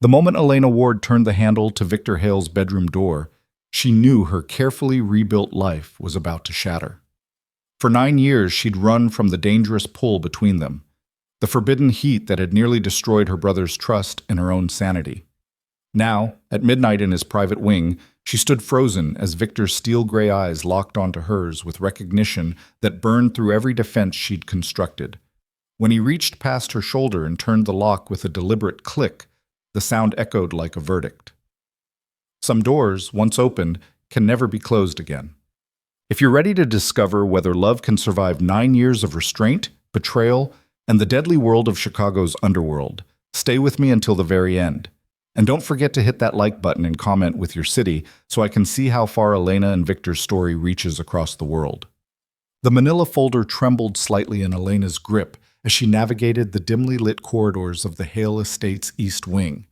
The moment Elena Ward turned the handle to Victor Hale's bedroom door, she knew her carefully rebuilt life was about to shatter. For 9 years, she'd run from the dangerous pull between them, the forbidden heat that had nearly destroyed her brother's trust and her own sanity. Now, at midnight in his private wing, she stood frozen as Victor's steel-gray eyes locked onto hers with recognition that burned through every defense she'd constructed. When he reached past her shoulder and turned the lock with a deliberate click, the sound echoed like a verdict. Some doors, once opened, can never be closed again. If you're ready to discover whether love can survive 9 years of restraint, betrayal, and the deadly world of Chicago's underworld, stay with me until the very end. And don't forget to hit that like button and comment with your city so I can see how far Elena and Victor's story reaches across the world. The manila folder trembled slightly in Elena's grip as she navigated the dimly lit corridors of the Hale Estate's East Wing.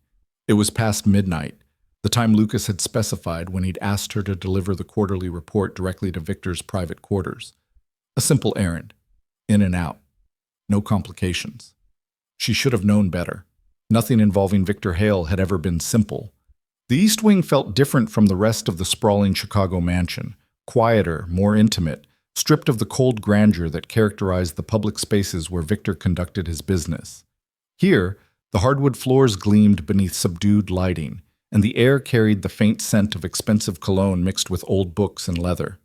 It was past midnight, the time Lucas had specified when he'd asked her to deliver the quarterly report directly to Victor's private quarters. A simple errand. In and out. No complications. She should have known better. Nothing involving Victor Hale had ever been simple. The East Wing felt different from the rest of the sprawling Chicago mansion, quieter, more intimate, stripped of the cold grandeur that characterized the public spaces where Victor conducted his business. Here, the hardwood floors gleamed beneath subdued lighting, and the air carried the faint scent of expensive cologne mixed with old books and leather.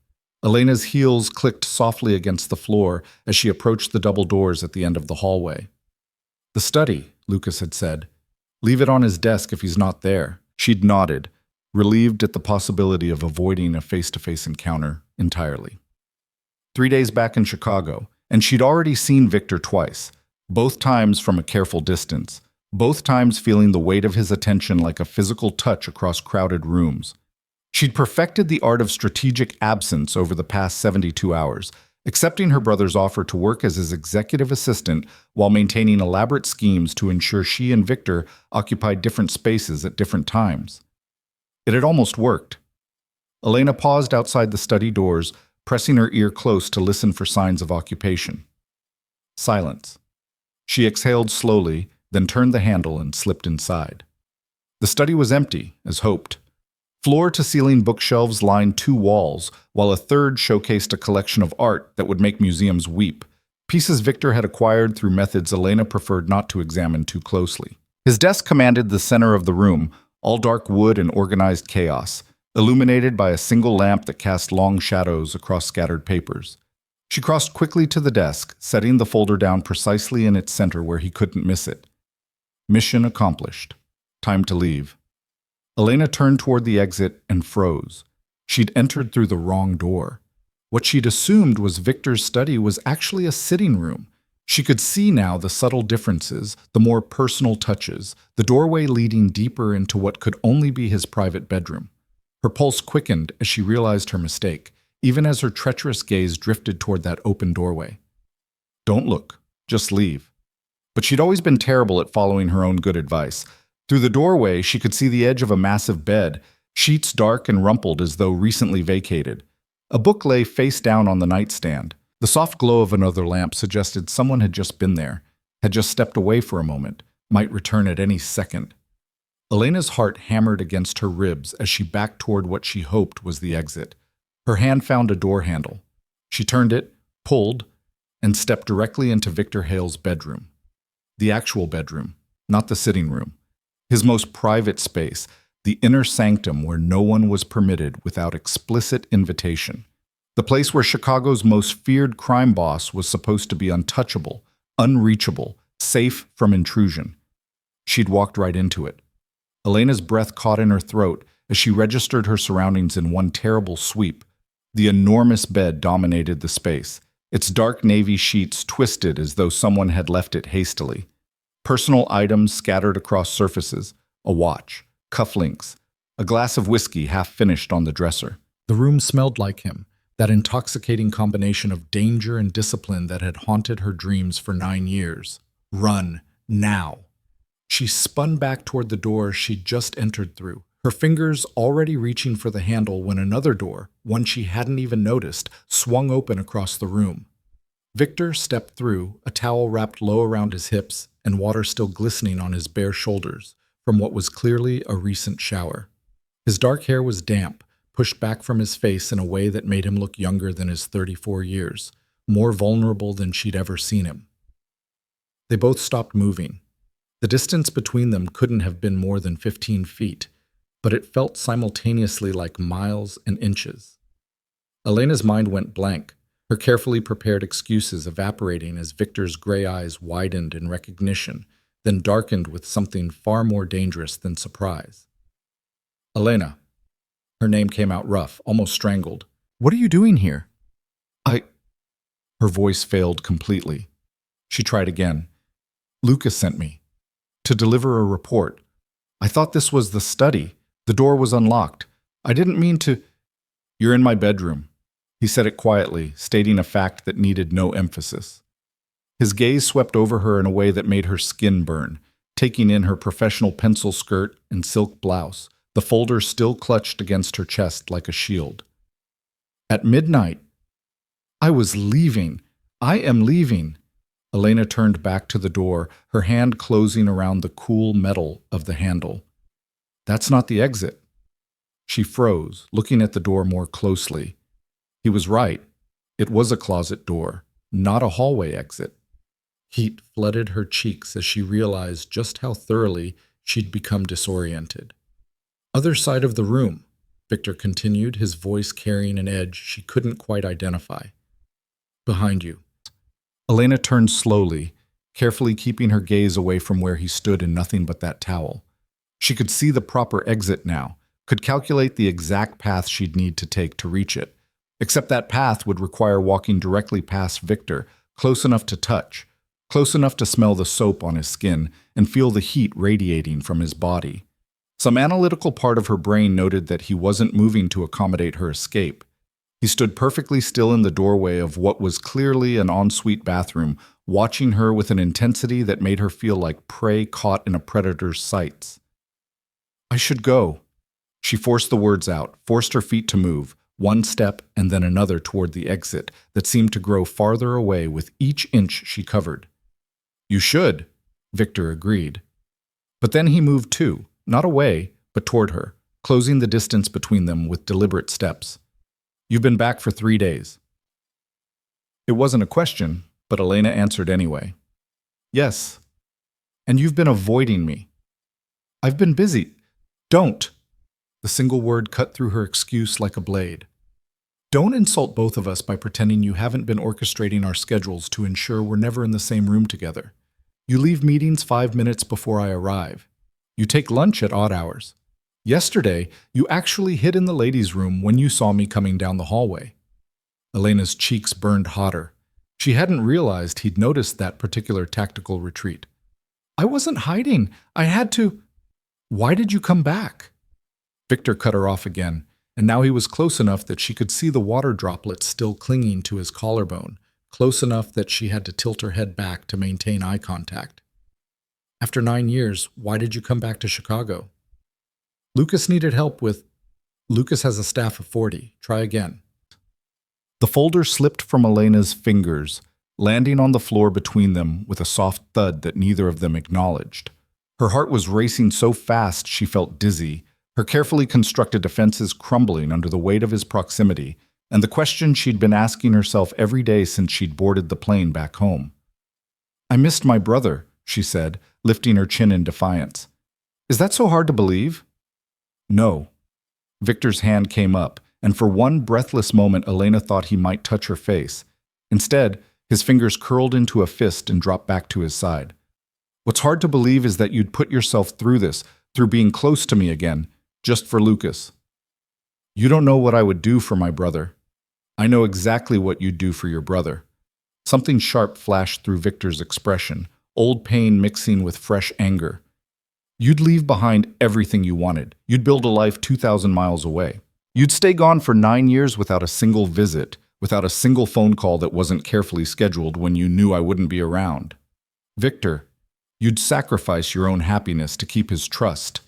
Elena's heels clicked softly against the floor as she approached the double doors at the end of the hallway. "The study," Lucas had said. "Leave it on his desk if he's not there." She'd nodded, relieved at the possibility of avoiding a face-to-face encounter entirely. 3 days back in Chicago, and she'd already seen Victor twice, both times from a careful distance, both times feeling the weight of his attention like a physical touch across crowded rooms. She'd perfected the art of strategic absence over the past 72 hours, accepting her brother's offer to work as his executive assistant while maintaining elaborate schemes to ensure she and Victor occupied different spaces at different times. It had almost worked. Elena paused outside the study doors, pressing her ear close to listen for signs of occupation. Silence. She exhaled slowly, then turned the handle and slipped inside. The study was empty, as hoped. Floor-to-ceiling bookshelves lined 2 walls, while a third showcased a collection of art that would make museums weep, pieces Victor had acquired through methods Elena preferred not to examine too closely. His desk commanded the center of the room, all dark wood and organized chaos, illuminated by a single lamp that cast long shadows across scattered papers. She crossed quickly to the desk, setting the folder down precisely in its center where he couldn't miss it. Mission accomplished. Time to leave. Elena turned toward the exit and froze. She'd entered through the wrong door. What she'd assumed was Victor's study was actually a sitting room. She could see now the subtle differences, the more personal touches, the doorway leading deeper into what could only be his private bedroom. Her pulse quickened as she realized her mistake, even as her treacherous gaze drifted toward that open doorway. Don't look, just leave. But she'd always been terrible at following her own good advice. Through the doorway, she could see the edge of a massive bed, sheets dark and rumpled as though recently vacated. A book lay face down on the nightstand. The soft glow of another lamp suggested someone had just been there, had just stepped away for a moment, might return at any second. Elena's heart hammered against her ribs as she backed toward what she hoped was the exit. Her hand found a door handle. She turned it, pulled, and stepped directly into Victor Hale's bedroom. The actual bedroom, not the sitting room. His most private space, the inner sanctum where no one was permitted without explicit invitation. The place where Chicago's most feared crime boss was supposed to be untouchable, unreachable, safe from intrusion. She'd walked right into it. Elena's breath caught in her throat as she registered her surroundings in one terrible sweep. The enormous bed dominated the space, its dark navy sheets twisted as though someone had left it hastily. Personal items scattered across surfaces, a watch, cufflinks, a glass of whiskey half-finished on the dresser. The room smelled like him, that intoxicating combination of danger and discipline that had haunted her dreams for 9 years. Run, now. She spun back toward the door she'd just entered through, her fingers already reaching for the handle when another door, one she hadn't even noticed, swung open across the room. Victor stepped through, a towel wrapped low around his hips and water still glistening on his bare shoulders, from what was clearly a recent shower. His dark hair was damp, pushed back from his face in a way that made him look younger than his 34 years, more vulnerable than she'd ever seen him. They both stopped moving. The distance between them couldn't have been more than 15 feet, but it felt simultaneously like miles and inches. Elena's mind went blank, her carefully prepared excuses evaporating as Victor's gray eyes widened in recognition, then darkened with something far more dangerous than surprise. Elena. Her name came out rough, almost strangled. What are you doing here? Her voice failed completely. She tried again. Lucas sent me. To deliver a report. I thought this was the study. The door was unlocked. I didn't mean to. You're in my bedroom. He said it quietly, stating a fact that needed no emphasis. His gaze swept over her in a way that made her skin burn, taking in her professional pencil skirt and silk blouse, the folder still clutched against her chest like a shield. At midnight. I was leaving. I am leaving. Elena turned back to the door, her hand closing around the cool metal of the handle. That's not the exit. She froze, looking at the door more closely. He was right. It was a closet door, not a hallway exit. Heat flooded her cheeks as she realized just how thoroughly she'd become disoriented. Other side of the room, Victor continued, his voice carrying an edge she couldn't quite identify. Behind you. Elena turned slowly, carefully keeping her gaze away from where he stood in nothing but that towel. She could see the proper exit now, could calculate the exact path she'd need to take to reach it, except that path would require walking directly past Victor, close enough to touch, close enough to smell the soap on his skin and feel the heat radiating from his body. Some analytical part of her brain noted that he wasn't moving to accommodate her escape. He stood perfectly still in the doorway of what was clearly an ensuite bathroom, watching her with an intensity that made her feel like prey caught in a predator's sights. I should go. She forced the words out, forced her feet to move, one step and then another toward the exit that seemed to grow farther away with each inch she covered. You should, Victor agreed. But then he moved too, not away, but toward her, closing the distance between them with deliberate steps. You've been back for 3 days. It wasn't a question, but Elena answered anyway. Yes. And you've been avoiding me. I've been busy. Don't. The single word cut through her excuse like a blade. Don't insult both of us by pretending you haven't been orchestrating our schedules to ensure we're never in the same room together. You leave meetings 5 minutes before I arrive. You take lunch at odd hours. Yesterday, you actually hid in the ladies' room when you saw me coming down the hallway. Elena's cheeks burned hotter. She hadn't realized he'd noticed that particular tactical retreat. I wasn't hiding. I had to. Why did you come back? Victor cut her off again, and now he was close enough that she could see the water droplets still clinging to his collarbone, close enough that she had to tilt her head back to maintain eye contact. After 9 years, why did you come back to Chicago? Lucas needed help with. Lucas has a staff of 40. Try again. The folder slipped from Elena's fingers, landing on the floor between them with a soft thud that neither of them acknowledged. Her heart was racing so fast she felt dizzy, her carefully constructed defenses crumbling under the weight of his proximity, and the question she'd been asking herself every day since she'd boarded the plane back home. I missed my brother, she said, lifting her chin in defiance. Is that so hard to believe? No. Victor's hand came up, and for one breathless moment Elena thought he might touch her face. Instead, his fingers curled into a fist and dropped back to his side. What's hard to believe is that you'd put yourself through this, through being close to me again, just for Lucas. You don't know what I would do for my brother. I know exactly what you'd do for your brother. Something sharp flashed through Victor's expression, old pain mixing with fresh anger. You'd leave behind everything you wanted. You'd build a life 2,000 miles away. You'd stay gone for 9 years without a single visit, without a single phone call that wasn't carefully scheduled when you knew I wouldn't be around. Victor, you'd sacrifice your own happiness to keep his trust.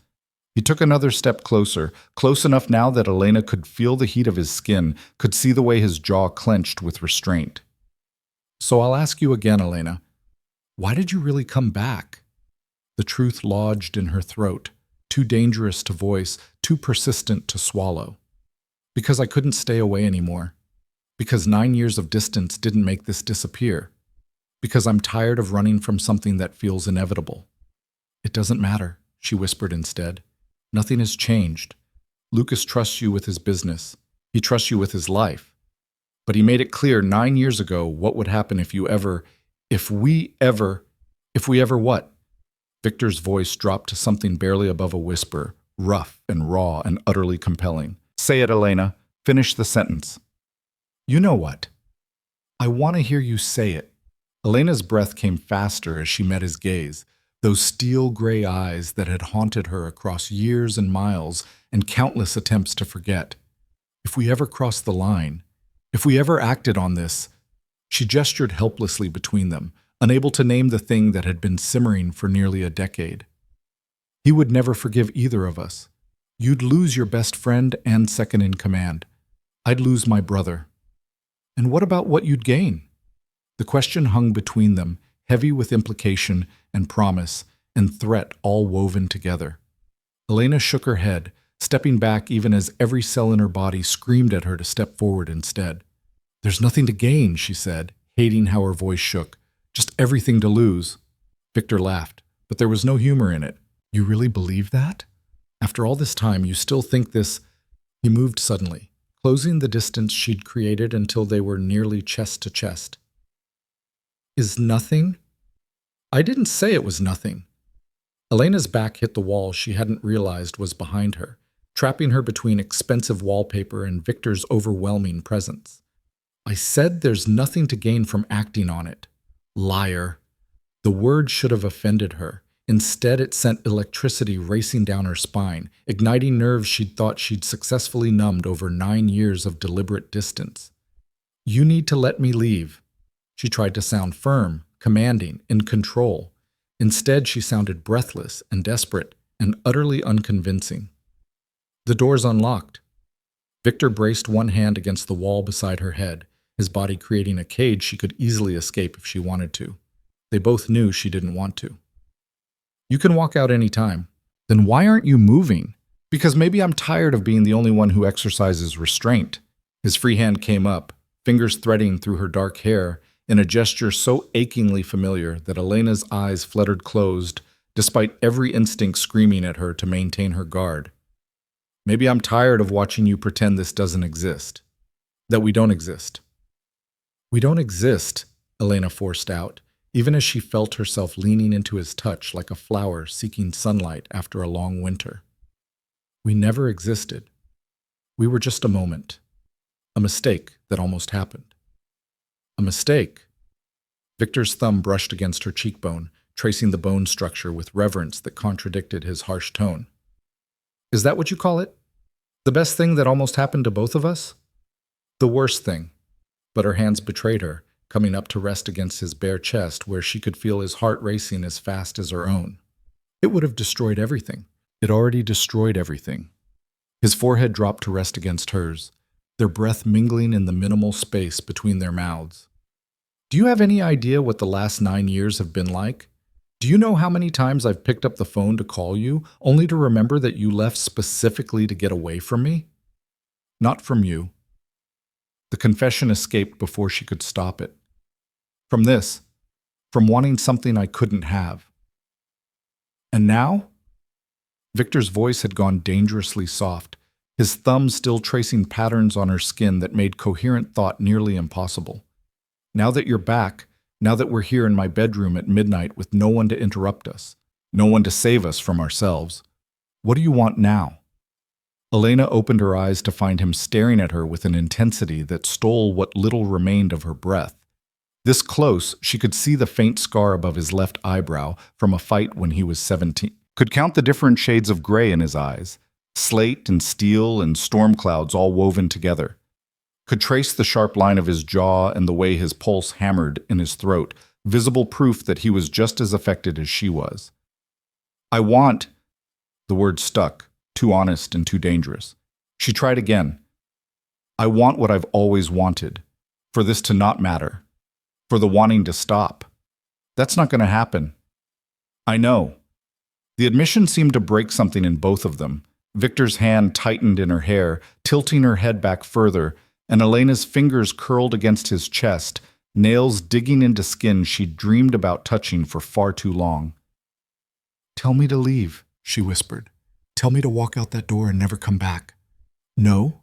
He took another step closer, close enough now that Elena could feel the heat of his skin, could see the way his jaw clenched with restraint. So I'll ask you again, Elena, why did you really come back? the truth lodged in her throat, too dangerous to voice, too persistent to swallow. Because I couldn't stay away anymore. Because 9 years of distance didn't make this disappear. Because I'm tired of running from something that feels inevitable. It doesn't matter, she whispered instead. Nothing has changed. Lucas trusts you with his business. He trusts you with his life. But he made it clear 9 years ago what would happen if we ever what? Victor's voice dropped to something barely above a whisper, rough and raw and utterly compelling. Say it, Elena. Finish the sentence. You know what? I want to hear you say it. Elena's breath came faster as she met his gaze, those steel gray eyes that had haunted her across years and miles and countless attempts to forget. If we ever crossed the line, if we ever acted on this, she gestured helplessly between them, unable to name the thing that had been simmering for nearly a decade. He would never forgive either of us. You'd lose your best friend and second in command. I'd lose my brother. And what about what you'd gain? The question hung between them, heavy with implication and promise and threat all woven together. Elena shook her head, stepping back even as every cell in her body screamed at her to step forward instead. There's nothing to gain, she said, hating how her voice shook. Just everything to lose. Victor laughed, but there was no humor in it. You really believe that? After all this time, you still think this? He moved suddenly, closing the distance she'd created until they were nearly chest to chest. Is nothing? I didn't say it was nothing. Elena's back hit the wall she hadn't realized was behind her, trapping her between expensive wallpaper and Victor's overwhelming presence. I said there's nothing to gain from acting on it. Liar. The word should have offended her. Instead, it sent electricity racing down her spine, igniting nerves she'd thought she'd successfully numbed over 9 years of deliberate distance. You need to let me leave. She tried to sound firm, commanding, in control. Instead, she sounded breathless and desperate and utterly unconvincing. The door's unlocked. Victor braced one hand against the wall beside her head, his body creating a cage she could easily escape if she wanted to. They both knew she didn't want to. You can walk out any time. Then why aren't you moving? Because maybe I'm tired of being the only one who exercises restraint. His free hand came up, fingers threading through her dark hair, in a gesture so achingly familiar that Elena's eyes fluttered closed, despite every instinct screaming at her to maintain her guard. Maybe I'm tired of watching you pretend this doesn't exist. That we don't exist. We don't exist, Elena forced out, even as she felt herself leaning into his touch like a flower seeking sunlight after a long winter. We never existed. We were just a moment. A mistake that almost happened. A mistake. Victor's thumb brushed against her cheekbone, tracing the bone structure with reverence that contradicted his harsh tone. Is that what you call it? The best thing that almost happened to both of us? The worst thing. But her hands betrayed her, coming up to rest against his bare chest where she could feel his heart racing as fast as her own. It would have destroyed everything. It already destroyed everything. His forehead dropped to rest against hers, their breath mingling in the minimal space between their mouths. Do you have any idea what the last 9 years have been like? Do you know how many times I've picked up the phone to call you, only to remember that you left specifically to get away from me? Not from you. The confession escaped before she could stop it. From this, from wanting something I couldn't have. And now? Victor's voice had gone dangerously soft, his thumb still tracing patterns on her skin that made coherent thought nearly impossible. Now that you're back, now that we're here in my bedroom at midnight with no one to interrupt us, no one to save us from ourselves, what do you want now? Elena opened her eyes to find him staring at her with an intensity that stole what little remained of her breath. This close, she could see the faint scar above his left eyebrow from a fight when he was 17. Could count the different shades of gray in his eyes, slate and steel and storm clouds all woven together. Could trace the sharp line of his jaw and the way his pulse hammered in his throat, visible proof that he was just as affected as she was. I want... The word stuck, too honest and too dangerous. She tried again. I want what I've always wanted, for this to not matter, for the wanting to stop. That's not going to happen. I know. The admission seemed to break something in both of them. Victor's hand tightened in her hair, tilting her head back further, and Elena's fingers curled against his chest, nails digging into skin she'd dreamed about touching for far too long. "Tell me to leave," she whispered. "Tell me to walk out that door and never come back." "No.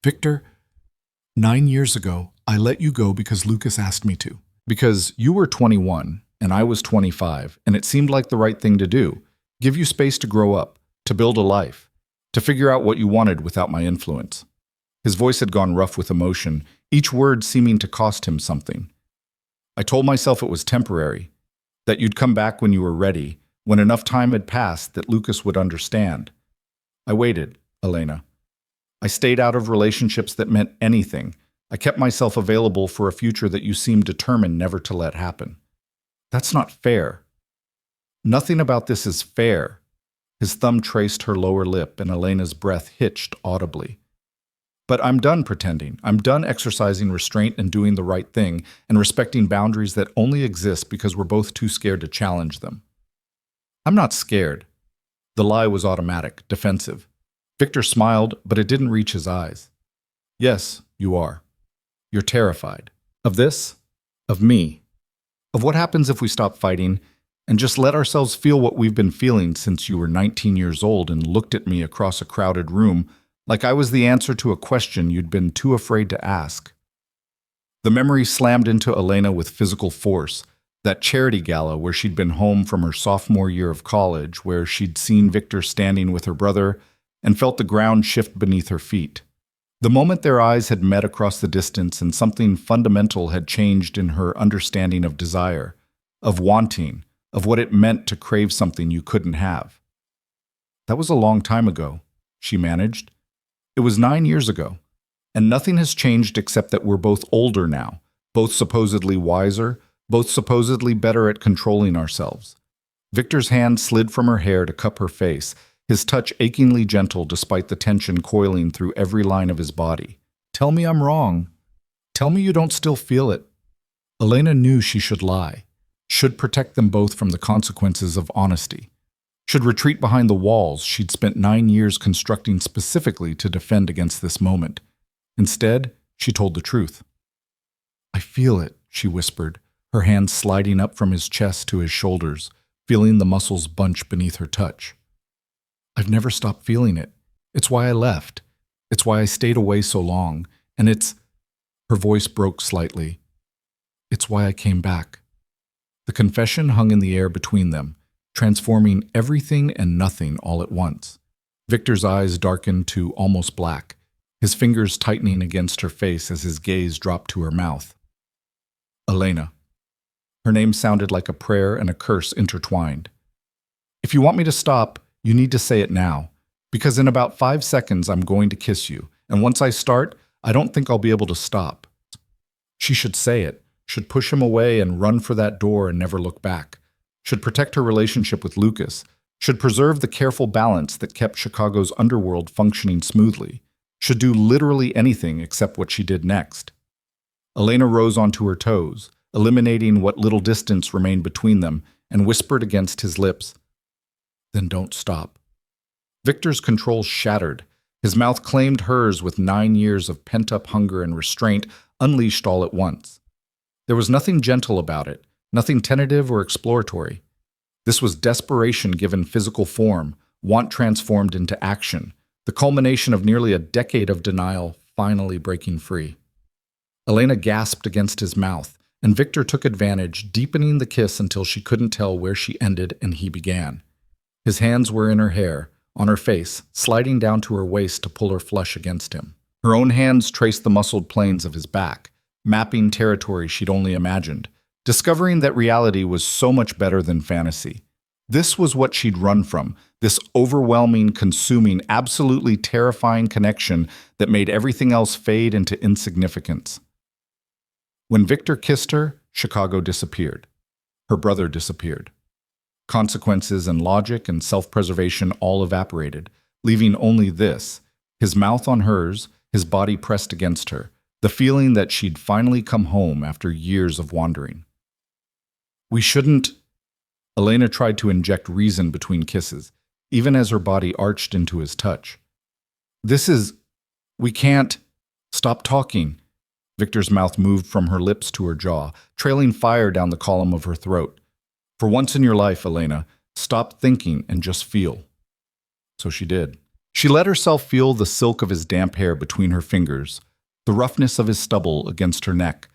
Victor, 9 years ago, I let you go because Lucas asked me to. Because you were 21 and I was 25, and it seemed like the right thing to do. Give you space to grow up, to build a life, to figure out what you wanted without my influence." His voice had gone rough with emotion, each word seeming to cost him something. "I told myself it was temporary, that you'd come back when you were ready, when enough time had passed that Lucas would understand. I waited, Elena. I stayed out of relationships that meant anything. I kept myself available for a future that you seemed determined never to let happen. That's not fair. Nothing about this is fair." His thumb traced her lower lip, and Elena's breath hitched audibly. "But I'm done pretending. I'm done exercising restraint and doing the right thing and respecting boundaries that only exist because we're both too scared to challenge them." "I'm not scared." The lie was automatic, defensive. Victor smiled, but it didn't reach his eyes. "Yes, you are. You're terrified. Of this? Of me. Of what happens if we stop fighting and just let ourselves feel what we've been feeling since you were 19 years old and looked at me across a crowded room like I was the answer to a question you'd been too afraid to ask." The memory slammed into Elena with physical force. That charity gala where she'd been home from her sophomore year of college, where she'd seen Victor standing with her brother and felt the ground shift beneath her feet. The moment their eyes had met across the distance and something fundamental had changed in her understanding of desire, of wanting, of what it meant to crave something you couldn't have. "That was a long time ago," she managed. "It was 9 years ago, and nothing has changed except that we're both older now, both supposedly wiser, both supposedly better at controlling ourselves." Victor's hand slid from her hair to cup her face, his touch achingly gentle despite the tension coiling through every line of his body. "Tell me I'm wrong. Tell me you don't still feel it." Elena knew she should lie, should protect them both from the consequences of honesty, should retreat behind the walls she'd spent 9 years constructing specifically to defend against this moment. Instead, she told the truth. "I feel it," she whispered, her hands sliding up from his chest to his shoulders, feeling the muscles bunch beneath her touch. "I've never stopped feeling it. It's why I left. It's why I stayed away so long. And it's—" her voice broke slightly. "It's why I came back." The confession hung in the air between them, transforming everything and nothing all at once. Victor's eyes darkened to almost black, his fingers tightening against her face as his gaze dropped to her mouth. "Elena." Her name sounded like a prayer and a curse intertwined. "If you want me to stop, you need to say it now, because in about 5 seconds I'm going to kiss you, and once I start, I don't think I'll be able to stop." She should say it, should push him away and run for that door and never look back, should protect her relationship with Lucas, should preserve the careful balance that kept Chicago's underworld functioning smoothly, should do literally anything except what she did next. Elena rose onto her toes, eliminating what little distance remained between them, and whispered against his lips, "Then don't stop." Victor's control shattered. His mouth claimed hers with 9 years of pent-up hunger and restraint unleashed all at once. There was nothing gentle about it, nothing tentative or exploratory. This was desperation given physical form, want transformed into action, the culmination of nearly a decade of denial finally breaking free. Elena gasped against his mouth, and Victor took advantage, deepening the kiss until she couldn't tell where she ended and he began. His hands were in her hair, on her face, sliding down to her waist to pull her flush against him. Her own hands traced the muscled planes of his back, mapping territory she'd only imagined, discovering that reality was so much better than fantasy. This was what she'd run from, this overwhelming, consuming, absolutely terrifying connection that made everything else fade into insignificance. When Victor kissed her, Chicago disappeared. Her brother disappeared. Consequences and logic and self-preservation all evaporated, leaving only this, his mouth on hers, his body pressed against her, the feeling that she'd finally come home after years of wandering. "We shouldn't—" Elena tried to inject reason between kisses, even as her body arched into his touch. We can't. Stop talking. Victor's mouth moved from her lips to her jaw, trailing fire down the column of her throat. For once in your life, Elena, stop thinking and just feel. So she did. She let herself feel the silk of his damp hair between her fingers, the roughness of his stubble against her neck,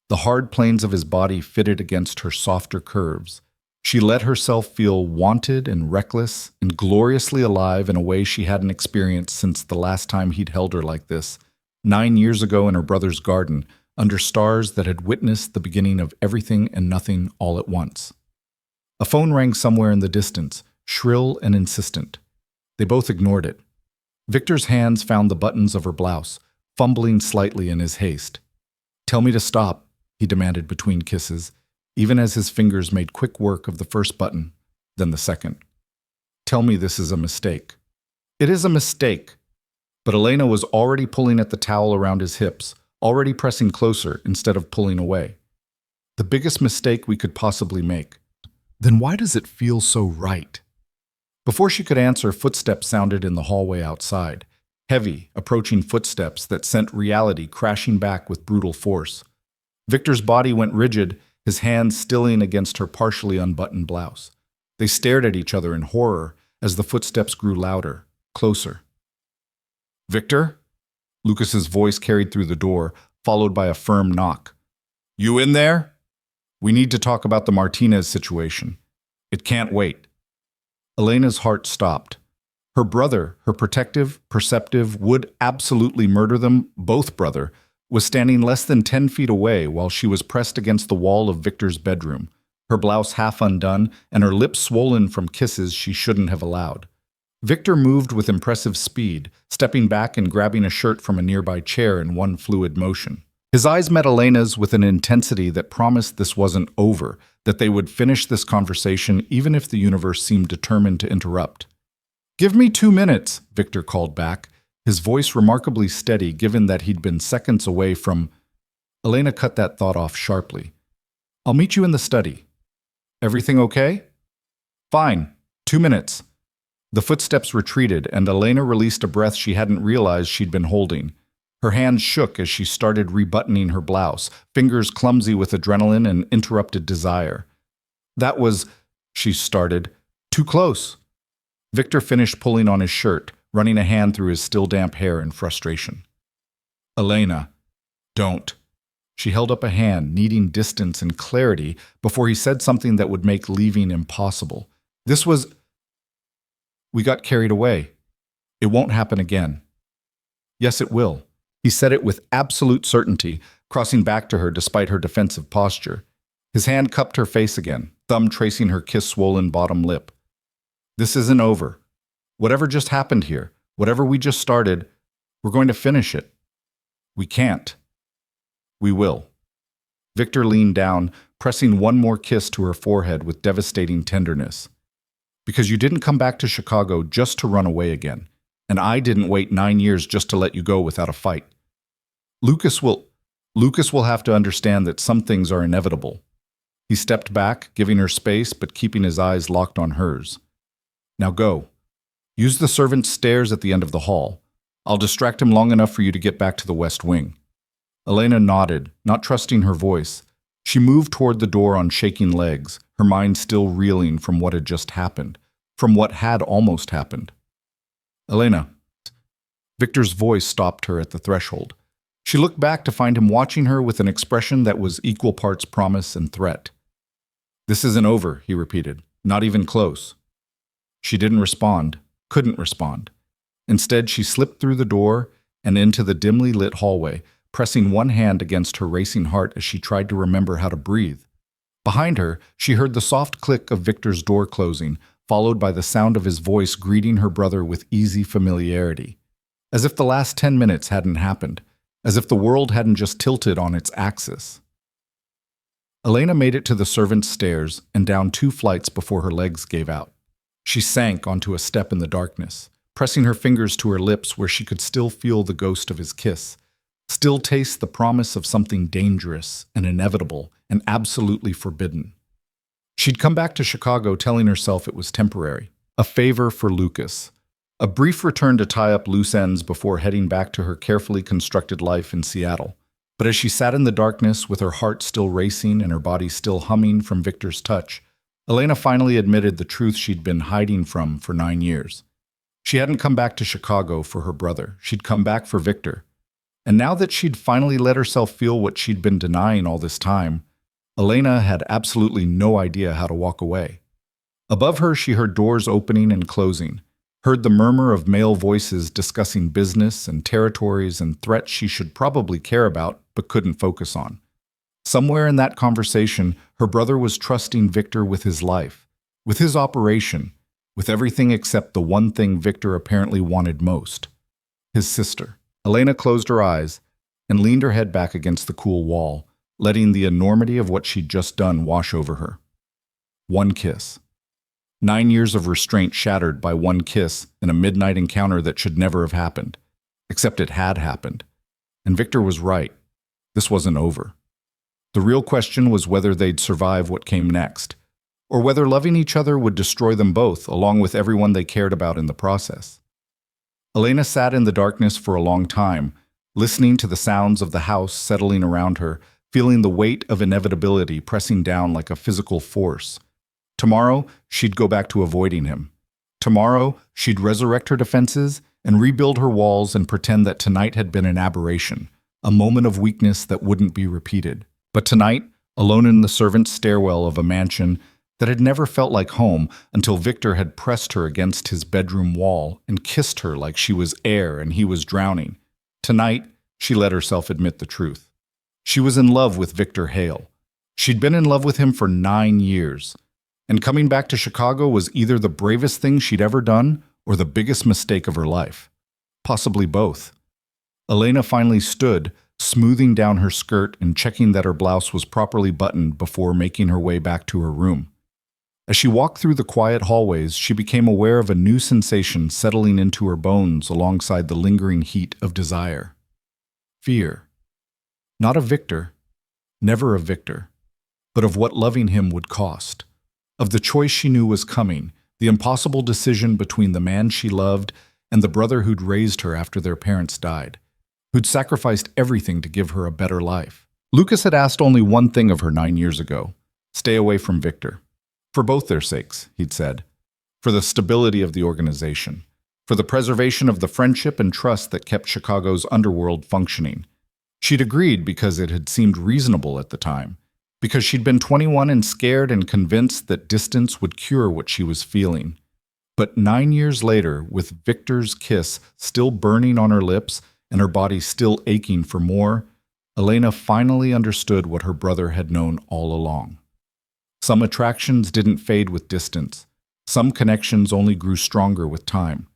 the hard planes of his body fitted against her softer curves. She let herself feel wanted and reckless and gloriously alive in a way she hadn't experienced since the last time he'd held her like this, 9 years ago in her brother's garden, under stars that had witnessed the beginning of everything and nothing all at once. A phone rang somewhere in the distance, shrill and insistent. They both ignored it. Victor's hands found the buttons of her blouse, fumbling slightly in his haste. "Tell me to stop," he demanded between kisses, even as his fingers made quick work of the first button, then the second. "Tell me this is a mistake." "It is a mistake." But Elena was already pulling at the towel around his hips, already pressing closer instead of pulling away. "The biggest mistake we could possibly make." "Then why does it feel so right?" Before she could answer, footsteps sounded in the hallway outside, heavy, approaching footsteps that sent reality crashing back with brutal force. Victor's body went rigid, his hands stilling against her partially unbuttoned blouse. They stared at each other in horror as the footsteps grew louder, closer. "Victor?" Lucas's voice carried through the door, followed by a firm knock. "You in there? We need to talk about the Martinez situation. It can't wait." Elena's heart stopped. Her brother, her protective, perceptive, would absolutely murder them, both brother, was standing less than 10 feet away while she was pressed against the wall of Victor's bedroom, her blouse half undone and her lips swollen from kisses she shouldn't have allowed. Victor moved with impressive speed, stepping back and grabbing a shirt from a nearby chair in one fluid motion. His eyes met Elena's with an intensity that promised this wasn't over, that they would finish this conversation even if the universe seemed determined to interrupt. "Give me 2 minutes," Victor called back, his voice remarkably steady given that he'd been seconds away from... Elena cut that thought off sharply. "I'll meet you in the study." "Everything okay?" "Fine. 2 minutes." The footsteps retreated, and Elena released a breath she hadn't realized she'd been holding. Her hands shook as she started rebuttoning her blouse, fingers clumsy with adrenaline and interrupted desire. "That was," she started, "too close." Victor finished pulling on his shirt, running a hand through his still damp hair in frustration. "Elena, don't." She held up a hand, needing distance and clarity before he said something that would make leaving impossible. "This was... We got carried away. It won't happen again." "Yes, it will." He said it with absolute certainty, crossing back to her despite her defensive posture. His hand cupped her face again, thumb tracing her kiss-swollen bottom lip. "This isn't over. Whatever just happened here, whatever we just started, we're going to finish it. We can't. We will." Victor leaned down, pressing one more kiss to her forehead with devastating tenderness. "Because you didn't come back to Chicago just to run away again, and I didn't wait 9 years just to let you go without a fight. Lucas will have to understand that some things are inevitable." He stepped back, giving her space but keeping his eyes locked on hers. "Now go. Use the servant's stairs at the end of the hall. I'll distract him long enough for you to get back to the West Wing." Elena nodded, not trusting her voice. She moved toward the door on shaking legs, her mind still reeling from what had just happened, from what had almost happened. "Elena." Victor's voice stopped her at the threshold. She looked back to find him watching her with an expression that was equal parts promise and threat. "This isn't over," he repeated. "Not even close." She didn't respond, couldn't respond. Instead, she slipped through the door and into the dimly lit hallway, pressing one hand against her racing heart as she tried to remember how to breathe. Behind her, she heard the soft click of Victor's door closing, followed by the sound of his voice greeting her brother with easy familiarity. As if the last 10 minutes hadn't happened, as if the world hadn't just tilted on its axis. Elena made it to the servant's stairs and down 2 flights before her legs gave out. She sank onto a step in the darkness, pressing her fingers to her lips where she could still feel the ghost of his kiss, still taste the promise of something dangerous and inevitable and absolutely forbidden. She'd come back to Chicago telling herself it was temporary, a favor for Lucas, a brief return to tie up loose ends before heading back to her carefully constructed life in Seattle. But as she sat in the darkness with her heart still racing and her body still humming from Victor's touch, Elena finally admitted the truth she'd been hiding from for 9 years. She hadn't come back to Chicago for her brother. She'd come back for Victor. And now that she'd finally let herself feel what she'd been denying all this time, Elena had absolutely no idea how to walk away. Above her, she heard doors opening and closing, heard the murmur of male voices discussing business and territories and threats she should probably care about but couldn't focus on. Somewhere in that conversation, her brother was trusting Victor with his life, with his operation, with everything except the one thing Victor apparently wanted most: his sister. Elena closed her eyes and leaned her head back against the cool wall, letting the enormity of what she'd just done wash over her. One kiss. 9 years of restraint shattered by one kiss in a midnight encounter that should never have happened. Except it had happened. And Victor was right. This wasn't over. The real question was whether they'd survive what came next, or whether loving each other would destroy them both, along with everyone they cared about in the process. Elena sat in the darkness for a long time, listening to the sounds of the house settling around her, feeling the weight of inevitability pressing down like a physical force. Tomorrow, she'd go back to avoiding him. Tomorrow, she'd resurrect her defenses and rebuild her walls and pretend that tonight had been an aberration, a moment of weakness that wouldn't be repeated. But tonight, alone in the servants' stairwell of a mansion that had never felt like home until Victor had pressed her against his bedroom wall and kissed her like she was air and he was drowning. Tonight, she let herself admit the truth. She was in love with Victor Hale. She'd been in love with him for 9 years. And coming back to Chicago was either the bravest thing she'd ever done or the biggest mistake of her life. Possibly both. Elena finally stood, smoothing down her skirt and checking that her blouse was properly buttoned before making her way back to her room. As she walked through the quiet hallways, she became aware of a new sensation settling into her bones alongside the lingering heat of desire. Fear. Not of Victor, never of Victor, but of what loving him would cost. Of the choice she knew was coming, the impossible decision between the man she loved and the brother who'd raised her after their parents died, who'd sacrificed everything to give her a better life. Lucas had asked only one thing of her 9 years ago: stay away from Victor. For both their sakes, he'd said. For the stability of the organization. For the preservation of the friendship and trust that kept Chicago's underworld functioning. She'd agreed because it had seemed reasonable at the time. Because she'd been 21 and scared and convinced that distance would cure what she was feeling. But 9 years later, with Victor's kiss still burning on her lips and her body still aching for more, Elena finally understood what her brother had known all along. Some attractions didn't fade with distance. Some connections only grew stronger with time.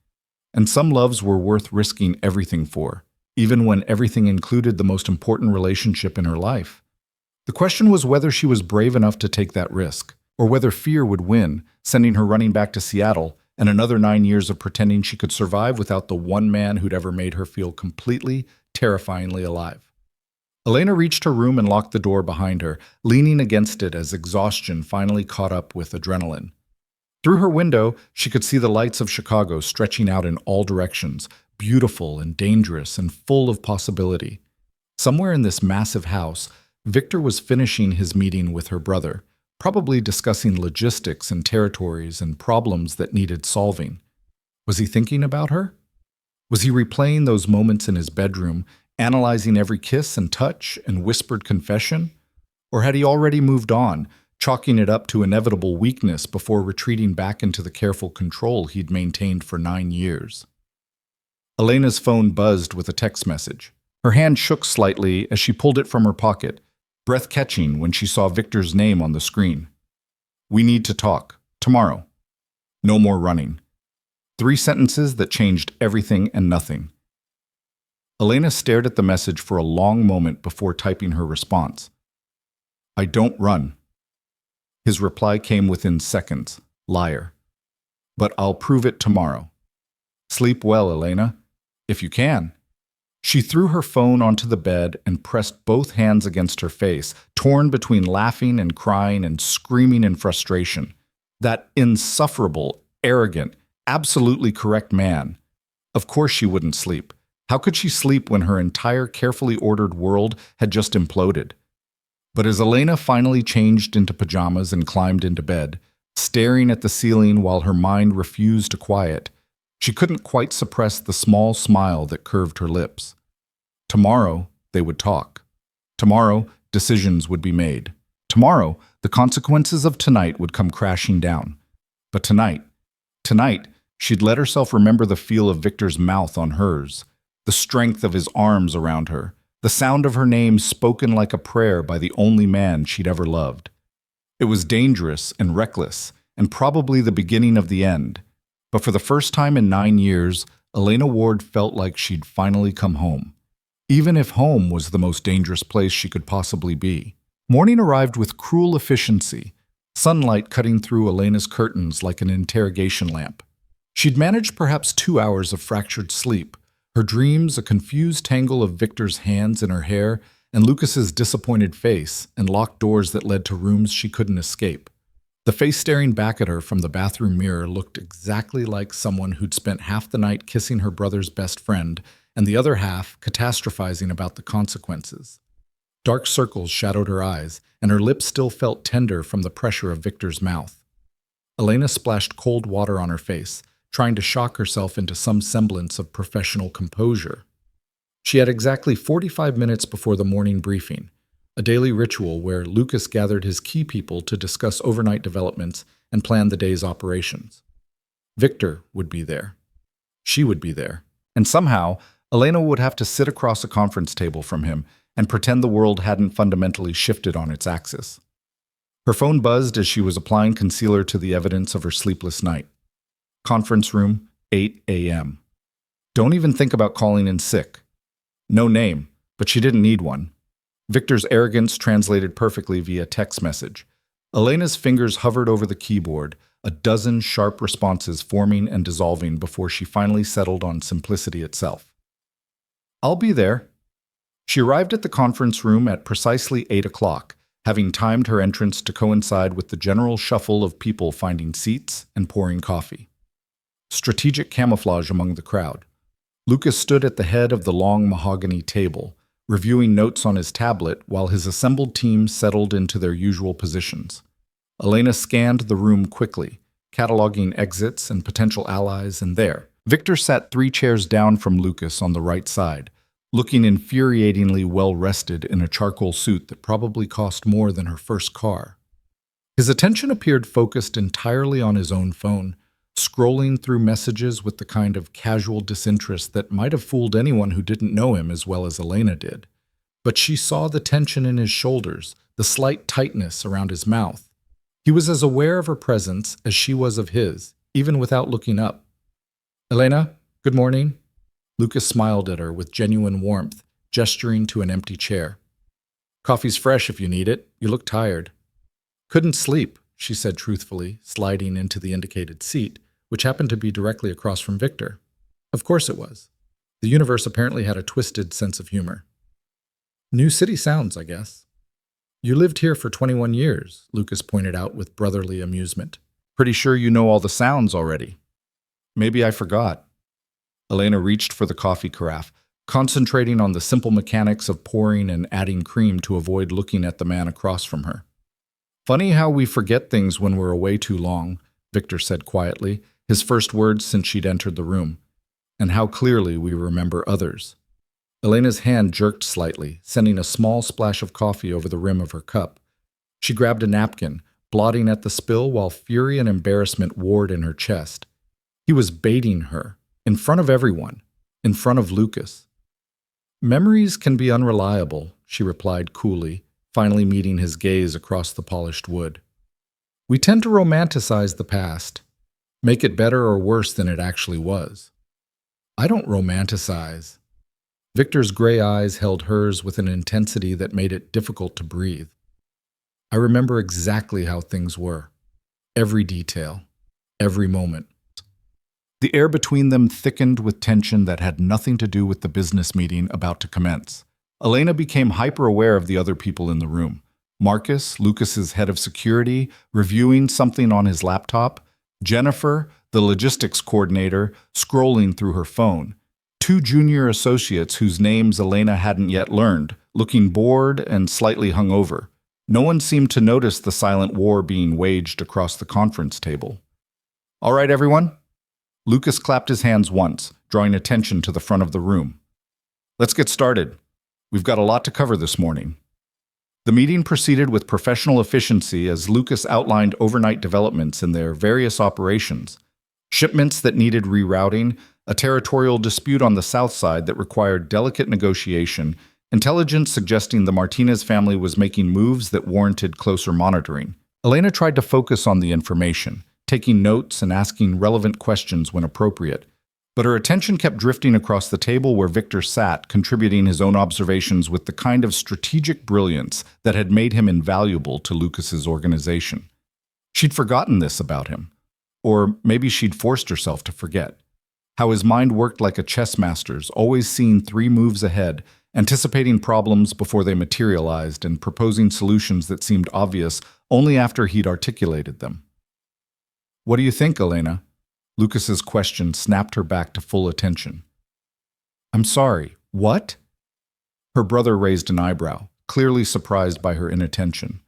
And some loves were worth risking everything for, even when everything included the most important relationship in her life. The question was whether she was brave enough to take that risk, or whether fear would win, sending her running back to Seattle and another 9 years of pretending she could survive without the one man who'd ever made her feel completely, terrifyingly alive. Elena reached her room and locked the door behind her, leaning against it as exhaustion finally caught up with adrenaline. Through her window, she could see the lights of Chicago stretching out in all directions, beautiful and dangerous and full of possibility. Somewhere in this massive house, Victor was finishing his meeting with her brother, probably discussing logistics and territories and problems that needed solving. Was he thinking about her? Was he replaying those moments in his bedroom, analyzing every kiss and touch and whispered confession? Or had he already moved on, chalking it up to inevitable weakness before retreating back into the careful control he'd maintained for 9 years? Elena's phone buzzed with a text message. Her hand shook slightly as she pulled it from her pocket, breath catching when she saw Victor's name on the screen. "We need to talk. Tomorrow. No more running." 3 sentences that changed everything and nothing. Elena stared at the message for a long moment before typing her response. "I don't run." His reply came within seconds. "Liar. But I'll prove it tomorrow." "Sleep well, Elena. If you can." She threw her phone onto the bed and pressed both hands against her face, torn between laughing and crying and screaming in frustration. That insufferable, arrogant, absolutely correct man. Of course she wouldn't sleep. How could she sleep when her entire carefully ordered world had just imploded? But as Elena finally changed into pajamas and climbed into bed, staring at the ceiling while her mind refused to quiet, she couldn't quite suppress the small smile that curved her lips. Tomorrow, they would talk. Tomorrow, decisions would be made. Tomorrow, the consequences of tonight would come crashing down. But tonight, she'd let herself remember the feel of Victor's mouth on hers, the strength of his arms around her, the sound of her name spoken like a prayer by the only man she'd ever loved. It was dangerous and reckless, and probably the beginning of the end. But for the first time in 9 years, Elena Ward felt like she'd finally come home. Even if home was the most dangerous place she could possibly be. Morning arrived with cruel efficiency, sunlight cutting through Elena's curtains like an interrogation lamp. She'd managed perhaps 2 hours of fractured sleep, her dreams a confused tangle of Victor's hands in her hair and Lucas's disappointed face and locked doors that led to rooms she couldn't escape. The face staring back at her from the bathroom mirror looked exactly like someone who'd spent half the night kissing her brother's best friend and the other half catastrophizing about the consequences. Dark circles shadowed her eyes, and her lips still felt tender from the pressure of Victor's mouth. Elena splashed cold water on her face, trying to shock herself into some semblance of professional composure. She had exactly 45 minutes before the morning briefing, a daily ritual where Lucas gathered his key people to discuss overnight developments and plan the day's operations. Victor would be there. She would be there. And somehow, Elena would have to sit across a conference table from him and pretend the world hadn't fundamentally shifted on its axis. Her phone buzzed as she was applying concealer to the evidence of her sleepless night. Conference room, 8 a.m. Don't even think about calling in sick. No name, but she didn't need one. Victor's arrogance translated perfectly via text message. Elena's fingers hovered over the keyboard, a dozen sharp responses forming and dissolving before she finally settled on simplicity itself. I'll be there. She arrived at the conference room at precisely 8 o'clock, having timed her entrance to coincide with the general shuffle of people finding seats and pouring coffee. Strategic camouflage among the crowd. Lucas stood at the head of the long mahogany table, reviewing notes on his tablet while his assembled team settled into their usual positions. Elena scanned the room quickly, cataloging exits and potential allies, and there. Victor sat 3 chairs down from Lucas on the right side, looking infuriatingly well-rested in a charcoal suit that probably cost more than her first car. His attention appeared focused entirely on his own phone, scrolling through messages with the kind of casual disinterest that might have fooled anyone who didn't know him as well as Elena did. But she saw the tension in his shoulders, the slight tightness around his mouth. He was as aware of her presence as she was of his, even without looking up. "Elena, good morning." Lucas smiled at her with genuine warmth, gesturing to an empty chair. "Coffee's fresh if you need it. You look tired." "Couldn't sleep," she said truthfully, sliding into the indicated seat, which happened to be directly across from Victor. Of course it was. The universe apparently had a twisted sense of humor. "New city sounds, I guess." "You lived here for 21 years, Lucas pointed out with brotherly amusement. "Pretty sure you know all the sounds already." "Maybe I forgot." Elena reached for the coffee carafe, concentrating on the simple mechanics of pouring and adding cream to avoid looking at the man across from her. "Funny how we forget things when we're away too long," Victor said quietly, his first words since she'd entered the room. "And how clearly we remember others." Elena's hand jerked slightly, sending a small splash of coffee over the rim of her cup. She grabbed a napkin, blotting at the spill while fury and embarrassment warred in her chest. He was baiting her, in front of everyone, in front of Lucas. "Memories can be unreliable," she replied coolly, finally meeting his gaze across the polished wood. "We tend to romanticize the past, make it better or worse than it actually was." "I don't romanticize." Victor's gray eyes held hers with an intensity that made it difficult to breathe. "I remember exactly how things were. Every detail. Every moment." The air between them thickened with tension that had nothing to do with the business meeting about to commence. Elena became hyper-aware of the other people in the room. Marcus, Lucas's head of security, reviewing something on his laptop. Jennifer, the logistics coordinator, scrolling through her phone. Two junior associates whose names Elena hadn't yet learned, looking bored and slightly hungover. No one seemed to notice the silent war being waged across the conference table. "All right, everyone." Lucas clapped his hands once, drawing attention to the front of the room. "Let's get started. We've got a lot to cover this morning." The meeting proceeded with professional efficiency as Lucas outlined overnight developments in their various operations. Shipments that needed rerouting, a territorial dispute on the south side that required delicate negotiation, intelligence suggesting the Martinez family was making moves that warranted closer monitoring. Elena tried to focus on the information, taking notes and asking relevant questions when appropriate. But her attention kept drifting across the table where Victor sat, contributing his own observations with the kind of strategic brilliance that had made him invaluable to Lucas's organization. She'd forgotten this about him. Or maybe she'd forced herself to forget. How his mind worked like a chess master's, always seeing 3 moves ahead, anticipating problems before they materialized and proposing solutions that seemed obvious only after he'd articulated them. "What do you think, Elena?" Lucas's question snapped her back to full attention. "I'm sorry, what?" Her brother raised an eyebrow, clearly surprised by her inattention.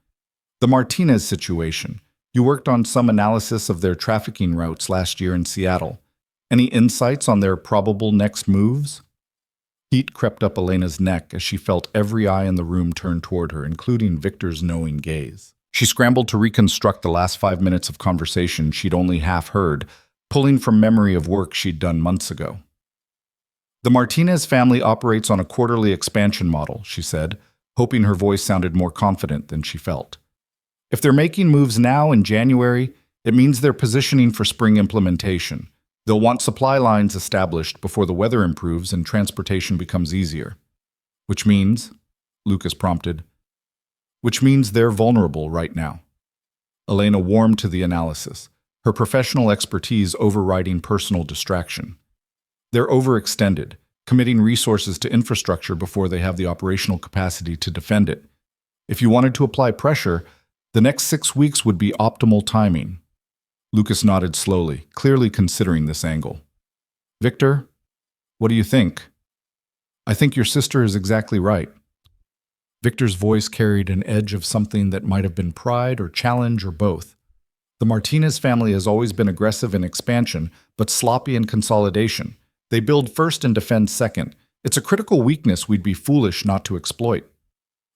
"The Martinez situation. You worked on some analysis of their trafficking routes last year in Seattle. Any insights on their probable next moves?" Heat crept up Elena's neck as she felt every eye in the room turn toward her, including Victor's knowing gaze. She scrambled to reconstruct the last 5 minutes of conversation she'd only half heard, pulling from memory of work she'd done months ago. "The Martinez family operates on a quarterly expansion model," she said, hoping her voice sounded more confident than she felt. "If they're making moves now in January, it means they're positioning for spring implementation. They'll want supply lines established before the weather improves and transportation becomes easier." "Which means," Lucas prompted, "which means they're vulnerable right now." Elena warmed to the analysis, her professional expertise overriding personal distraction. "They're overextended, committing resources to infrastructure before they have the operational capacity to defend it. If you wanted to apply pressure, the next 6 weeks would be optimal timing." Lucas nodded slowly, clearly considering this angle. "Victor, what do you think?" "I think your sister is exactly right." Victor's voice carried an edge of something that might have been pride or challenge or both. "The Martinez family has always been aggressive in expansion, but sloppy in consolidation. They build first and defend second. It's a critical weakness we'd be foolish not to exploit."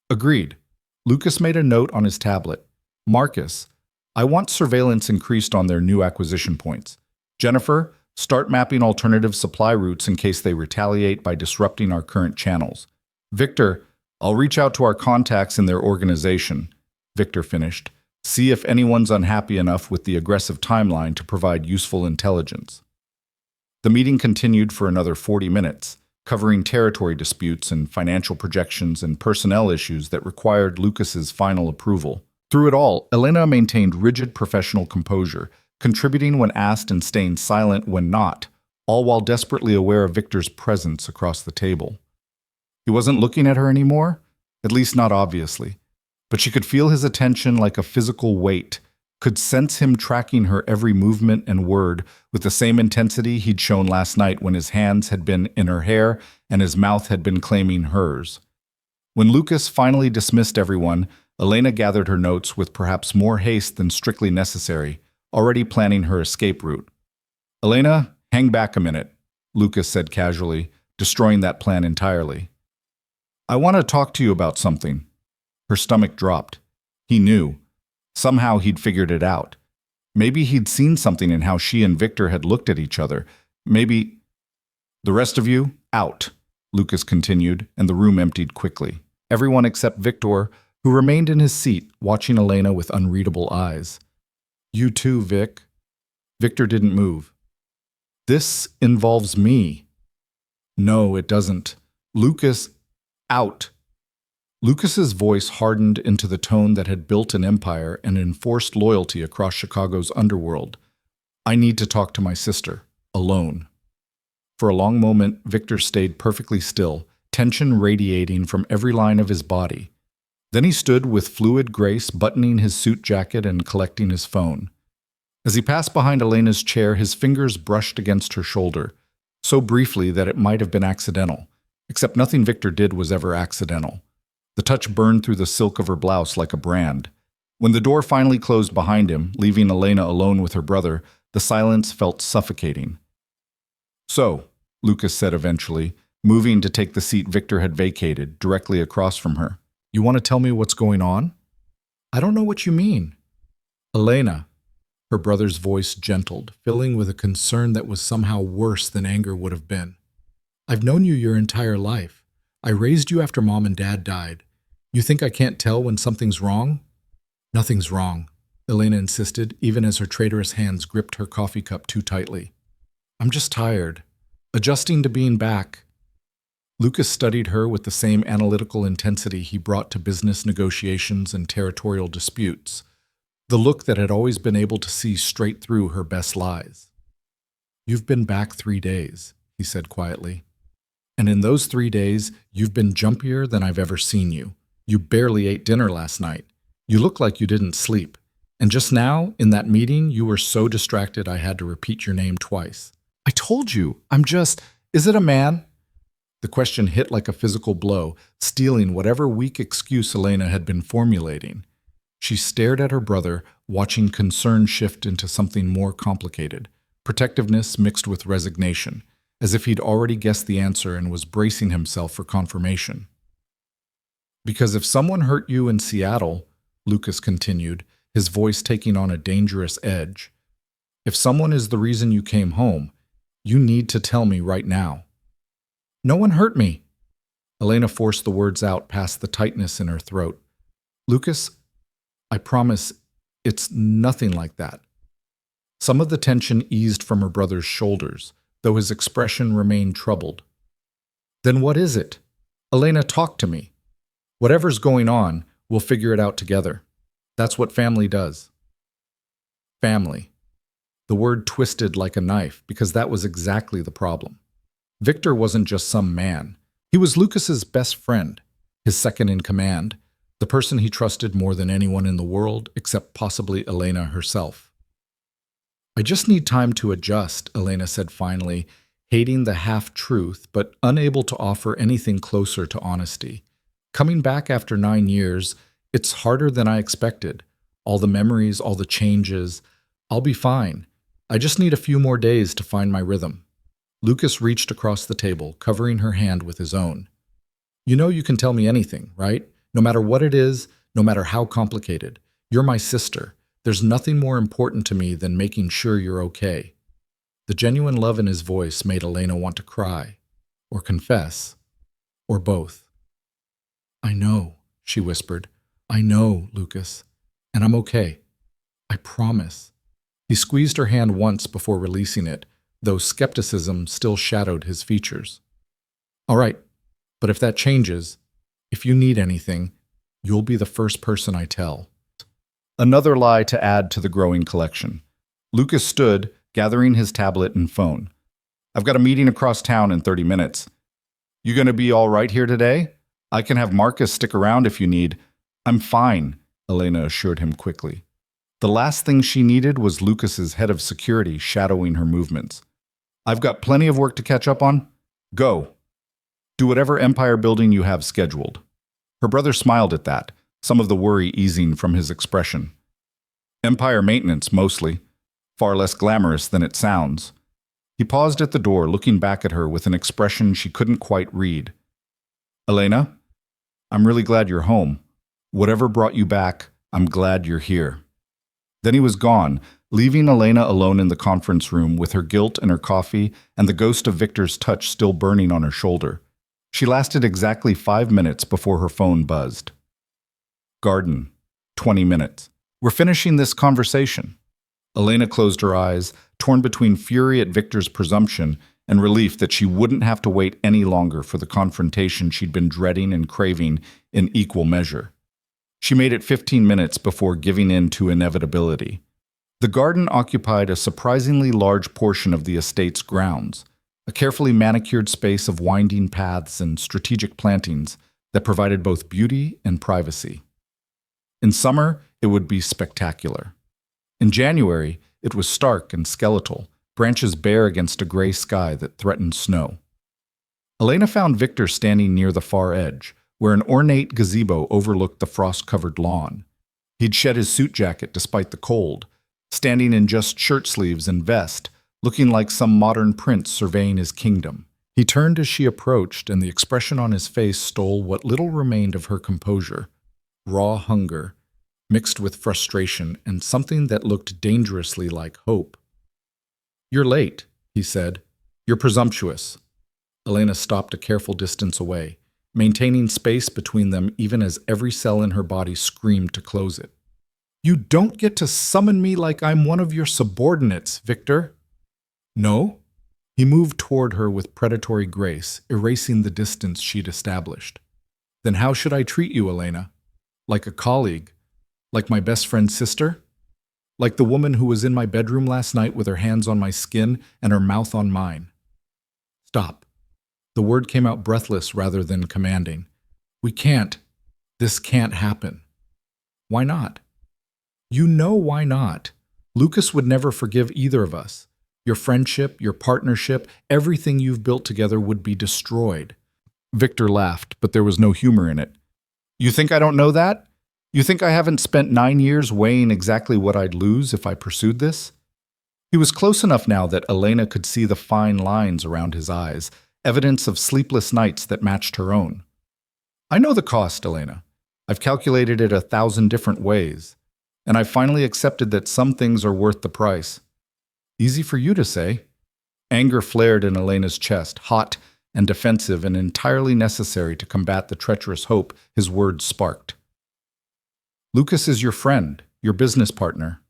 "Agreed." Lucas made a note on his tablet. "Marcus, I want surveillance increased on their new acquisition points. Jennifer, start mapping alternative supply routes in case they retaliate by disrupting our current channels. Victor, I'll reach out to our contacts in their organization," Victor finished. "See if anyone's unhappy enough with the aggressive timeline to provide useful intelligence." The meeting continued for another 40 minutes, covering territory disputes and financial projections and personnel issues that required Lucas's final approval. Through it all, Elena maintained rigid professional composure, contributing when asked and staying silent when not, all while desperately aware of Victor's presence across the table. He wasn't looking at her anymore, at least not obviously, but she could feel his attention like a physical weight, could sense him tracking her every movement and word with the same intensity he'd shown last night when his hands had been in her hair and his mouth had been claiming hers. When Lucas finally dismissed everyone, Elena gathered her notes with perhaps more haste than strictly necessary, already planning her escape route. "Elena, hang back a minute," Lucas said casually, destroying that plan entirely. "I want to talk to you about something." Her stomach dropped. He knew. Somehow he'd figured it out. Maybe he'd seen something in how she and Victor had looked at each other. Maybe... "The rest of you, out," Lucas continued, and the room emptied quickly. Everyone except Victor, who remained in his seat, watching Elena with unreadable eyes. "You too, Vic." Victor didn't move. "This involves me." "No, it doesn't." "Lucas, out." Lucas's voice hardened into the tone that had built an empire and enforced loyalty across Chicago's underworld. "I need to talk to my sister." alone. For a long moment, Victor stayed perfectly still, tension radiating from every line of his body. Then he stood with fluid grace, buttoning his suit jacket and collecting his phone. As he passed behind Elena's chair, his fingers brushed against her shoulder, so briefly that it might have been accidental, except nothing Victor did was ever accidental. The touch burned through the silk of her blouse like a brand. When the door finally closed behind him, leaving Elena alone with her brother, the silence felt suffocating. "So," Lucas said eventually, moving to take the seat Victor had vacated, directly across from her. "You want to tell me what's going on?" "I don't know what you mean." "Elena," her brother's voice gentled, filling with a concern that was somehow worse than anger would have been. "I've known you your entire life. I raised you after Mom and Dad died. You think I can't tell when something's wrong?" "Nothing's wrong," Elena insisted, even as her traitorous hands gripped her coffee cup too tightly. "I'm just tired. Adjusting to being back." Lucas studied her with the same analytical intensity he brought to business negotiations and territorial disputes, the look that had always been able to see straight through her best lies. "You've been back 3 days," he said quietly. "And in those 3 days, you've been jumpier than I've ever seen you. You barely ate dinner last night. You look like you didn't sleep. And just now, in that meeting, you were so distracted I had to repeat your name twice." "I told you, is it a man?" The question hit like a physical blow, stealing whatever weak excuse Elena had been formulating. She stared at her brother, watching concern shift into something more complicated, protectiveness mixed with resignation, as if he'd already guessed the answer and was bracing himself for confirmation. "Because if someone hurt you in Seattle," Lucas continued, his voice taking on a dangerous edge, "if someone is the reason you came home, you need to tell me right now." "No one hurt me." Elena forced the words out past the tightness in her throat. "Lucas, I promise it's nothing like that." Some of the tension eased from her brother's shoulders, though his expression remained troubled. "Then what is it? Elena, talk to me. Whatever's going on, we'll figure it out together. That's what family does." Family. The word twisted like a knife because that was exactly the problem. Victor wasn't just some man. He was Lucas's best friend, his second in command, the person he trusted more than anyone in the world except possibly Elena herself. "I just need time to adjust," Elena said finally, hating the half-truth but unable to offer anything closer to honesty. "Coming back after 9 years, it's harder than I expected. All the memories, all the changes. I'll be fine. I just need a few more days to find my rhythm." Lucas reached across the table, covering her hand with his own. "You know you can tell me anything, right? No matter what it is, no matter how complicated. You're my sister. There's nothing more important to me than making sure you're okay." The genuine love in his voice made Elena want to cry, or confess, or both. "I know," she whispered. "I know, Lucas. And I'm okay. I promise." He squeezed her hand once before releasing it, though skepticism still shadowed his features. "All right, but if that changes, if you need anything, you'll be the first person I tell." Another lie to add to the growing collection. Lucas stood, gathering his tablet and phone. "I've got a meeting across town in 30 minutes. You gonna be all right here today? I can have Marcus stick around if you need." "I'm fine," Elena assured him quickly. The last thing she needed was Lucas's head of security shadowing her movements. "I've got plenty of work to catch up on. Go. Do whatever empire building you have scheduled." Her brother smiled at that, some of the worry easing from his expression. "Empire maintenance, mostly. Far less glamorous than it sounds." He paused at the door, looking back at her with an expression she couldn't quite read. "Elena, I'm really glad you're home. Whatever brought you back, I'm glad you're here." Then he was gone, leaving Elena alone in the conference room with her guilt and her coffee and the ghost of Victor's touch still burning on her shoulder. She lasted exactly 5 minutes before her phone buzzed. "Garden, 20 minutes. We're finishing this conversation." Elena closed her eyes, torn between fury at Victor's presumption and relief that she wouldn't have to wait any longer for the confrontation she'd been dreading and craving in equal measure. She made it 15 minutes before giving in to inevitability. The garden occupied a surprisingly large portion of the estate's grounds, a carefully manicured space of winding paths and strategic plantings that provided both beauty and privacy. In summer, it would be spectacular. In January, it was stark and skeletal, branches bare against a gray sky that threatened snow. Elena found Victor standing near the far edge, where an ornate gazebo overlooked the frost-covered lawn. He'd shed his suit jacket despite the cold, standing in just shirt sleeves and vest, looking like some modern prince surveying his kingdom. He turned as she approached, and the expression on his face stole what little remained of her composure: raw hunger, mixed with frustration and something that looked dangerously like hope. "You're late," he said. "You're presumptuous." Elena stopped a careful distance away, maintaining space between them even as every cell in her body screamed to close it. "You don't get to summon me like I'm one of your subordinates, Victor." "No?" He moved toward her with predatory grace, erasing the distance she'd established. "Then how should I treat you, Elena? Like a colleague? Like my best friend's sister? Like the woman who was in my bedroom last night with her hands on my skin and her mouth on mine?" "Stop." The word came out breathless rather than commanding. "We can't. This can't happen." "Why not?" "You know why not. Lucas would never forgive either of us. Your friendship, your partnership, everything you've built together would be destroyed." Victor laughed, but there was no humor in it. "You think I don't know that? You think I haven't spent 9 years weighing exactly what I'd lose if I pursued this?" He was close enough now that Elena could see the fine lines around his eyes, evidence of sleepless nights that matched her own. "I know the cost, Elena. I've calculated it 1,000 different ways, and I've finally accepted that some things are worth the price." "Easy for you to say." Anger flared in Elena's chest, hot and defensive and entirely necessary to combat the treacherous hope his words sparked. "Lucas is your friend, your business partner,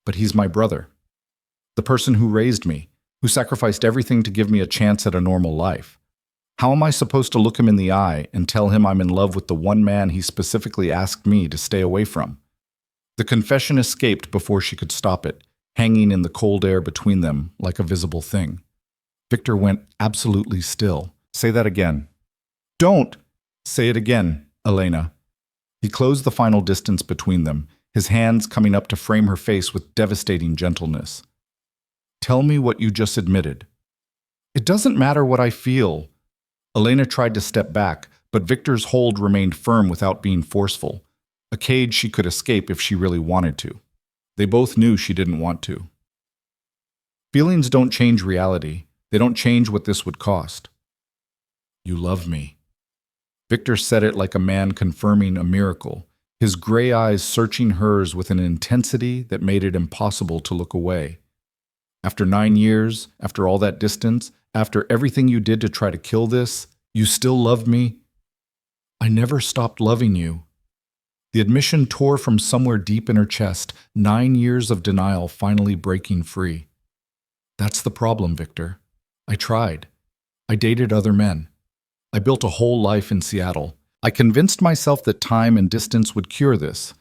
but he's my brother. The person who raised me, who sacrificed everything to give me a chance at a normal life. How am I supposed to look him in the eye and tell him I'm in love with the one man he specifically asked me to stay away from?" The confession escaped before she could stop it, hanging in the cold air between them like a visible thing. Victor went absolutely still. "Say that again." "Don't!" "Say it again, Elena." He closed the final distance between them, his hands coming up to frame her face with devastating gentleness. "Tell me what you just admitted." "It doesn't matter what I feel." Elena tried to step back, but Victor's hold remained firm without being forceful, a cage she could escape if she really wanted to. They both knew she didn't want to. "Feelings don't change reality. They don't change what this would cost." "You love me." Victor said it like a man confirming a miracle, his gray eyes searching hers with an intensity that made it impossible to look away. "After 9 years, after all that distance, after everything you did to try to kill this, you still love me?" "I never stopped loving you." The admission tore from somewhere deep in her chest, 9 years of denial finally breaking free. "That's the problem, Victor. I tried. I dated other men. I built a whole life in Seattle. I convinced myself that time and distance would cure this,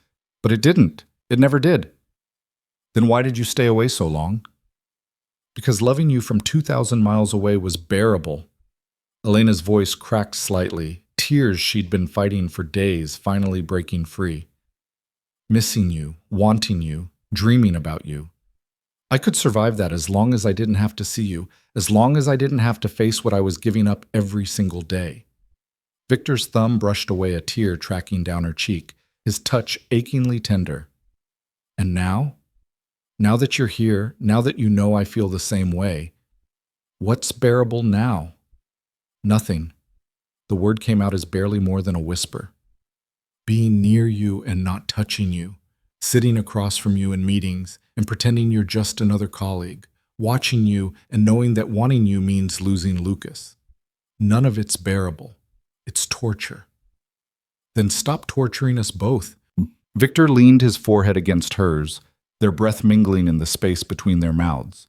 but it didn't. It never did." "Then why did you stay away so long?" "Because loving you from 2,000 miles away was bearable." Elena's voice cracked slightly, tears she'd been fighting for days finally breaking free. "Missing you, wanting you, dreaming about you. I could survive that as long as I didn't have to see you, as long as I didn't have to face what I was giving up every single day." Victor's thumb brushed away a tear tracking down her cheek, his touch achingly tender. "And now? Now that you're here, now that you know I feel the same way, what's bearable now?" "Nothing." The word came out as barely more than a whisper. "Being near you and not touching you, sitting across from you in meetings and pretending you're just another colleague, watching you and knowing that wanting you means losing Lucas. None of it's bearable. It's torture." "Then stop torturing us both." Victor leaned his forehead against hers, their breath mingling in the space between their mouths.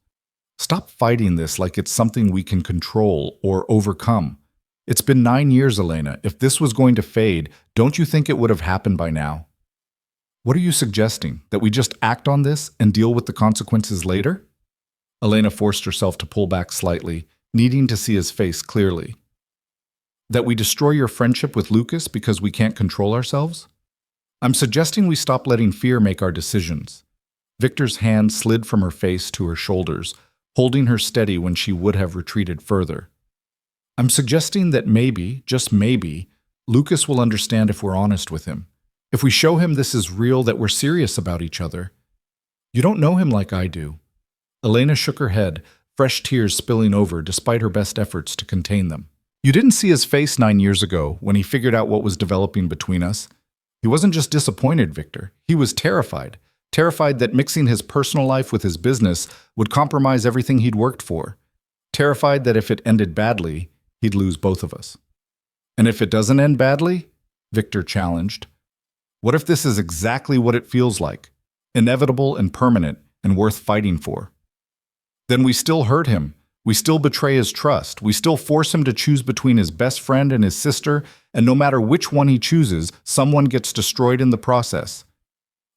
"Stop fighting this like it's something we can control or overcome. It's been 9 years, Elena. If this was going to fade, don't you think it would have happened by now?" What are you suggesting? That we just act on this and deal with the consequences later? Elena forced herself to pull back slightly, needing to see his face clearly. That we destroy your friendship with Lucas because we can't control ourselves? I'm suggesting we stop letting fear make our decisions. Victor's hand slid from her face to her shoulders, holding her steady when she would have retreated further. I'm suggesting that maybe, just maybe, Lucas will understand if we're honest with him. If we show him this is real, that we're serious about each other. You don't know him like I do. Elena shook her head, fresh tears spilling over despite her best efforts to contain them. You didn't see his face 9 years ago when he figured out what was developing between us. He wasn't just disappointed, Victor. He was terrified. Terrified that mixing his personal life with his business would compromise everything he'd worked for. Terrified that if it ended badly, he'd lose both of us. And if it doesn't end badly? Victor challenged. What if this is exactly what it feels like? Inevitable and permanent and worth fighting for. Then we still hurt him. We still betray his trust. We still force him to choose between his best friend and his sister, and no matter which one he chooses, someone gets destroyed in the process.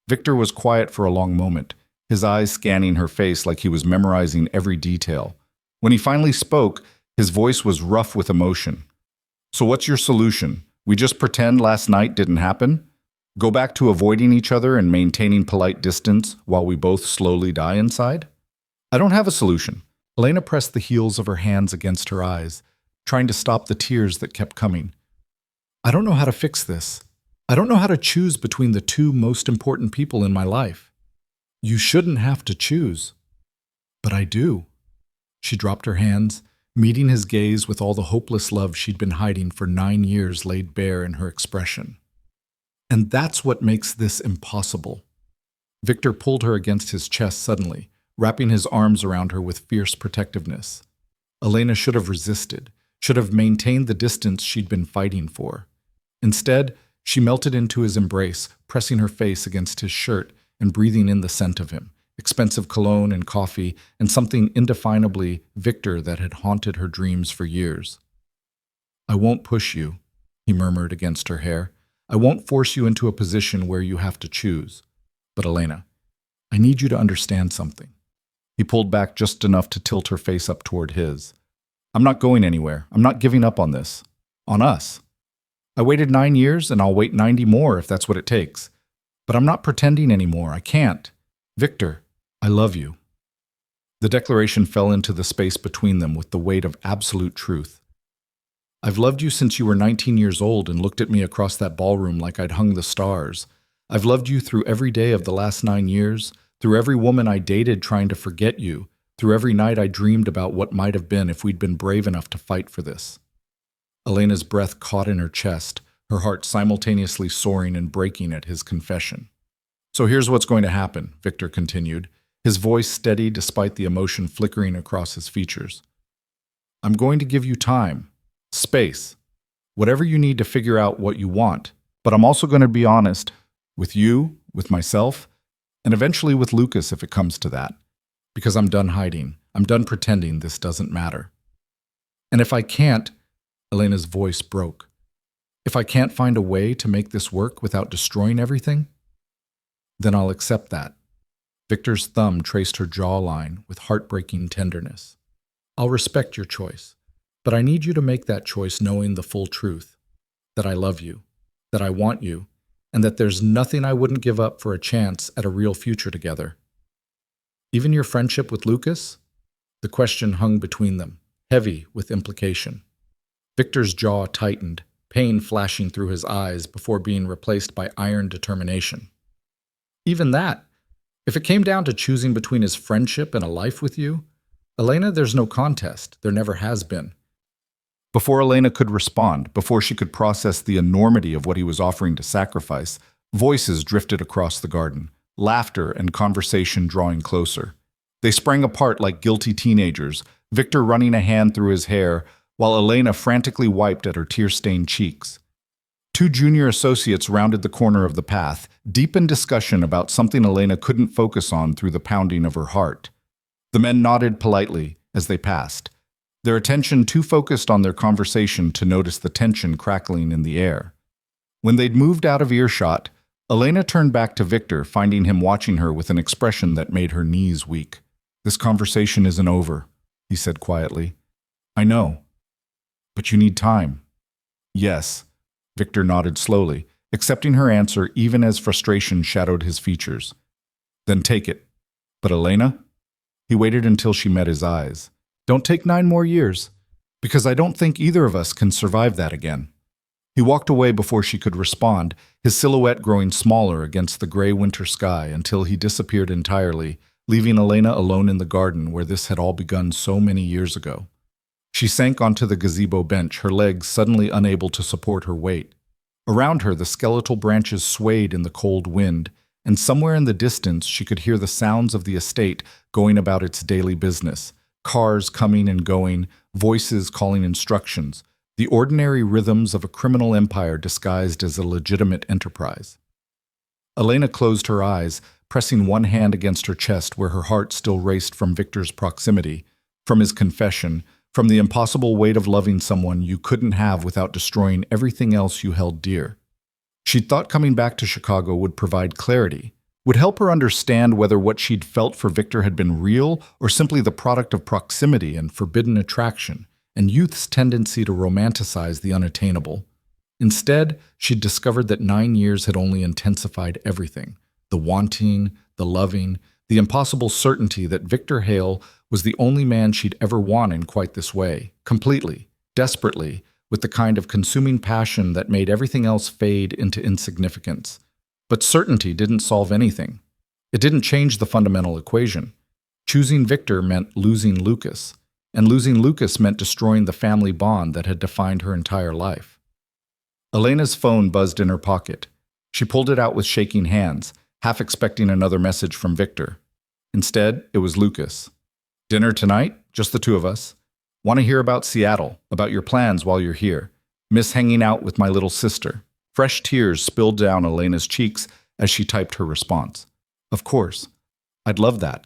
Victor was quiet for a long moment, his eyes scanning her face like he was memorizing every detail. When he finally spoke, his voice was rough with emotion. So what's your solution? We just pretend last night didn't happen? Go back to avoiding each other and maintaining polite distance while we both slowly die inside? I don't have a solution. Elena pressed the heels of her hands against her eyes, trying to stop the tears that kept coming. I don't know how to fix this. I don't know how to choose between the two most important people in my life. You shouldn't have to choose. But I do. She dropped her hands, meeting his gaze with all the hopeless love she'd been hiding for 9 years laid bare in her expression. And that's what makes this impossible. Victor pulled her against his chest suddenly, wrapping his arms around her with fierce protectiveness. Elena should have resisted, should have maintained the distance she'd been fighting for. Instead, she melted into his embrace, pressing her face against his shirt and breathing in the scent of him, expensive cologne and coffee, and something indefinably Victor that had haunted her dreams for years. I won't push you, he murmured against her hair. I won't force you into a position where you have to choose. But Elena, I need you to understand something. He pulled back just enough to tilt her face up toward his. I'm not going anywhere. I'm not giving up on this. On us. I waited 9 years, and I'll wait 90 more if that's what it takes. But I'm not pretending anymore. I can't. Victor, I love you. The declaration fell into the space between them with the weight of absolute truth. I've loved you since you were 19 years old and looked at me across that ballroom like I'd hung the stars. I've loved you through every day of the last 9 years, through every woman I dated trying to forget you, through every night I dreamed about what might have been if we'd been brave enough to fight for this. Elena's breath caught in her chest, her heart simultaneously soaring and breaking at his confession. So here's what's going to happen, Victor continued, his voice steady despite the emotion flickering across his features. I'm going to give you time, space, whatever you need to figure out what you want, but I'm also going to be honest with you, with myself, and eventually with Lucas if it comes to that, because I'm done hiding. I'm done pretending this doesn't matter. And if I can't, Elena's voice broke. If I can't find a way to make this work without destroying everything, then I'll accept that. Victor's thumb traced her jawline with heartbreaking tenderness. I'll respect your choice, but I need you to make that choice knowing the full truth, that I love you, that I want you, and that there's nothing I wouldn't give up for a chance at a real future together. Even your friendship with Lucas? The question hung between them, heavy with implication. Victor's jaw tightened, pain flashing through his eyes before being replaced by iron determination. Even that, if it came down to choosing between his friendship and a life with you, Elena, there's no contest. There never has been. Before Elena could respond, before she could process the enormity of what he was offering to sacrifice, voices drifted across the garden, laughter and conversation drawing closer. They sprang apart like guilty teenagers, Victor running a hand through his hair, while Elena frantically wiped at her tear-stained cheeks. 2 junior associates rounded the corner of the path, deep in discussion about something Elena couldn't focus on through the pounding of her heart. The men nodded politely as they passed, their attention too focused on their conversation to notice the tension crackling in the air. When they'd moved out of earshot, Elena turned back to Victor, finding him watching her with an expression that made her knees weak. "This conversation isn't over," he said quietly. "I know, but you need time." "Yes," Victor nodded slowly, accepting her answer even as frustration shadowed his features. "Then take it." "But Elena?" He waited until she met his eyes. "Don't take 9 more years, because I don't think either of us can survive that again." He walked away before she could respond, his silhouette growing smaller against the gray winter sky until he disappeared entirely, leaving Elena alone in the garden where this had all begun so many years ago. She sank onto the gazebo bench, her legs suddenly unable to support her weight. Around her, the skeletal branches swayed in the cold wind, and somewhere in the distance she could hear the sounds of the estate going about its daily business, cars coming and going, voices calling instructions, the ordinary rhythms of a criminal empire disguised as a legitimate enterprise. Elena closed her eyes, pressing one hand against her chest where her heart still raced from Victor's proximity, from his confession, from the impossible weight of loving someone you couldn't have without destroying everything else you held dear. She'd thought coming back to Chicago would provide clarity, would help her understand whether what she'd felt for Victor had been real or simply the product of proximity and forbidden attraction, and youth's tendency to romanticize the unattainable. Instead, she'd discovered that 9 years had only intensified everything: the wanting, the loving, the impossible certainty that Victor Hale was the only man she'd ever won in quite this way, completely, desperately, with the kind of consuming passion that made everything else fade into insignificance. But certainty didn't solve anything. It didn't change the fundamental equation. Choosing Victor meant losing Lucas, and losing Lucas meant destroying the family bond that had defined her entire life. Elena's phone buzzed in her pocket. She pulled it out with shaking hands, half expecting another message from Victor. Instead, it was Lucas. "Dinner tonight? Just the two of us. Want to hear about Seattle, about your plans while you're here. Miss hanging out with my little sister." Fresh tears spilled down Elena's cheeks as she typed her response. "Of course. I'd love that."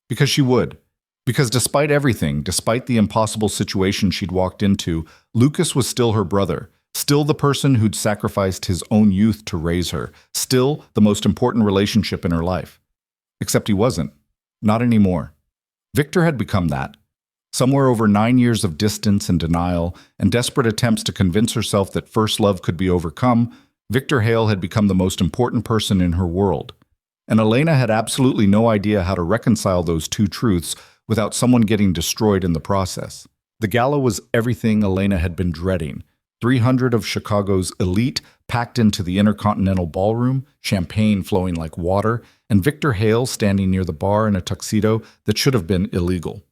Because she would. Because despite everything, despite the impossible situation she'd walked into, Lucas was still her brother, still the person who'd sacrificed his own youth to raise her, still the most important relationship in her life. Except he wasn't. Not anymore. Victor had become that. Somewhere over 9 years of distance and denial, and desperate attempts to convince herself that first love could be overcome, Victor Hale had become the most important person in her world. And Elena had absolutely no idea how to reconcile those two truths without someone getting destroyed in the process. The gala was everything Elena had been dreading. 300 of Chicago's elite packed into the Intercontinental Ballroom, champagne flowing like water, and Victor Hale standing near the bar in a tuxedo that should have been illegal.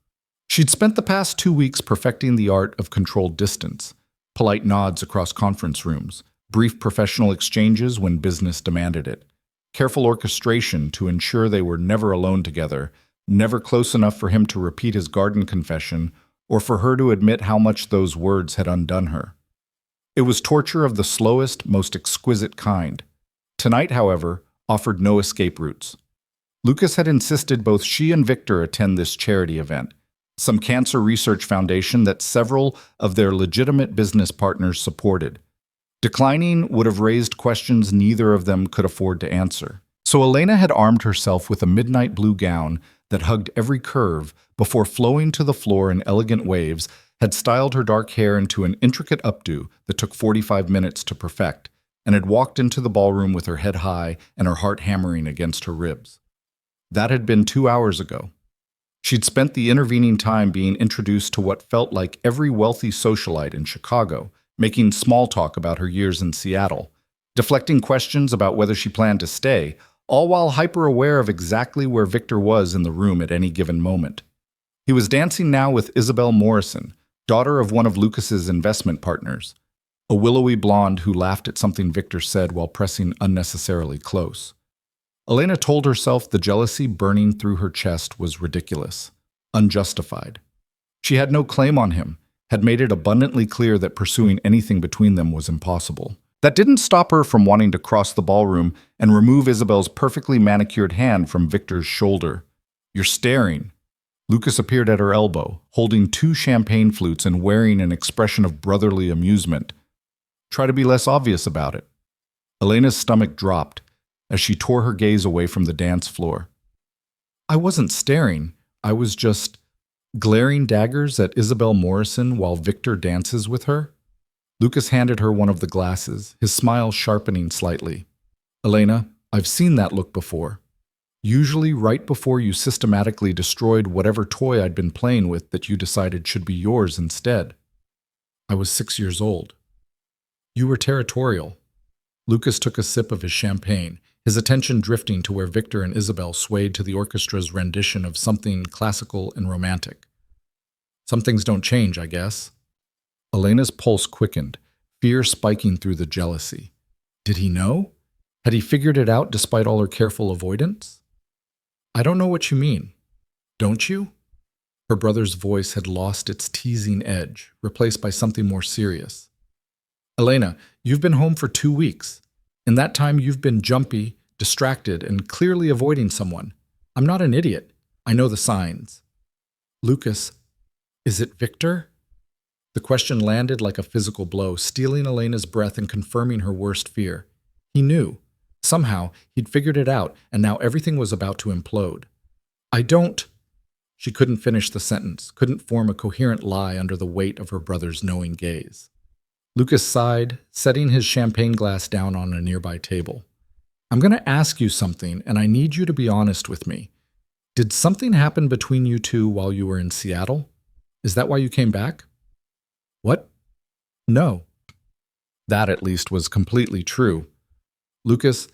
She'd spent the past 2 weeks perfecting the art of controlled distance, polite nods across conference rooms, brief professional exchanges when business demanded it, careful orchestration to ensure they were never alone together, never close enough for him to repeat his garden confession or for her to admit how much those words had undone her. It was torture of the slowest, most exquisite kind. Tonight, however, offered no escape routes. Lucas had insisted both she and Victor attend this charity event, some cancer research foundation that several of their legitimate business partners supported. Declining would have raised questions neither of them could afford to answer. So Elena had armed herself with a midnight blue gown that hugged every curve before flowing to the floor in elegant waves, had styled her dark hair into an intricate updo that took 45 minutes to perfect, and had walked into the ballroom with her head high and her heart hammering against her ribs. That had been 2 hours ago. She'd spent the intervening time being introduced to what felt like every wealthy socialite in Chicago, making small talk about her years in Seattle, deflecting questions about whether she planned to stay, all while hyper-aware of exactly where Victor was in the room at any given moment. He was dancing now with Isabel Morrison, daughter of one of Lucas's investment partners, a willowy blonde who laughed at something Victor said while pressing unnecessarily close. Elena told herself the jealousy burning through her chest was ridiculous, unjustified. She had no claim on him, had made it abundantly clear that pursuing anything between them was impossible. That didn't stop her from wanting to cross the ballroom and remove Isabel's perfectly manicured hand from Victor's shoulder. "You're staring." Lucas appeared at her elbow, holding 2 champagne flutes and wearing an expression of brotherly amusement. "Try to be less obvious about it." Elena's stomach dropped. as she tore her gaze away from the dance floor. I wasn't staring, I was just glaring daggers at Isabel Morrison while Victor dances with her. Lucas handed her one of the glasses, his smile sharpening slightly. Elena, I've seen that look before. Usually right before you systematically destroyed whatever toy I'd been playing with that you decided should be yours instead. I was 6 years old. You were territorial. Lucas took a sip of his champagne, his attention drifting to where Victor and Isabel swayed to the orchestra's rendition of something classical and romantic. Some things don't change, I guess. Elena's pulse quickened, fear spiking through the jealousy. Did he know? Had he figured it out despite all her careful avoidance? I don't know what you mean. Don't you? Her brother's voice had lost its teasing edge, replaced by something more serious. Elena, you've been home for 2 weeks. In that time, you've been jumpy, distracted, and clearly avoiding someone. I'm not an idiot. I know the signs. Lucas, is it Victor? The question landed like a physical blow, stealing Elena's breath and confirming her worst fear. He knew. Somehow, he'd figured it out, and now everything was about to implode. I don't... She couldn't finish the sentence, couldn't form a coherent lie under the weight of her brother's knowing gaze. Lucas sighed, setting his champagne glass down on a nearby table. I'm going to ask you something, and I need you to be honest with me. Did something happen between you two while you were in Seattle? Is that why you came back? What? No. That, at least, was completely true. Lucas,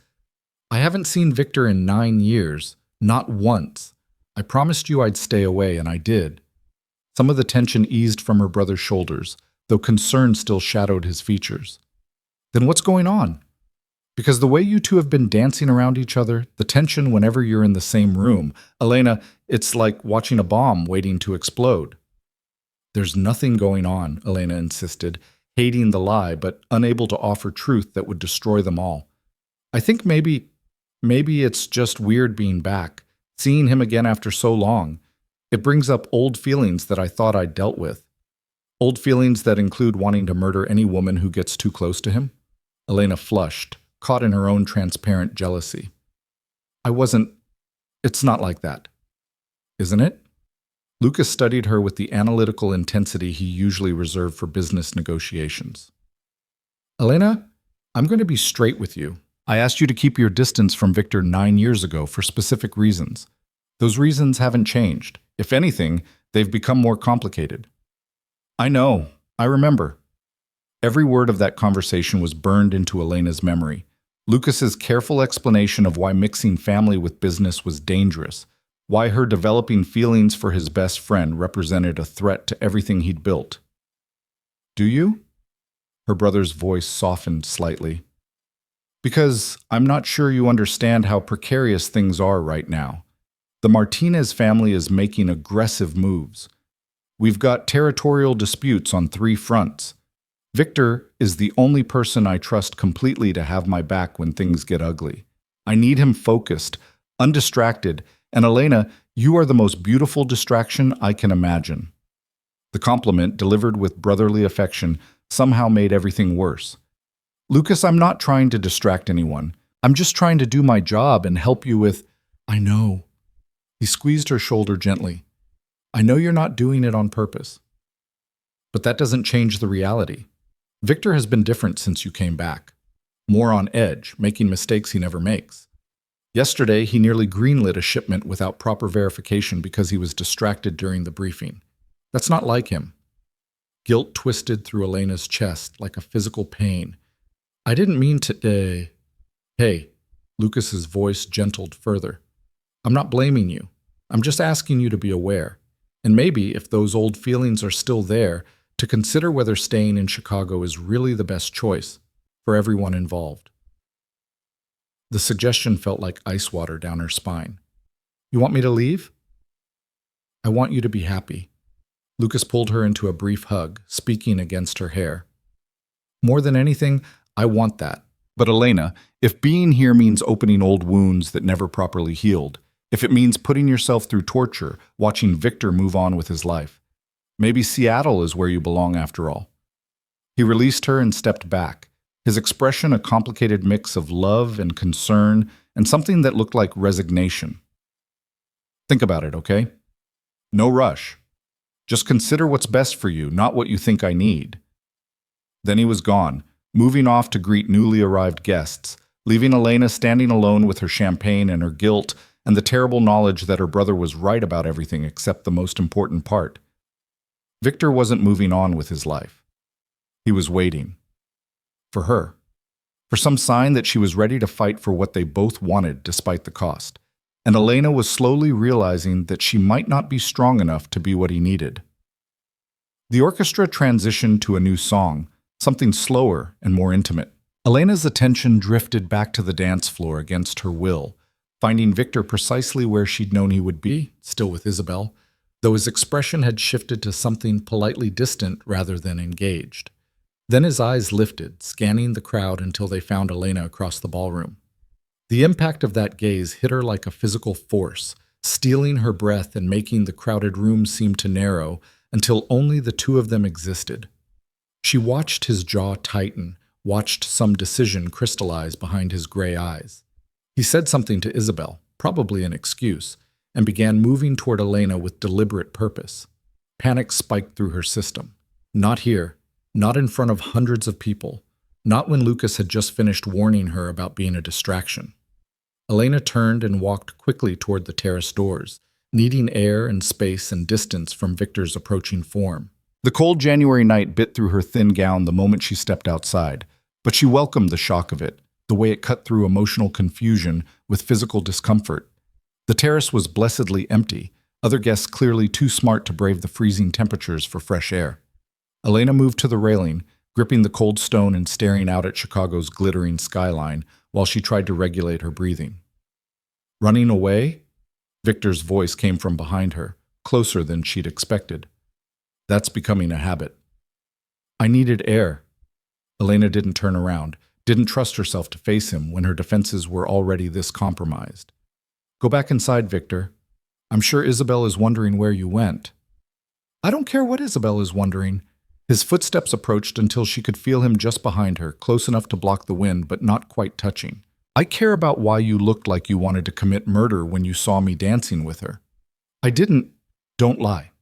I haven't seen Victor in 9 years, not once. I promised you I'd stay away, and I did. Some of the tension eased from her brother's shoulders, though concern still shadowed his features. Then what's going on? Because the way you two have been dancing around each other, the tension whenever you're in the same room, Elena, it's like watching a bomb waiting to explode. There's nothing going on, Elena insisted, hating the lie but unable to offer truth that would destroy them all. I think maybe it's just weird being back, seeing him again after so long. It brings up old feelings that I thought I'd dealt with. Old feelings that include wanting to murder any woman who gets too close to him. Elena flushed, caught in her own transparent jealousy. It's not like that. Isn't it? Lucas studied her with the analytical intensity he usually reserved for business negotiations. Elena, I'm going to be straight with you. I asked you to keep your distance from Victor 9 years ago for specific reasons. Those reasons haven't changed. If anything, they've become more complicated. I know. I remember. Every word of that conversation was burned into Elena's memory. Lucas's careful explanation of why mixing family with business was dangerous, why her developing feelings for his best friend represented a threat to everything he'd built. Do you? Her brother's voice softened slightly. Because I'm not sure you understand how precarious things are right now. The Martinez family is making aggressive moves. We've got territorial disputes on 3 fronts. Victor is the only person I trust completely to have my back when things get ugly. I need him focused, undistracted, and Elena, you are the most beautiful distraction I can imagine. The compliment, delivered with brotherly affection, somehow made everything worse. Lucas, I'm not trying to distract anyone. I'm just trying to do my job and help you with... I know. He squeezed her shoulder gently. I know you're not doing it on purpose. But that doesn't change the reality. Victor has been different since you came back. More on edge, making mistakes he never makes. Yesterday, he nearly greenlit a shipment without proper verification because he was distracted during the briefing. That's not like him. Guilt twisted through Elena's chest like a physical pain. I didn't mean to... Hey, Lucas's voice gentled further. I'm not blaming you. I'm just asking you to be aware. And maybe, if those old feelings are still there, to consider whether staying in Chicago is really the best choice for everyone involved. The suggestion felt like ice water down her spine. You want me to leave? I want you to be happy. Lucas pulled her into a brief hug, speaking against her hair. More than anything, I want that. But Elena, if being here means opening old wounds that never properly healed, if it means putting yourself through torture, watching Victor move on with his life, maybe Seattle is where you belong after all. He released her and stepped back, his expression a complicated mix of love and concern and something that looked like resignation. Think about it, okay? No rush. Just consider what's best for you, not what you think I need. Then he was gone, moving off to greet newly arrived guests, leaving Elena standing alone with her champagne and her guilt and the terrible knowledge that her brother was right about everything except the most important part. Victor wasn't moving on with his life. He was waiting. For her. For some sign that she was ready to fight for what they both wanted despite the cost. And Elena was slowly realizing that she might not be strong enough to be what he needed. The orchestra transitioned to a new song, something slower and more intimate. Elena's attention drifted back to the dance floor against her will, finding Victor precisely where she'd known he would be, still with Isabel, though his expression had shifted to something politely distant rather than engaged. Then his eyes lifted, scanning the crowd until they found Elena across the ballroom. The impact of that gaze hit her like a physical force, stealing her breath and making the crowded room seem to narrow until only the two of them existed. She watched his jaw tighten, watched some decision crystallize behind his gray eyes. He said something to Isabel, probably an excuse, and began moving toward Elena with deliberate purpose. Panic spiked through her system. Not here, not in front of hundreds of people, not when Lucas had just finished warning her about being a distraction. Elena turned and walked quickly toward the terrace doors, needing air and space and distance from Victor's approaching form. The cold January night bit through her thin gown the moment she stepped outside, but she welcomed the shock of it, the way it cut through emotional confusion with physical discomfort. The terrace was blessedly empty, other guests clearly too smart to brave the freezing temperatures for fresh air. Elena moved to the railing, gripping the cold stone and staring out at Chicago's glittering skyline while she tried to regulate her breathing. Running away? Victor's voice came from behind her, closer than she'd expected. That's becoming a habit. I needed air. Elena didn't turn around, didn't trust herself to face him when her defenses were already this compromised. Go back inside, Victor. I'm sure Isabel is wondering where you went. I don't care what Isabel is wondering. His footsteps approached until she could feel him just behind her, close enough to block the wind but not quite touching. I care about why you looked like you wanted to commit murder when you saw me dancing with her. I didn't. Don't lie.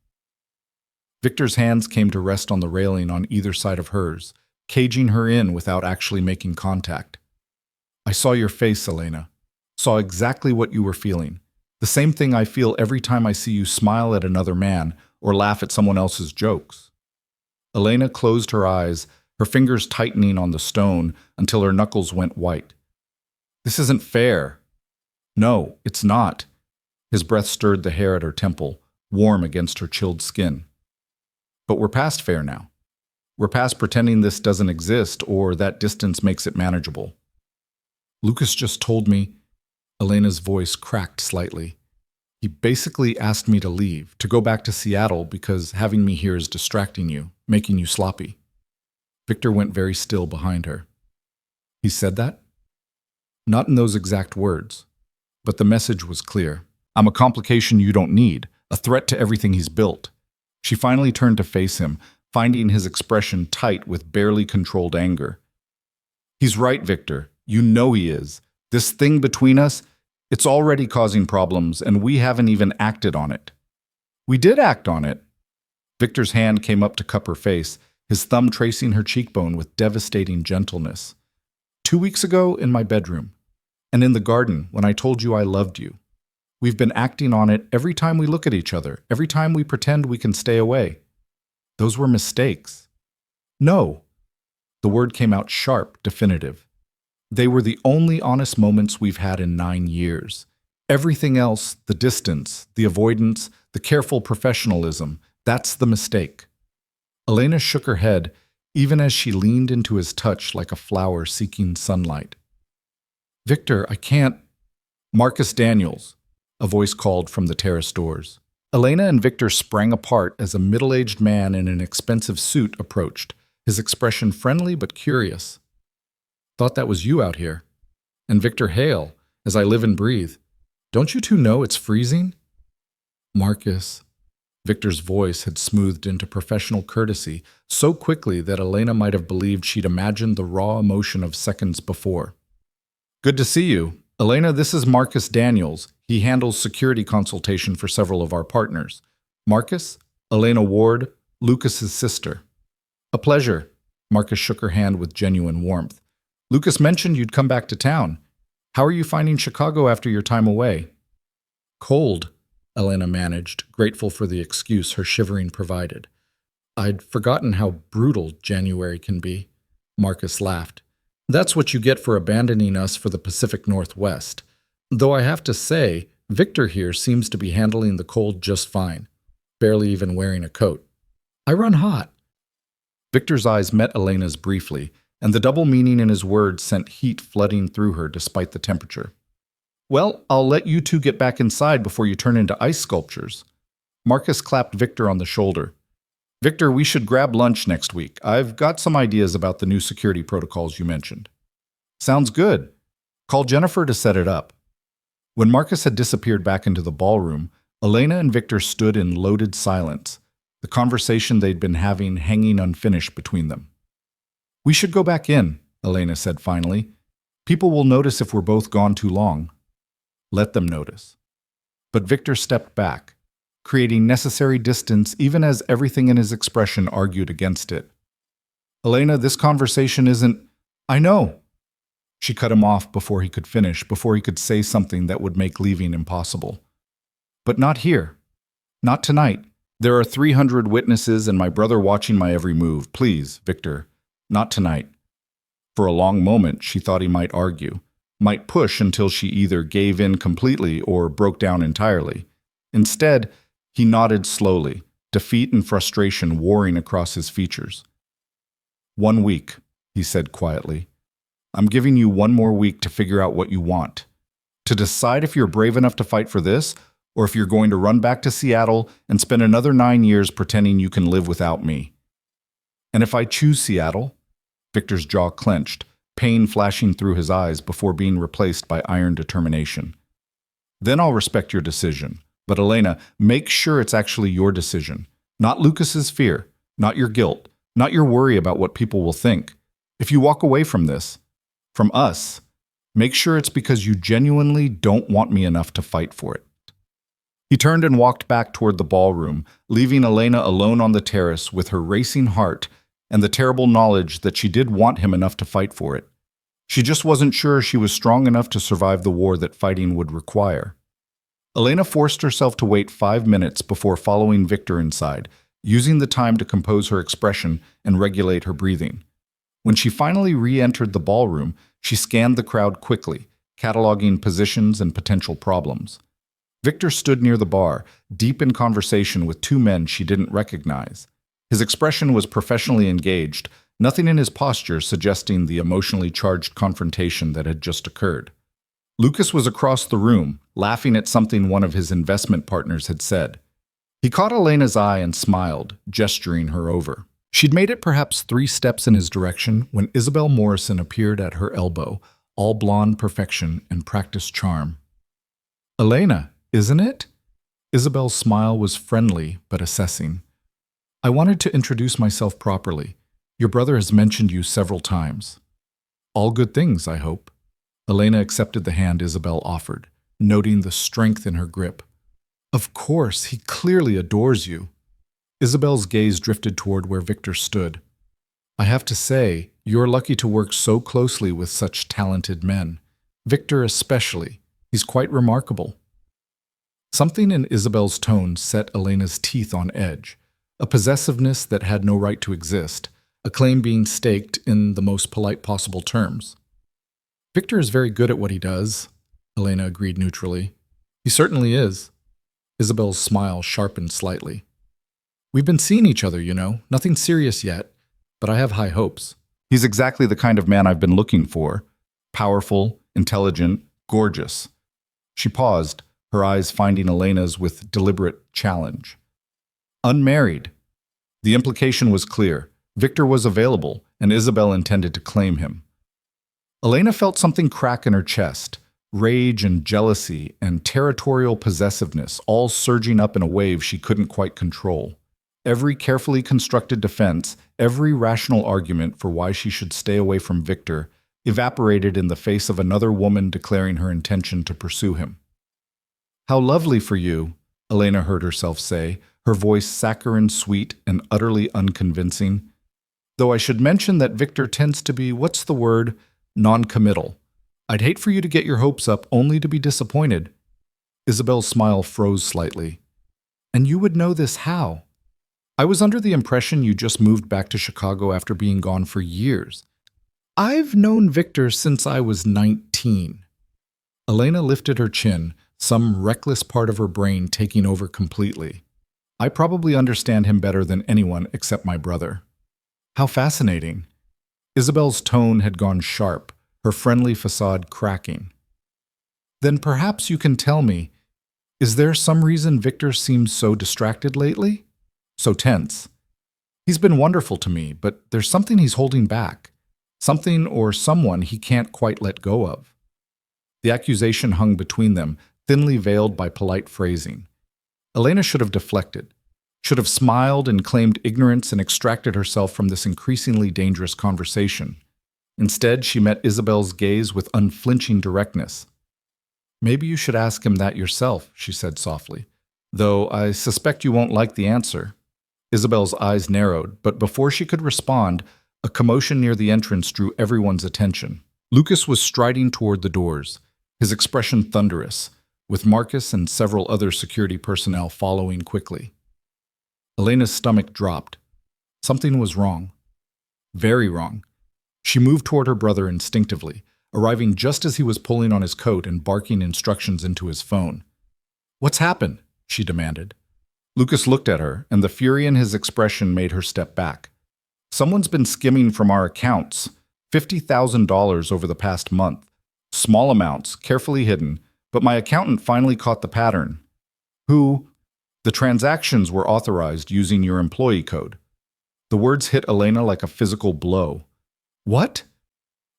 Victor's hands came to rest on the railing on either side of hers, caging her in without actually making contact. I saw your face, Elena. Saw exactly what you were feeling. The same thing I feel every time I see you smile at another man or laugh at someone else's jokes. Elena closed her eyes, her fingers tightening on the stone until her knuckles went white. This isn't fair. No, it's not. His breath stirred the hair at her temple, warm against her chilled skin. But we're past fair now. We're past pretending this doesn't exist or that distance makes it manageable. Lucas just told me. Elena's voice cracked slightly. He basically asked me to leave, to go back to Seattle because having me here is distracting you, making you sloppy. Victor went very still behind her. He said that? Not in those exact words, but the message was clear. I'm a complication you don't need, a threat to everything he's built. She finally turned to face him, finding his expression tight with barely controlled anger. He's right, Victor. You know he is. This thing between us, it's already causing problems, and we haven't even acted on it. We did act on it. Victor's hand came up to cup her face, his thumb tracing her cheekbone with devastating gentleness. 2 weeks ago in my bedroom, and in the garden when I told you I loved you. We've been acting on it every time we look at each other, every time we pretend we can stay away. Those were mistakes. No. The word came out sharp, definitive. They were the only honest moments we've had in 9 years. Everything else, the distance, the avoidance, the careful professionalism, that's the mistake. Elena shook her head, even as she leaned into his touch like a flower seeking sunlight. Victor, I can't. Marcus Daniels, a voice called from the terrace doors. Elena and Victor sprang apart as a middle-aged man in an expensive suit approached, his expression friendly but curious. Thought that was you out here. And Victor Hale, as I live and breathe. Don't you two know it's freezing? Marcus. Victor's voice had smoothed into professional courtesy so quickly that Elena might have believed she'd imagined the raw emotion of seconds before. Good to see you. Elena, this is Marcus Daniels. He handles security consultation for several of our partners. Marcus, Elena Ward, Lucas's sister. A pleasure. Marcus shook her hand with genuine warmth. Lucas mentioned you'd come back to town. How are you finding Chicago after your time away? Cold, Elena managed, grateful for the excuse her shivering provided. I'd forgotten how brutal January can be. Marcus laughed. That's what you get for abandoning us for the Pacific Northwest. Though I have to say, Victor here seems to be handling the cold just fine, barely even wearing a coat. I run hot. Victor's eyes met Elena's briefly, and the double meaning in his words sent heat flooding through her despite the temperature. Well, I'll let you two get back inside before you turn into ice sculptures. Marcus clapped Victor on the shoulder. Victor, we should grab lunch next week. I've got some ideas about the new security protocols you mentioned. Sounds good. Call Jennifer to set it up. When Marcus had disappeared back into the ballroom, Elena and Victor stood in loaded silence, the conversation they'd been having hanging unfinished between them. We should go back in, Elena said finally. People will notice if we're both gone too long. Let them notice. But Victor stepped back, creating necessary distance even as everything in his expression argued against it. Elena, this conversation isn't… I know. She cut him off before he could finish, before he could say something that would make leaving impossible. But not here. Not tonight. There are 300 witnesses and my brother watching my every move. Please, Victor, not tonight. For a long moment, she thought he might argue, might push until she either gave in completely or broke down entirely. Instead, he nodded slowly, defeat and frustration warring across his features. 1 week, he said quietly. I'm giving you 1 more week to figure out what you want. To decide if you're brave enough to fight for this, or if you're going to run back to Seattle and spend another 9 years pretending you can live without me. And if I choose Seattle? Victor's jaw clenched, pain flashing through his eyes before being replaced by iron determination. Then I'll respect your decision. But Elena, make sure it's actually your decision. Not Lucas's fear, not your guilt, not your worry about what people will think. If you walk away from this, from us, make sure it's because you genuinely don't want me enough to fight for it. He turned and walked back toward the ballroom, leaving Elena alone on the terrace with her racing heart and the terrible knowledge that she did want him enough to fight for it. She just wasn't sure she was strong enough to survive the war that fighting would require. Elena forced herself to wait 5 minutes before following Victor inside, using the time to compose her expression and regulate her breathing. When she finally re-entered the ballroom, she scanned the crowd quickly, cataloging positions and potential problems. Victor stood near the bar, deep in conversation with 2 men she didn't recognize. His expression was professionally engaged, nothing in his posture suggesting the emotionally charged confrontation that had just occurred. Lucas was across the room, laughing at something one of his investment partners had said. He caught Elena's eye and smiled, gesturing her over. She'd made it perhaps 3 steps in his direction when Isabel Morrison appeared at her elbow, all blonde perfection and practiced charm. Elena, isn't it? Isabel's smile was friendly but assessing. I wanted to introduce myself properly. Your brother has mentioned you several times. All good things, I hope. Elena accepted the hand Isabel offered, noting the strength in her grip. Of course, he clearly adores you. Isabel's gaze drifted toward where Victor stood. I have to say, you're lucky to work so closely with such talented men. Victor especially. He's quite remarkable. Something in Isabel's tone set Elena's teeth on edge, a possessiveness that had no right to exist, a claim being staked in the most polite possible terms. Victor is very good at what he does, Elena agreed neutrally. He certainly is. Isabel's smile sharpened slightly. We've been seeing each other, you know, nothing serious yet, but I have high hopes. He's exactly the kind of man I've been looking for. Powerful, intelligent, gorgeous. She paused, her eyes finding Elena's with deliberate challenge. Unmarried. The implication was clear. Victor was available, and Isabel intended to claim him. Elena felt something crack in her chest, rage and jealousy and territorial possessiveness all surging up in a wave she couldn't quite control. Every carefully constructed defense, every rational argument for why she should stay away from Victor, evaporated in the face of another woman declaring her intention to pursue him. "How lovely for you," Elena heard herself say, her voice saccharine sweet and utterly unconvincing. "Though I should mention that Victor tends to be, what's the word, non-committal. I'd hate for you to get your hopes up only to be disappointed." Isabel's smile froze slightly. "And you would know this how?" "I was under the impression you just moved back to Chicago after being gone for years." "I've known Victor since I was 19. Elena lifted her chin, some reckless part of her brain taking over completely. "I probably understand him better than anyone except my brother." "How fascinating." Isabel's tone had gone sharp, her friendly facade cracking. "Then perhaps you can tell me, is there some reason Victor seems so distracted lately? So tense? He's been wonderful to me, but there's something he's holding back. Something or someone he can't quite let go of." The accusation hung between them, thinly veiled by polite phrasing. Elena should have deflected, should have smiled and claimed ignorance and extracted herself from this increasingly dangerous conversation. Instead, she met Isabel's gaze with unflinching directness. "Maybe you should ask him that yourself," she said softly, "though I suspect you won't like the answer." Isabel's eyes narrowed, but before she could respond, a commotion near the entrance drew everyone's attention. Lucas was striding toward the doors, his expression thunderous, with Marcus and several other security personnel following quickly. Elena's stomach dropped. Something was wrong. Very wrong. She moved toward her brother instinctively, arriving just as he was pulling on his coat and barking instructions into his phone. "What's happened?" she demanded. Lucas looked at her, and the fury in his expression made her step back. "Someone's been skimming from our accounts, $50,000 over the past month. Small amounts, carefully hidden, but my accountant finally caught the pattern." "Who?" "The transactions were authorized using your employee code." The words hit Elena like a physical blow. "What?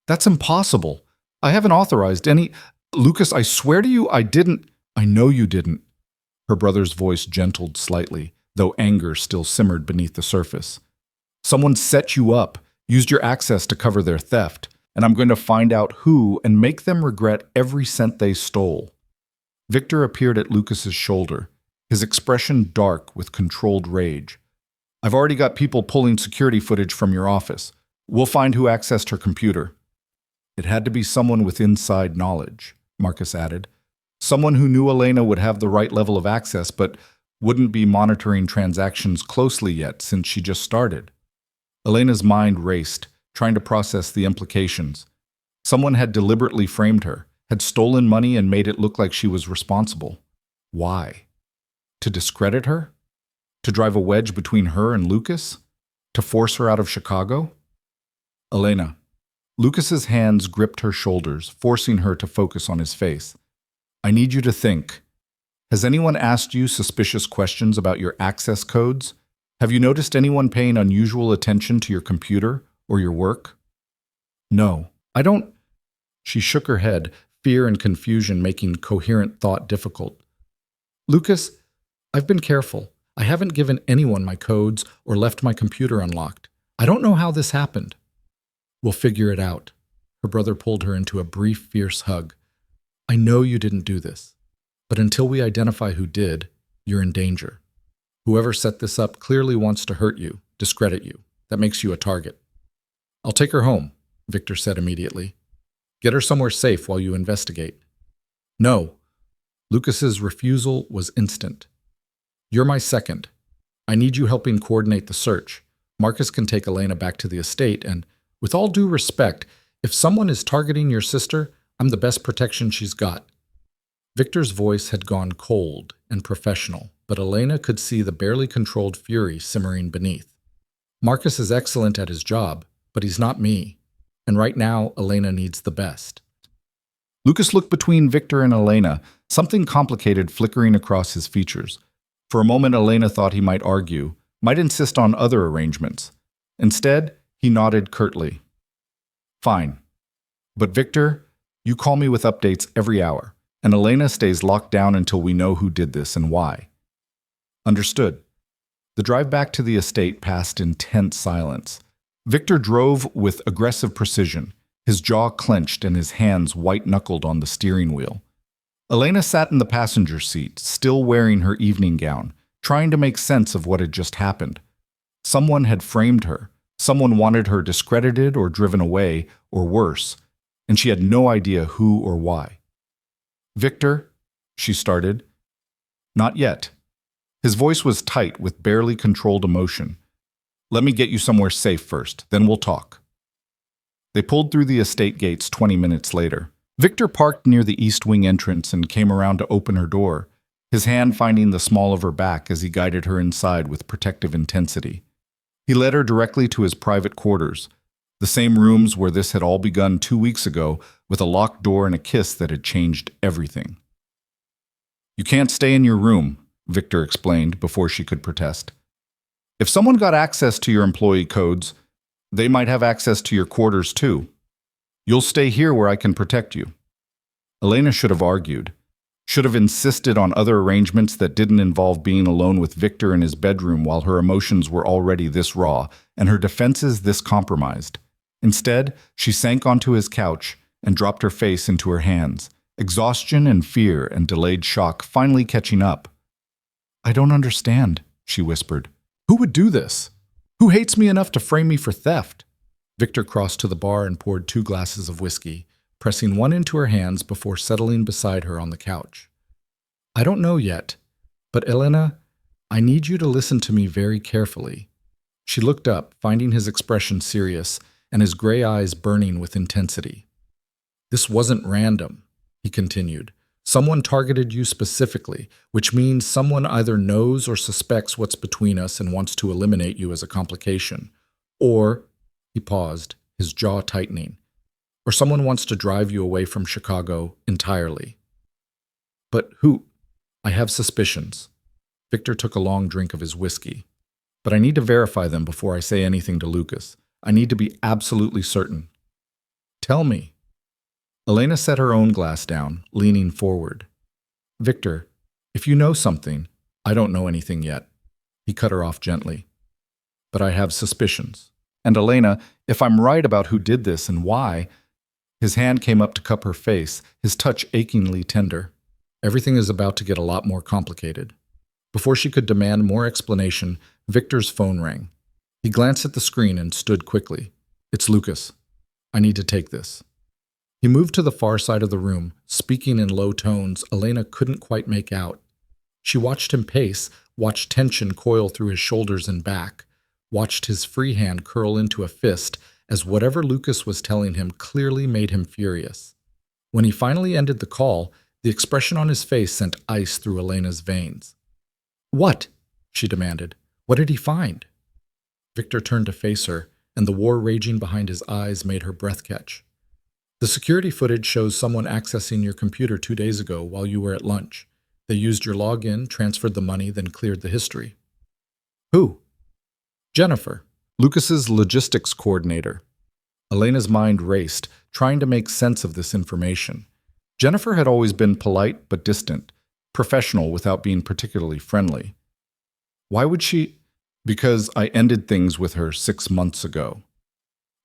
That's impossible. I haven't authorized any—" "Lucas, I swear to you I didn't—" "I know you didn't." Her brother's voice gentled slightly, though anger still simmered beneath the surface. "Someone set you up, used your access to cover their theft, and I'm going to find out who and make them regret every cent they stole." Victor appeared at Lucas's shoulder, his expression dark with controlled rage. "I've already got people pulling security footage from your office. We'll find who accessed her computer." "It had to be someone with inside knowledge," Marcus added. "Someone who knew Elena would have the right level of access, but wouldn't be monitoring transactions closely yet since she just started." Elena's mind raced, trying to process the implications. Someone had deliberately framed her, had stolen money and made it look like she was responsible. Why? To discredit her? To drive a wedge between her and Lucas? To force her out of Chicago? "Elena." Lucas's hands gripped her shoulders, forcing her to focus on his face. "I need you to think. Has anyone asked you suspicious questions about your access codes? Have you noticed anyone paying unusual attention to your computer or your work?" "No, I don't." She shook her head, fear and confusion making coherent thought difficult. "Lucas, I've been careful. I haven't given anyone my codes or left my computer unlocked. I don't know how this happened." "We'll figure it out." Her brother pulled her into a brief, fierce hug. "I know you didn't do this, but until we identify who did, you're in danger. Whoever set this up clearly wants to hurt you, discredit you. That makes you a target." "I'll take her home," Victor said immediately. "Get her somewhere safe while you investigate." "No." Lucas's refusal was instant. "You're my second. I need you helping coordinate the search. Marcus can take Elena back to the estate, and, with all due respect, if someone is targeting your sister, I'm the best protection she's got." Victor's voice had gone cold and professional, but Elena could see the barely controlled fury simmering beneath. "Marcus is excellent at his job, but he's not me. And right now, Elena needs the best." Lucas looked between Victor and Elena, something complicated flickering across his features. For a moment, Elena thought he might argue, might insist on other arrangements. Instead, he nodded curtly. "Fine. But Victor, you call me with updates every hour, and Elena stays locked down until we know who did this and why." "Understood." The drive back to the estate passed in tense silence. Victor drove with aggressive precision, His jaw clenched and his hands white-knuckled on the steering wheel. Elena sat in the passenger seat, still wearing her evening gown, trying to make sense of what had just happened. Someone had framed her. Someone wanted her discredited or driven away, or worse, and she had no idea who or why. "Victor," she started. "Not yet." His voice was tight with barely controlled emotion. "Let me get you somewhere safe first, then we'll talk." They pulled through the estate gates 20 minutes later. Victor parked near the east wing entrance and came around to open her door, his hand finding the small of her back as he guided her inside with protective intensity. He led her directly to his private quarters, the same rooms where this had all begun 2 weeks ago, with a locked door and a kiss that had changed everything. "You can't stay in your room," Victor explained before she could protest. "If someone got access to your employee codes, they might have access to your quarters too. You'll stay here where I can protect you." Elena should have argued, should have insisted on other arrangements that didn't involve being alone with Victor in his bedroom while her emotions were already this raw and her defenses this compromised. Instead, she sank onto his couch and dropped her face into her hands, exhaustion and fear and delayed shock finally catching up. "I don't understand," she whispered. "Who would do this? Who hates me enough to frame me for theft?" Victor crossed to the bar and poured 2 glasses of whiskey, pressing one into her hands before settling beside her on the couch. "I don't know yet, but Elena, I need you to listen to me very carefully." She looked up, finding his expression serious and his gray eyes burning with intensity. "This wasn't random," he continued. "Someone targeted you specifically, which means someone either knows or suspects what's between us and wants to eliminate you as a complication. Or," he paused, his jaw tightening, "or someone wants to drive you away from Chicago entirely." "But who?" "I have suspicions." Victor took a long drink of his whiskey. "But I need to verify them before I say anything to Lucas. I need to be absolutely certain." "Tell me." Elena set her own glass down, leaning forward. "Victor, if you know something, I don't know anything yet." He cut her off gently. "But I have suspicions. And Elena, if I'm right about who did this and why..." His hand came up to cup her face, his touch achingly tender. "Everything is about to get a lot more complicated." Before she could demand more explanation, Victor's phone rang. He glanced at the screen and stood quickly. "It's Lucas. I need to take this." He moved to the far side of the room, speaking in low tones Elena couldn't quite make out. She watched him pace, watched tension coil through his shoulders and back, watched his free hand curl into a fist as whatever Lucas was telling him clearly made him furious. When he finally ended the call, the expression on his face sent ice through Elena's veins. "What?" she demanded. "What did he find?" Victor turned to face her, and the war raging behind his eyes made her breath catch. "The security footage shows someone accessing your computer 2 days ago while you were at lunch. They used your login, transferred the money, then cleared the history." "Who?" "Jennifer, Lucas's logistics coordinator." Elena's mind raced, trying to make sense of this information. Jennifer had always been polite but distant, professional without being particularly friendly. Why would she? "Because I ended things with her 6 months ago."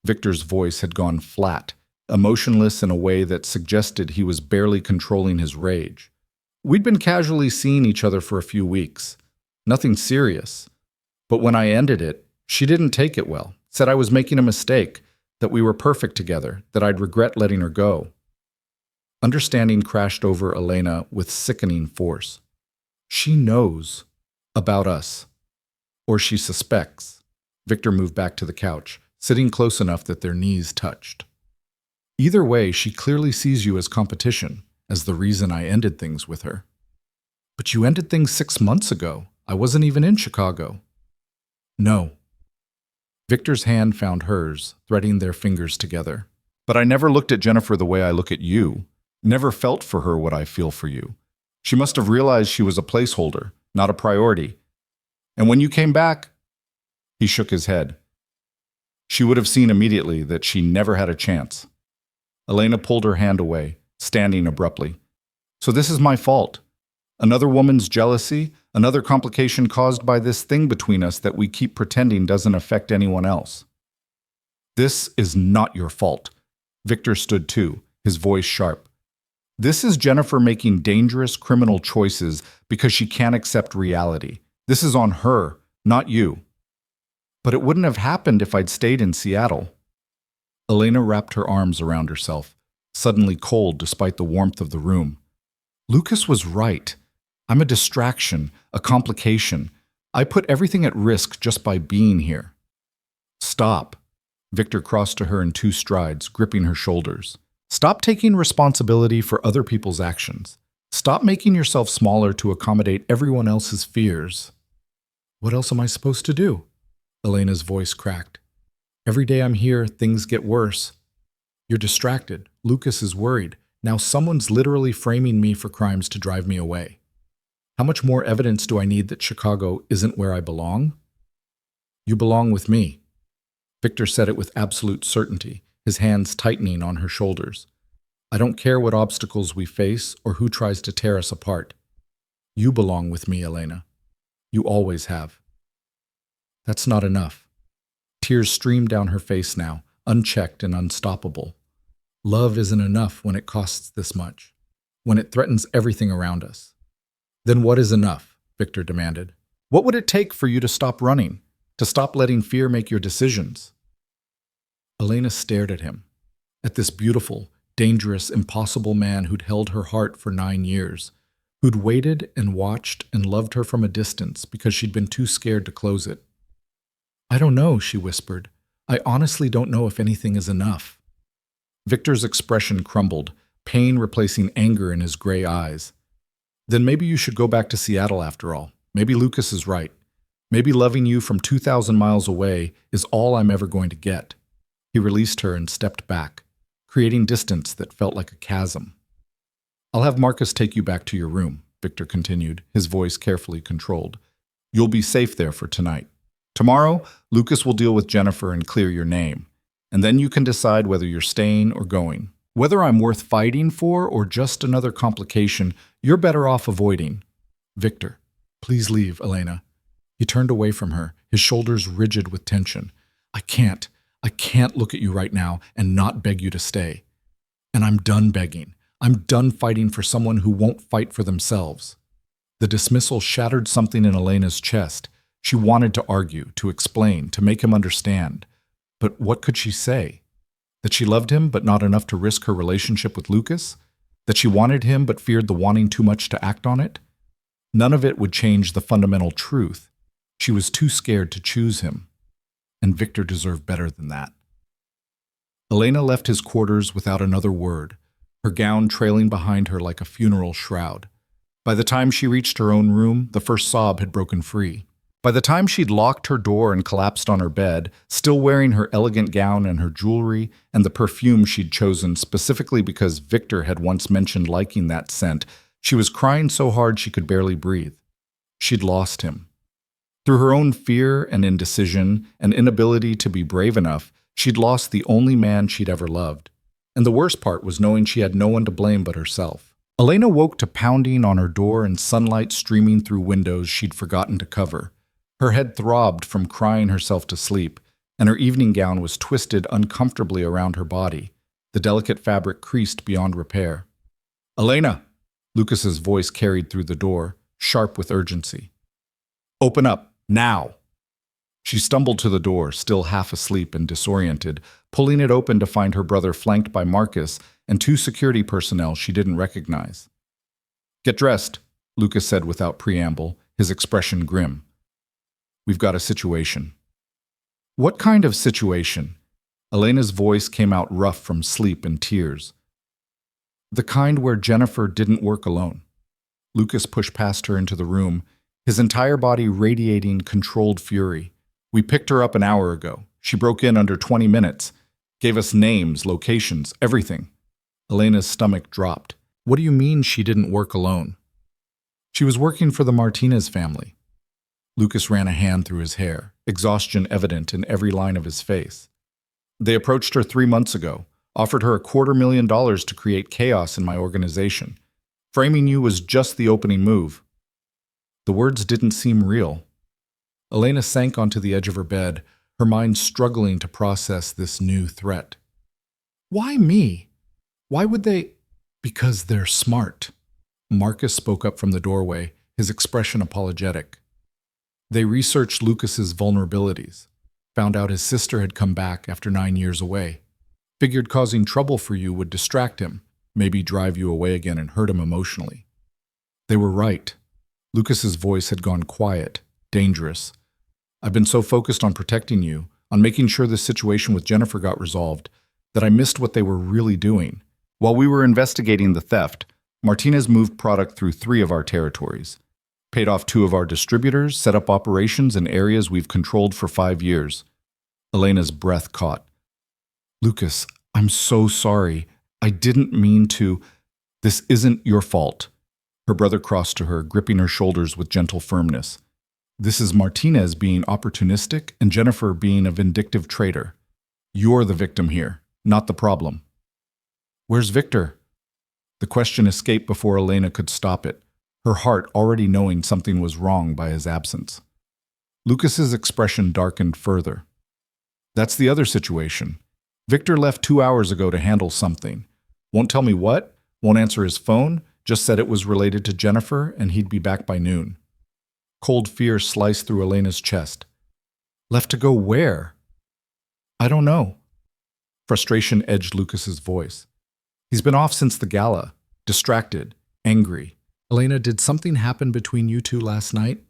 Victor's voice had gone flat, emotionless in a way that suggested he was barely controlling his rage. "We'd been casually seeing each other for a few weeks. Nothing serious. But when I ended it, she didn't take it well, said I was making a mistake, that we were perfect together, that I'd regret letting her go." Understanding crashed over Elena with sickening force. She knows about us. Or she suspects. Victor moved back to the couch, sitting close enough that their knees touched. "Either way, she clearly sees you as competition, as the reason I ended things with her." "But you ended things 6 months ago. I wasn't even in Chicago." "No." Victor's hand found hers, threading their fingers together. "But I never looked at Jennifer the way I look at you. Never felt for her what I feel for you. She must have realized she was a placeholder, not a priority. And when you came back..." He shook his head. "She would have seen immediately that she never had a chance." Elena pulled her hand away, standing abruptly. "So this is my fault. Another woman's jealousy, another complication caused by this thing between us that we keep pretending doesn't affect anyone else." "This is not your fault." Victor stood too, his voice sharp. This is Jennifer making dangerous criminal choices because she can't accept reality. This is on her, not you. But it wouldn't have happened if I'd stayed in Seattle. Elena wrapped her arms around herself, suddenly cold despite the warmth of the room. Lucas was right. I'm a distraction, a complication. I put everything at risk just by being here. Stop. Victor crossed to her in 2 strides, gripping her shoulders. Stop taking responsibility for other people's actions. Stop making yourself smaller to accommodate everyone else's fears. What else am I supposed to do? Elena's voice cracked. Every day I'm here, things get worse. You're distracted. Lucas is worried. Now someone's literally framing me for crimes to drive me away. How much more evidence do I need that Chicago isn't where I belong? You belong with me. Victor said it with absolute certainty, his hands tightening on her shoulders. I don't care what obstacles we face or who tries to tear us apart. You belong with me, Elena. You always have. That's not enough. Tears streamed down her face now, unchecked and unstoppable. Love isn't enough when it costs this much, when it threatens everything around us. Then what is enough? Victor demanded. What would it take for you to stop running, to stop letting fear make your decisions? Elena stared at him, at this beautiful, dangerous, impossible man who'd held her heart for 9 years, who'd waited and watched and loved her from a distance because she'd been too scared to close it. I don't know, she whispered. I honestly don't know if anything is enough. Victor's expression crumbled, pain replacing anger in his gray eyes. Then maybe you should go back to Seattle after all. Maybe Lucas is right. Maybe loving you from 2,000 miles away is all I'm ever going to get. He released her and stepped back, creating distance that felt like a chasm. I'll have Marcus take you back to your room, Victor continued, his voice carefully controlled. You'll be safe there for tonight. Tomorrow, Lucas will deal with Jennifer and clear your name, and then you can decide whether you're staying or going. Whether I'm worth fighting for or just another complication, you're better off avoiding. Victor, please leave, Elena. He turned away from her, his shoulders rigid with tension. I can't look at you right now and not beg you to stay. And I'm done begging. I'm done fighting for someone who won't fight for themselves. The dismissal shattered something in Elena's chest. She wanted to argue, to explain, to make him understand. But what could she say? That she loved him but not enough to risk her relationship with Lucas? That she wanted him but feared the wanting too much to act on it? None of it would change the fundamental truth. She was too scared to choose him. And Victor deserved better than that. Elena left his quarters without another word, her gown trailing behind her like a funeral shroud. By the time she reached her own room, the first sob had broken free. By the time she'd locked her door and collapsed on her bed, still wearing her elegant gown and her jewelry and the perfume she'd chosen specifically because Victor had once mentioned liking that scent, she was crying so hard she could barely breathe. She'd lost him. Through her own fear and indecision and inability to be brave enough, she'd lost the only man she'd ever loved. And the worst part was knowing she had no one to blame but herself. Elena woke to pounding on her door and sunlight streaming through windows she'd forgotten to cover. Her head throbbed from crying herself to sleep, and her evening gown was twisted uncomfortably around her body, the delicate fabric creased beyond repair. Elena! Lucas's voice carried through the door, sharp with urgency. Open up, now! She stumbled to the door, still half asleep and disoriented, pulling it open to find her brother flanked by Marcus and 2 security personnel she didn't recognize. Get dressed, Lucas said without preamble, his expression grim. We've got a situation. What kind of situation? Elena's voice came out rough from sleep and tears. The kind where Jennifer didn't work alone. Lucas pushed past her into the room, his entire body radiating controlled fury. We picked her up an hour ago. She broke in under 20 minutes. Gave us names, locations, everything. Elena's stomach dropped. What do you mean she didn't work alone? She was working for the Martinez family. Lucas ran a hand through his hair, exhaustion evident in every line of his face. They approached her 3 months ago, offered her $250,000 to create chaos in my organization. Framing you was just the opening move. The words didn't seem real. Elena sank onto the edge of her bed, her mind struggling to process this new threat. Why me? Why would they? Because they're smart. Marcus spoke up from the doorway, his expression apologetic. They researched Lucas's vulnerabilities, found out his sister had come back after 9 years away, figured causing trouble for you would distract him, maybe drive you away again and hurt him emotionally. They were right. Lucas's voice had gone quiet, dangerous. I've been so focused on protecting you, on making sure this situation with Jennifer got resolved, that I missed what they were really doing. While we were investigating the theft, Martinez moved product through 3 of our territories, paid off 2 of our distributors, set up operations in areas we've controlled for 5 years. Elena's breath caught. Lucas, I'm so sorry. I didn't mean to. This isn't your fault. Her brother crossed to her, gripping her shoulders with gentle firmness. This is Martinez being opportunistic and Jennifer being a vindictive traitor. You're the victim here, not the problem. Where's Victor? The question escaped before Elena could stop it, her heart already knowing something was wrong by his absence. Lucas's expression darkened further. That's the other situation. Victor left 2 hours ago to handle something. Won't tell me what, won't answer his phone, just said it was related to Jennifer and he'd be back by noon. Cold fear sliced through Elena's chest. Left to go where? I don't know. Frustration edged Lucas's voice. He's been off since the gala, distracted, angry. Elena, did something happen between you two last night?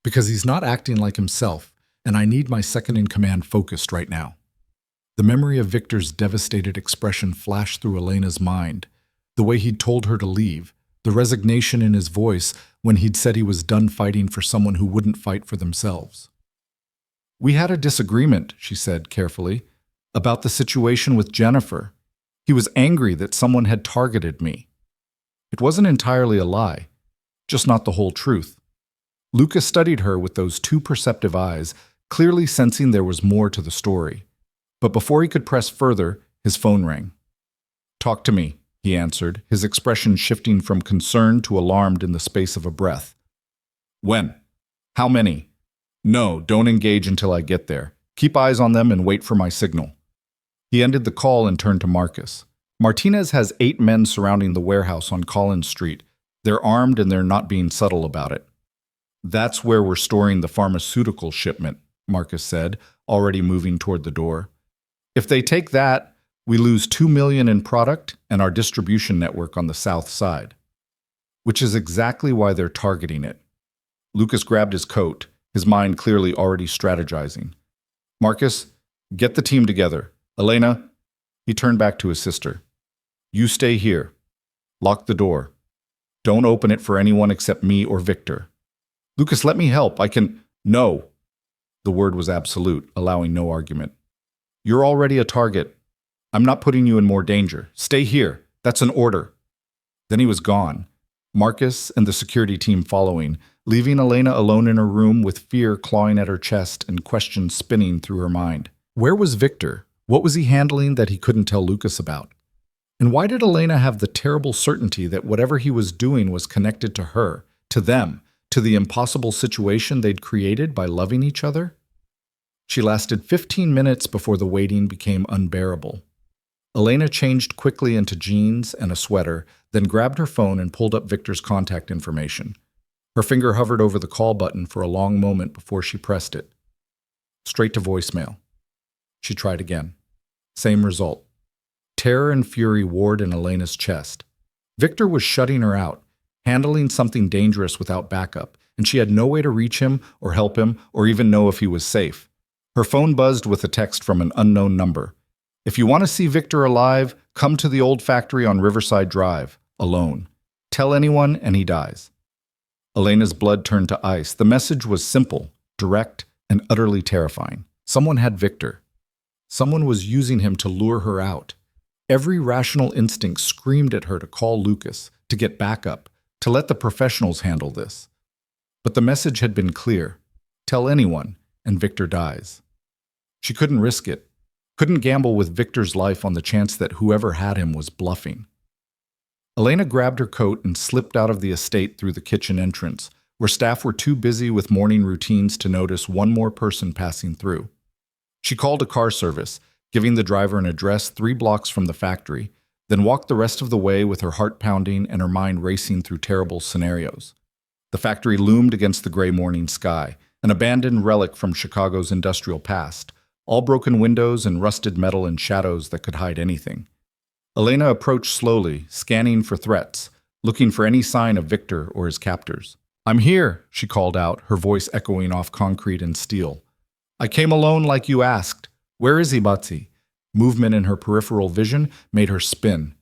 Because he's not acting like himself, and I need my second-in-command focused right now. The memory of Victor's devastated expression flashed through Elena's mind, the way he'd told her to leave, the resignation in his voice when he'd said he was done fighting for someone who wouldn't fight for themselves. We had a disagreement, she said carefully, about the situation with Jennifer. He was angry that someone had targeted me. It wasn't entirely a lie, just not the whole truth. Lucas studied her with those 2 perceptive eyes, clearly sensing there was more to the story. But before he could press further, his phone rang. Talk to me, he answered, his expression shifting from concern to alarmed in the space of a breath. When? How many? No, don't engage until I get there. Keep eyes on them and wait for my signal. He ended the call and turned to Marcus. Martinez has 8 men surrounding the warehouse on Collins Street. They're armed and they're not being subtle about it. That's where we're storing the pharmaceutical shipment, Marcus said, already moving toward the door. If they take that, we lose $2 million in product and our distribution network on the south side. Which is exactly why they're targeting it. Lucas grabbed his coat, his mind clearly already strategizing. Marcus, get the team together. Elena, he turned back to his sister. You stay here. Lock the door. Don't open it for anyone except me or Victor. Lucas, let me help. I can... No. The word was absolute, allowing no argument. You're already a target. I'm not putting you in more danger. Stay here. That's an order. Then he was gone, Marcus and the security team following, leaving Elena alone in her room with fear clawing at her chest and questions spinning through her mind. Where was Victor? What was he handling that he couldn't tell Lucas about? And why did Elena have the terrible certainty that whatever he was doing was connected to her, to them, to the impossible situation they'd created by loving each other? She lasted 15 minutes before the waiting became unbearable. Elena changed quickly into jeans and a sweater, then grabbed her phone and pulled up Victor's contact information. Her finger hovered over the call button for a long moment before she pressed it. Straight to voicemail. She tried again. Same result. Terror and fury warred in Elena's chest. Victor was shutting her out, handling something dangerous without backup, and she had no way to reach him or help him or even know if he was safe. Her phone buzzed with a text from an unknown number. If you want to see Victor alive, come to the old factory on Riverside Drive, alone. Tell anyone and he dies. Elena's blood turned to ice. The message was simple, direct, and utterly terrifying. Someone had Victor. Someone was using him to lure her out. Every rational instinct screamed at her to call Lucas, to get backup, to let the professionals handle this. But the message had been clear. Tell anyone, and Victor dies. She couldn't risk it. Couldn't gamble with Victor's life on the chance that whoever had him was bluffing. Elena grabbed her coat and slipped out of the estate through the kitchen entrance, where staff were too busy with morning routines to notice one more person passing through. She called a car service, giving the driver an address 3 blocks from the factory, then walked the rest of the way with her heart pounding and her mind racing through terrible scenarios. The factory loomed against the gray morning sky, an abandoned relic from Chicago's industrial past, all broken windows and rusted metal and shadows that could hide anything. Elena approached slowly, scanning for threats, looking for any sign of Victor or his captors. "I'm here," she called out, her voice echoing off concrete and steel. "I came alone like you asked. Where is he, Batsy?" Movement in her peripheral vision made her spin.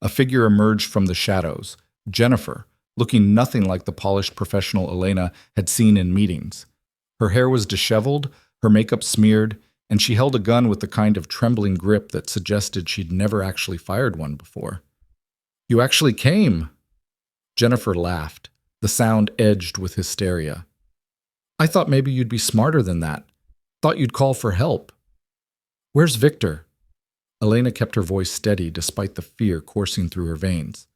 A figure emerged from the shadows. Jennifer, looking nothing like the polished professional Elena had seen in meetings. Her hair was disheveled, her makeup smeared, and she held a gun with the kind of trembling grip that suggested she'd never actually fired one before. "You actually came!" Jennifer laughed, the sound edged with hysteria. "I thought maybe you'd be smarter than that. Thought you'd call for help." "Where's Victor?" Elena kept her voice steady despite the fear coursing through her veins.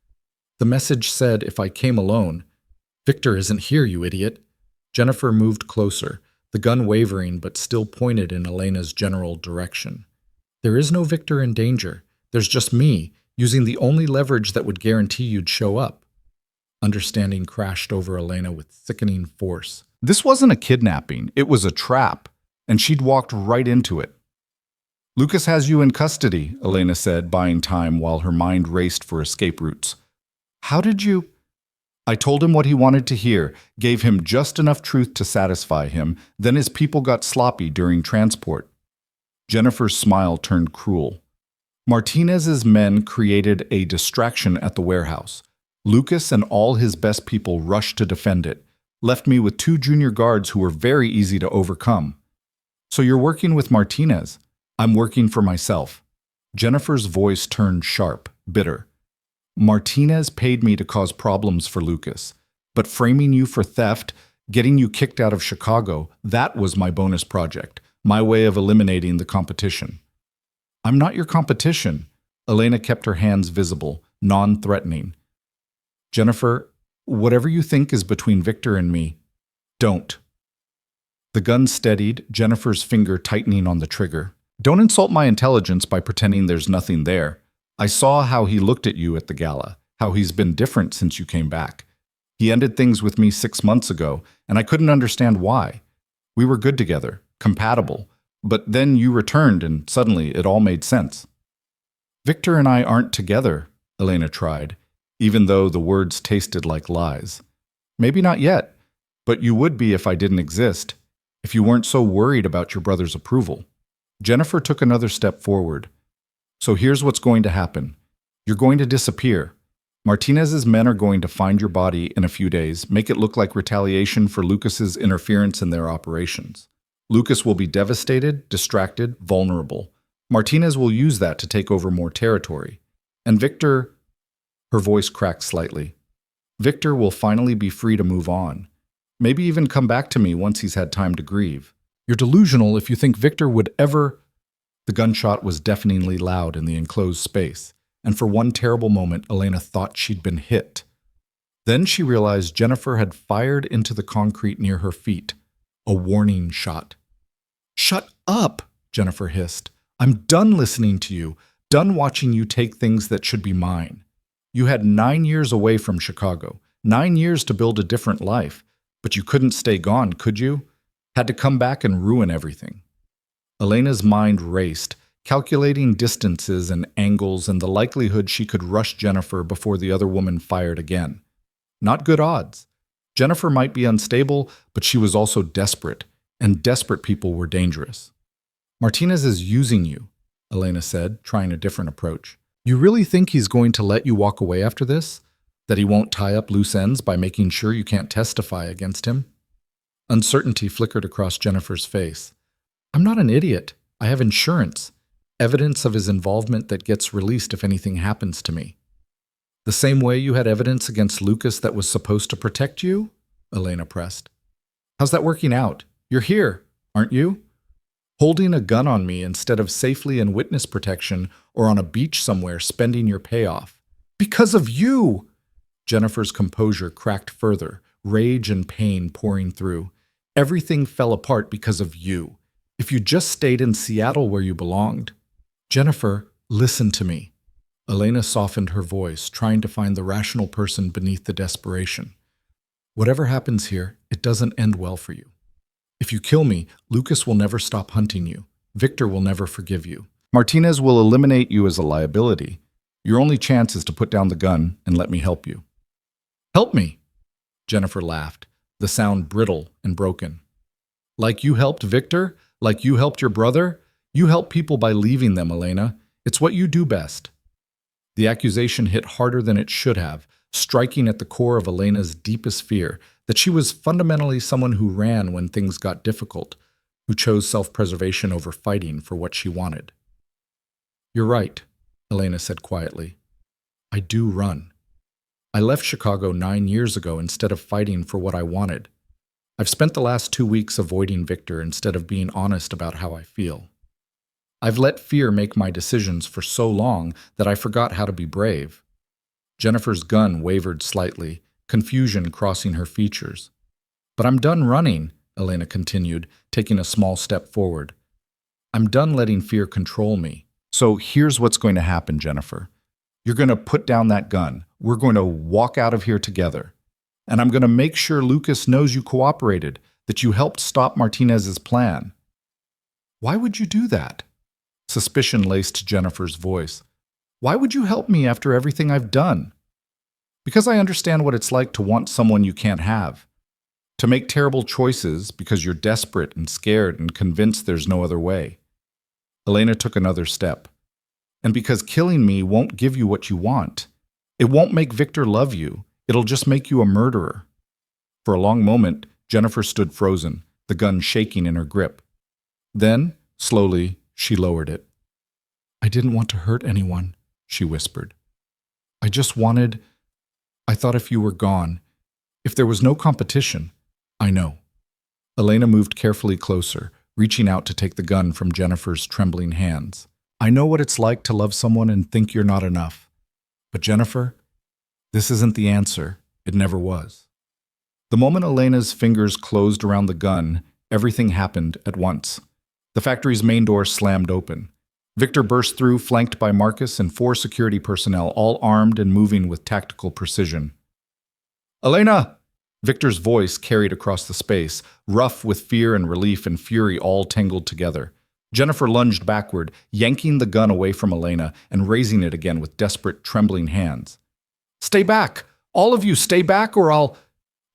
"The message said if I came alone." "Victor isn't here, you idiot." Jennifer moved closer, the gun wavering but still pointed in Elena's general direction. "There is no Victor in danger. There's just me, using the only leverage that would guarantee you'd show up." Understanding crashed over Elena with sickening force. This wasn't a kidnapping, it was a trap, and she'd walked right into it. "Lucas has you in custody," Elena said, buying time while her mind raced for escape routes. "How did you—" "I told him what he wanted to hear, gave him just enough truth to satisfy him, then his people got sloppy during transport." Jennifer's smile turned cruel. "Martinez's men created a distraction at the warehouse. Lucas and all his best people rushed to defend it, left me with 2 junior guards who were very easy to overcome." "So you're working with Martinez?" "I'm working for myself." Jennifer's voice turned sharp, bitter. "Martinez paid me to cause problems for Lucas, but framing you for theft, getting you kicked out of Chicago, that was my bonus project, my way of eliminating the competition." "I'm not your competition." Elena kept her hands visible, non-threatening. "Jennifer, whatever you think is between Victor and me, don't." The gun steadied, Jennifer's finger tightening on the trigger. "Don't insult my intelligence by pretending there's nothing there. I saw how he looked at you at the gala, how he's been different since you came back. He ended things with me 6 months ago, and I couldn't understand why. We were good together, compatible, but then you returned and suddenly it all made sense." "Victor and I aren't together," Elena tried, even though the words tasted like lies. "Maybe not yet, but you would be if I didn't exist, if you weren't so worried about your brother's approval." Jennifer took another step forward. "So here's what's going to happen. You're going to disappear. Martinez's men are going to find your body in a few days, make it look like retaliation for Lucas's interference in their operations. Lucas will be devastated, distracted, vulnerable. Martinez will use that to take over more territory. And Victor—" her voice cracked slightly. "Victor will finally be free to move on. Maybe even come back to me once he's had time to grieve. You're delusional if you think Victor would ever—" The gunshot was deafeningly loud in the enclosed space, and for one terrible moment, Elena thought she'd been hit. Then she realized Jennifer had fired into the concrete near her feet, a warning shot. "Shut up," Jennifer hissed. "I'm done listening to you, done watching you take things that should be mine. You had 9 years away from Chicago, 9 years to build a different life, but you couldn't stay gone, could you? Had to come back and ruin everything." Elena's mind raced, calculating distances and angles and the likelihood she could rush Jennifer before the other woman fired again. Not good odds. Jennifer might be unstable, but she was also desperate, and desperate people were dangerous. "Martinez is using you," Elena said, trying a different approach. "You really think he's going to let you walk away after this? That he won't tie up loose ends by making sure you can't testify against him?" Uncertainty flickered across Jennifer's face. "I'm not an idiot. I have insurance. Evidence of his involvement that gets released if anything happens to me." "The same way you had evidence against Lucas that was supposed to protect you?" Elena pressed. "How's that working out? You're here, aren't you? Holding a gun on me instead of safely in witness protection or on a beach somewhere spending your payoff. Because of you!" Jennifer's composure cracked further, rage and pain pouring through. "Everything fell apart because of you. If you just stayed in Seattle where you belonged." Jennifer, listen to me. Elena softened her voice, trying to find the rational person beneath the desperation. Whatever happens here, it doesn't end well for you. If you kill me, Lucas will never stop hunting you. Victor will never forgive you. Martinez will eliminate you as a liability. Your only chance is to put down the gun and let me help you. Help me, Jennifer laughed, the sound brittle and broken. Like you helped Victor? Like you helped your brother? You help people by leaving them, Elena. It's what you do best. The accusation hit harder than it should have, striking at the core of Elena's deepest fear, that she was fundamentally someone who ran when things got difficult, who chose self-preservation over fighting for what she wanted. You're right, Elena said quietly. I do run. I left Chicago 9 years ago instead of fighting for what I wanted. I've spent the last 2 weeks avoiding Victor instead of being honest about how I feel. I've let fear make my decisions for so long that I forgot how to be brave. Jennifer's gun wavered slightly, confusion crossing her features. But I'm done running, Elena continued, taking a small step forward. I'm done letting fear control me. So here's what's going to happen, Jennifer. You're going to put down that gun. We're going to walk out of here together. And I'm going to make sure Lucas knows you cooperated, that you helped stop Martinez's plan. Why would you do that? Suspicion laced Jennifer's voice. Why would you help me after everything I've done? Because I understand what it's like to want someone you can't have. To make terrible choices because you're desperate and scared and convinced there's no other way. Elena took another step. And because killing me won't give you what you want. It won't make Victor love you. It'll just make you a murderer. For a long moment, Jennifer stood frozen, the gun shaking in her grip. Then, slowly, she lowered it. I didn't want to hurt anyone, she whispered. I thought if you were gone, if there was no competition, I know. Elena moved carefully closer, reaching out to take the gun from Jennifer's trembling hands. I know what it's like to love someone and think you're not enough. But Jennifer, this isn't the answer. It never was. The moment Elena's fingers closed around the gun, everything happened at once. The factory's main door slammed open. Victor burst through, flanked by Marcus and 4 security personnel, all armed and moving with tactical precision. Elena! Victor's voice carried across the space, rough with fear and relief and fury all tangled together. Jennifer lunged backward, yanking the gun away from Elena and raising it again with desperate, trembling hands. Stay back! All of you, stay back or I'll...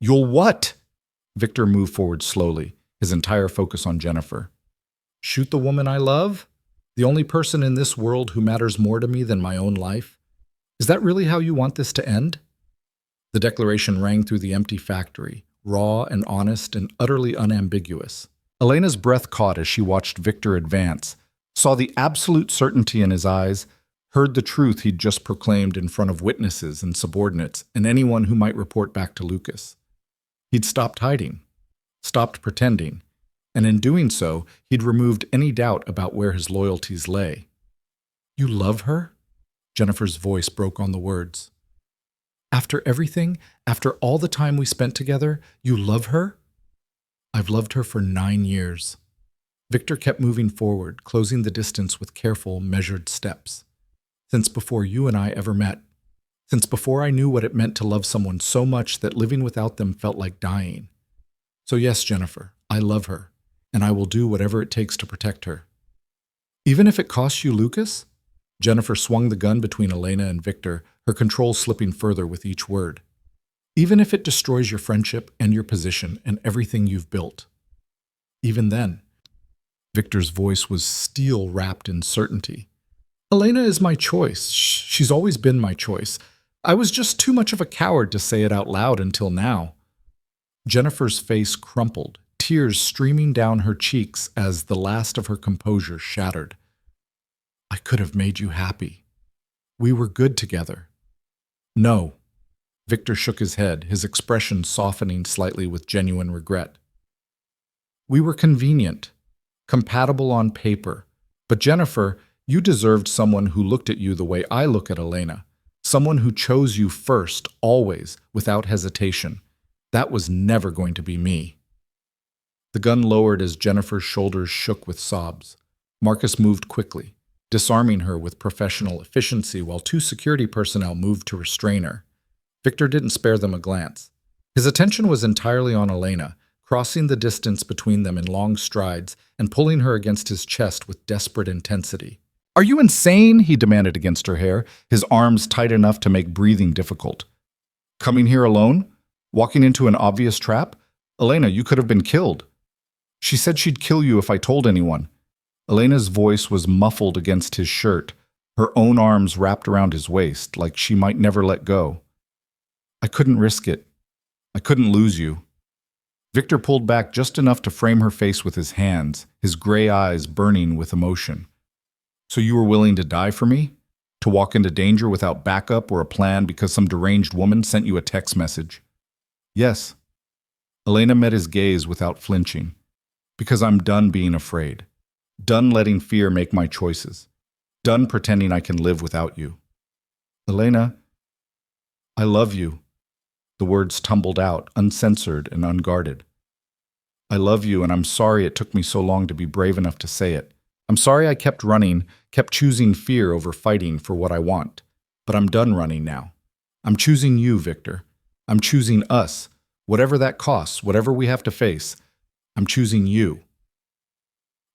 You'll what? Victor moved forward slowly, his entire focus on Jennifer. Shoot the woman I love? The only person in this world who matters more to me than my own life? Is that really how you want this to end? The declaration rang through the empty factory, raw and honest and utterly unambiguous. Elena's breath caught as she watched Victor advance, saw the absolute certainty in his eyes, heard the truth he'd just proclaimed in front of witnesses and subordinates and anyone who might report back to Lucas. He'd stopped hiding, stopped pretending, and in doing so, he'd removed any doubt about where his loyalties lay. You love her? Jennifer's voice broke on the words. After everything, after all the time we spent together, you love her? I've loved her for 9 years. Victor kept moving forward, closing the distance with careful, measured steps. Since before you and I ever met. Since before I knew what it meant to love someone so much that living without them felt like dying. So yes, Jennifer, I love her, and I will do whatever it takes to protect her. Even if it costs you Lucas? Jennifer swung the gun between Elena and Victor, her control slipping further with each word. Even if it destroys your friendship and your position and everything you've built. Even then. Victor's voice was steel wrapped in certainty. Elena is my choice. She's always been my choice. I was just too much of a coward to say it out loud until now. Jennifer's face crumpled, tears streaming down her cheeks as the last of her composure shattered. I could have made you happy. We were good together. No. Victor shook his head, his expression softening slightly with genuine regret. We were convenient, compatible on paper, but Jennifer, you deserved someone who looked at you the way I look at Elena, someone who chose you first, always, without hesitation. That was never going to be me. The gun lowered as Jennifer's shoulders shook with sobs. Marcus moved quickly, disarming her with professional efficiency while two security personnel moved to restrain her. Victor didn't spare them a glance. His attention was entirely on Elena, crossing the distance between them in long strides and pulling her against his chest with desperate intensity. "Are you insane?" he demanded against her hair, his arms tight enough to make breathing difficult. "Coming here alone? Walking into an obvious trap? Elena, you could have been killed. She said she'd kill you if I told anyone." Elena's voice was muffled against his shirt, her own arms wrapped around his waist, like she might never let go. "I couldn't risk it. I couldn't lose you." Victor pulled back just enough to frame her face with his hands, his gray eyes burning with emotion. "So you were willing to die for me? To walk into danger without backup or a plan because some deranged woman sent you a text message?" "Yes." Elena met his gaze without flinching. "Because I'm done being afraid. Done letting fear make my choices. Done pretending I can live without you." "Elena, I love you." The words tumbled out, uncensored and unguarded. "I love you, and I'm sorry it took me so long to be brave enough to say it. I'm sorry I kept running, kept choosing fear over fighting for what I want. But I'm done running now. I'm choosing you, Victor. I'm choosing us, whatever that costs, whatever we have to face. I'm choosing you."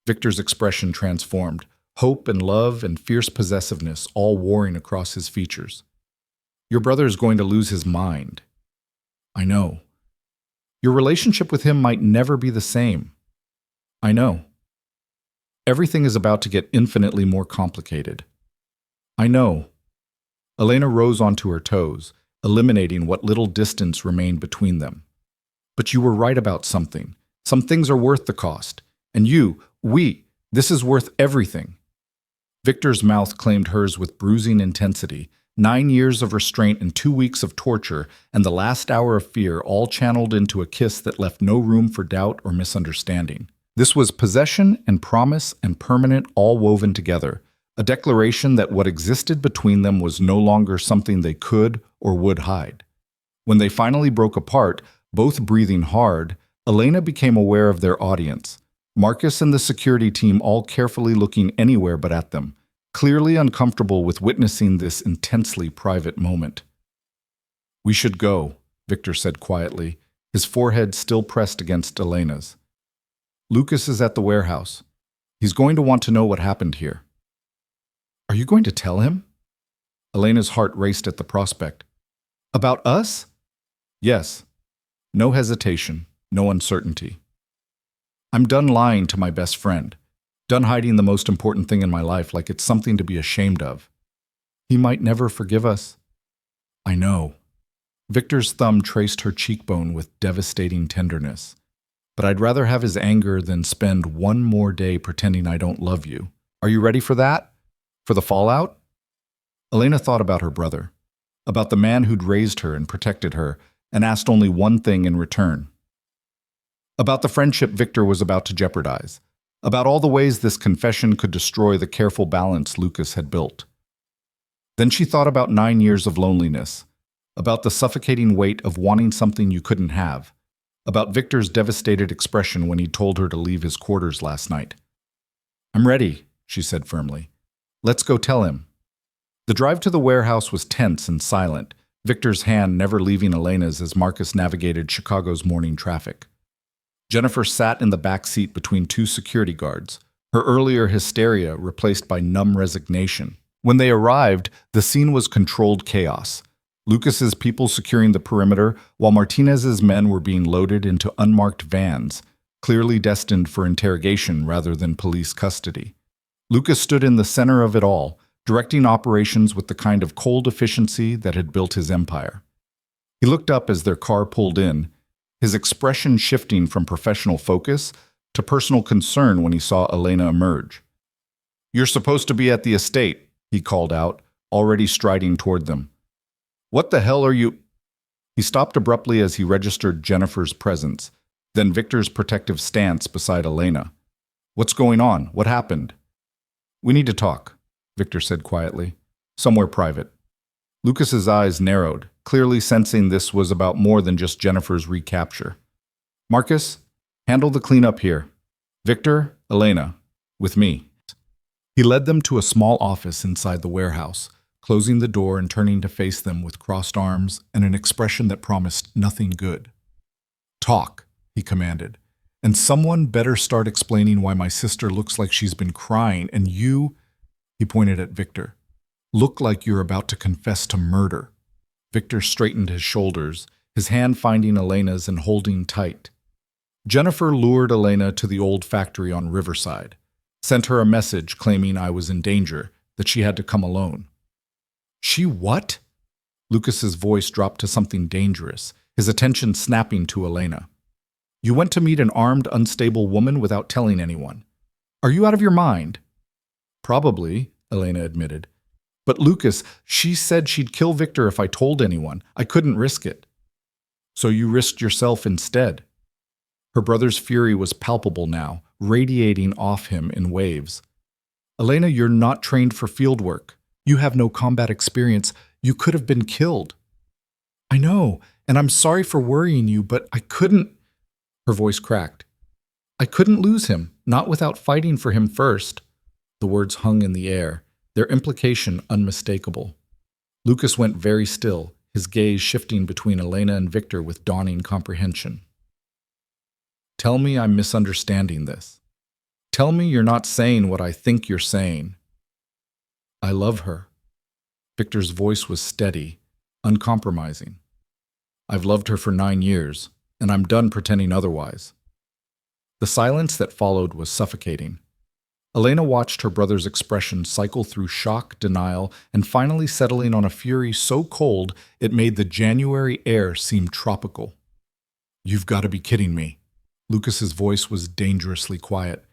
Victor's expression transformed, hope and love and fierce possessiveness all warring across his features. "Your brother is going to lose his mind." "I know." "Your relationship with him might never be the same." "I know." "Everything is about to get infinitely more complicated." "I know." Elena rose onto her toes, eliminating what little distance remained between them. "But you were right about something. Some things are worth the cost. And this is worth everything." Victor's mouth claimed hers with bruising intensity. 9 years of restraint and 2 weeks of torture, and the last hour of fear all channeled into a kiss that left no room for doubt or misunderstanding. This was possession and promise and permanent all woven together, a declaration that what existed between them was no longer something they could or would hide. When they finally broke apart, both breathing hard, Elena became aware of their audience. Marcus and the security team all carefully looking anywhere but at them, clearly uncomfortable with witnessing this intensely private moment. "We should go," Victor said quietly, his forehead still pressed against Elena's. "Lucas is at the warehouse. He's going to want to know what happened here." "Are you going to tell him?" Elena's heart raced at the prospect. "About us?" "Yes." No hesitation, no uncertainty. "I'm done lying to my best friend. Done hiding the most important thing in my life like it's something to be ashamed of. He might never forgive us." "I know." Victor's thumb traced her cheekbone with devastating tenderness. "But I'd rather have his anger than spend one more day pretending I don't love you. Are you ready for that? For the fallout?" Elena thought about her brother, about the man who'd raised her and protected her, and asked only one thing in return. About the friendship Victor was about to jeopardize. About all the ways this confession could destroy the careful balance Lucas had built. Then she thought about 9 years of loneliness, about the suffocating weight of wanting something you couldn't have, about Victor's devastated expression when he told her to leave his quarters last night. "I'm ready," she said firmly. "Let's go tell him." The drive to the warehouse was tense and silent, Victor's hand never leaving Elena's as Marcus navigated Chicago's morning traffic. Jennifer sat in the back seat between two security guards, her earlier hysteria replaced by numb resignation. When they arrived, the scene was controlled chaos. Lucas's people securing the perimeter, while Martinez's men were being loaded into unmarked vans, clearly destined for interrogation rather than police custody. Lucas stood in the center of it all, directing operations with the kind of cold efficiency that had built his empire. He looked up as their car pulled in, his expression shifting from professional focus to personal concern when he saw Elena emerge. "You're supposed to be at the estate," he called out, already striding toward them. "What the hell are you—" He stopped abruptly as he registered Jennifer's presence, then Victor's protective stance beside Elena. "What's going on? What happened?" "We need to talk," Victor said quietly. "Somewhere private." Lucas's eyes narrowed, clearly sensing this was about more than just Jennifer's recapture. "Marcus, handle the cleanup here. Victor, Elena, with me." He led them to a small office inside the warehouse, closing the door and turning to face them with crossed arms and an expression that promised nothing good. "Talk," he commanded. "And someone better start explaining why my sister looks like she's been crying and you," he pointed at Victor, "look like you're about to confess to murder." Victor straightened his shoulders, his hand finding Elena's and holding tight. Jennifer lured Elena to the old factory on Riverside, sent her a message claiming I was in danger, that she had to come alone. "She what?" Lucas's voice dropped to something dangerous, his attention snapping to Elena. "You went to meet an armed, unstable woman without telling anyone. Are you out of your mind?" "Probably," Elena admitted. "But Lucas, she said she'd kill Victor if I told anyone. I couldn't risk it." "So you risked yourself instead." Her brother's fury was palpable now, radiating off him in waves. "Elena, you're not trained for field work. You have no combat experience. You could have been killed." "I know, and I'm sorry for worrying you, but I couldn't—" Her voice cracked. "I couldn't lose him, not without fighting for him first." The words hung in the air, their implication unmistakable. Lucas went very still, his gaze shifting between Elena and Victor with dawning comprehension. "Tell me I'm misunderstanding this. Tell me you're not saying what I think you're saying." "I love her." Victor's voice was steady, uncompromising. "I've loved her for 9 years, and I'm done pretending otherwise." The silence that followed was suffocating. Elena watched her brother's expression cycle through shock, denial, and finally settling on a fury so cold it made the January air seem tropical. "You've got to be kidding me." Lucas's voice was dangerously quiet.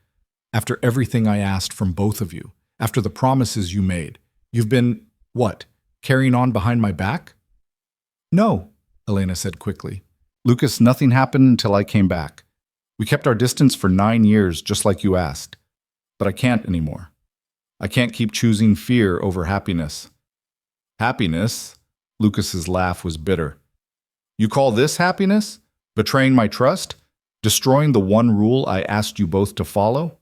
"After everything I asked from both of you, after the promises you made, you've been, what, carrying on behind my back?" "No," Elena said quickly. "Lucas, nothing happened until I came back. We kept our distance for 9 years, just like you asked. But I can't anymore. I can't keep choosing fear over happiness." "Happiness?" Lucas's laugh was bitter. "You call this happiness? Betraying my trust? Destroying the one rule I asked you both to follow?"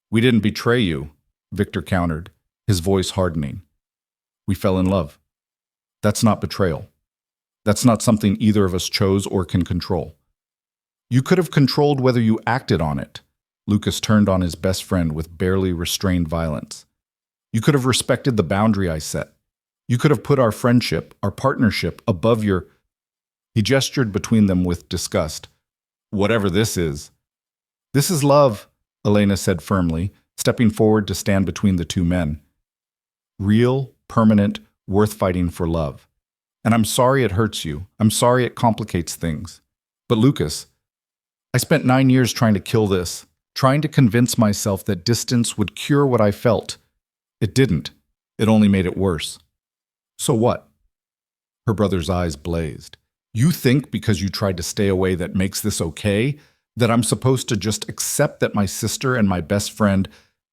"We didn't betray you," Victor countered, his voice hardening. "We fell in love. That's not betrayal. That's not something either of us chose or can control." "You could have controlled whether you acted on it." Lucas turned on his best friend with barely restrained violence. "You could have respected the boundary I set. You could have put our friendship, our partnership, above your—" He gestured between them with disgust. "Whatever this is." "This is love," Elena said firmly, stepping forward to stand between the two men. "Real, permanent, worth fighting for love. And I'm sorry it hurts you. I'm sorry it complicates things. But Lucas, I spent 9 years trying to kill this, trying to convince myself that distance would cure what I felt. It didn't. It only made it worse." "So what?" Her brother's eyes blazed. "You think because you tried to stay away that makes this okay? That I'm supposed to just accept that my sister and my best friend—"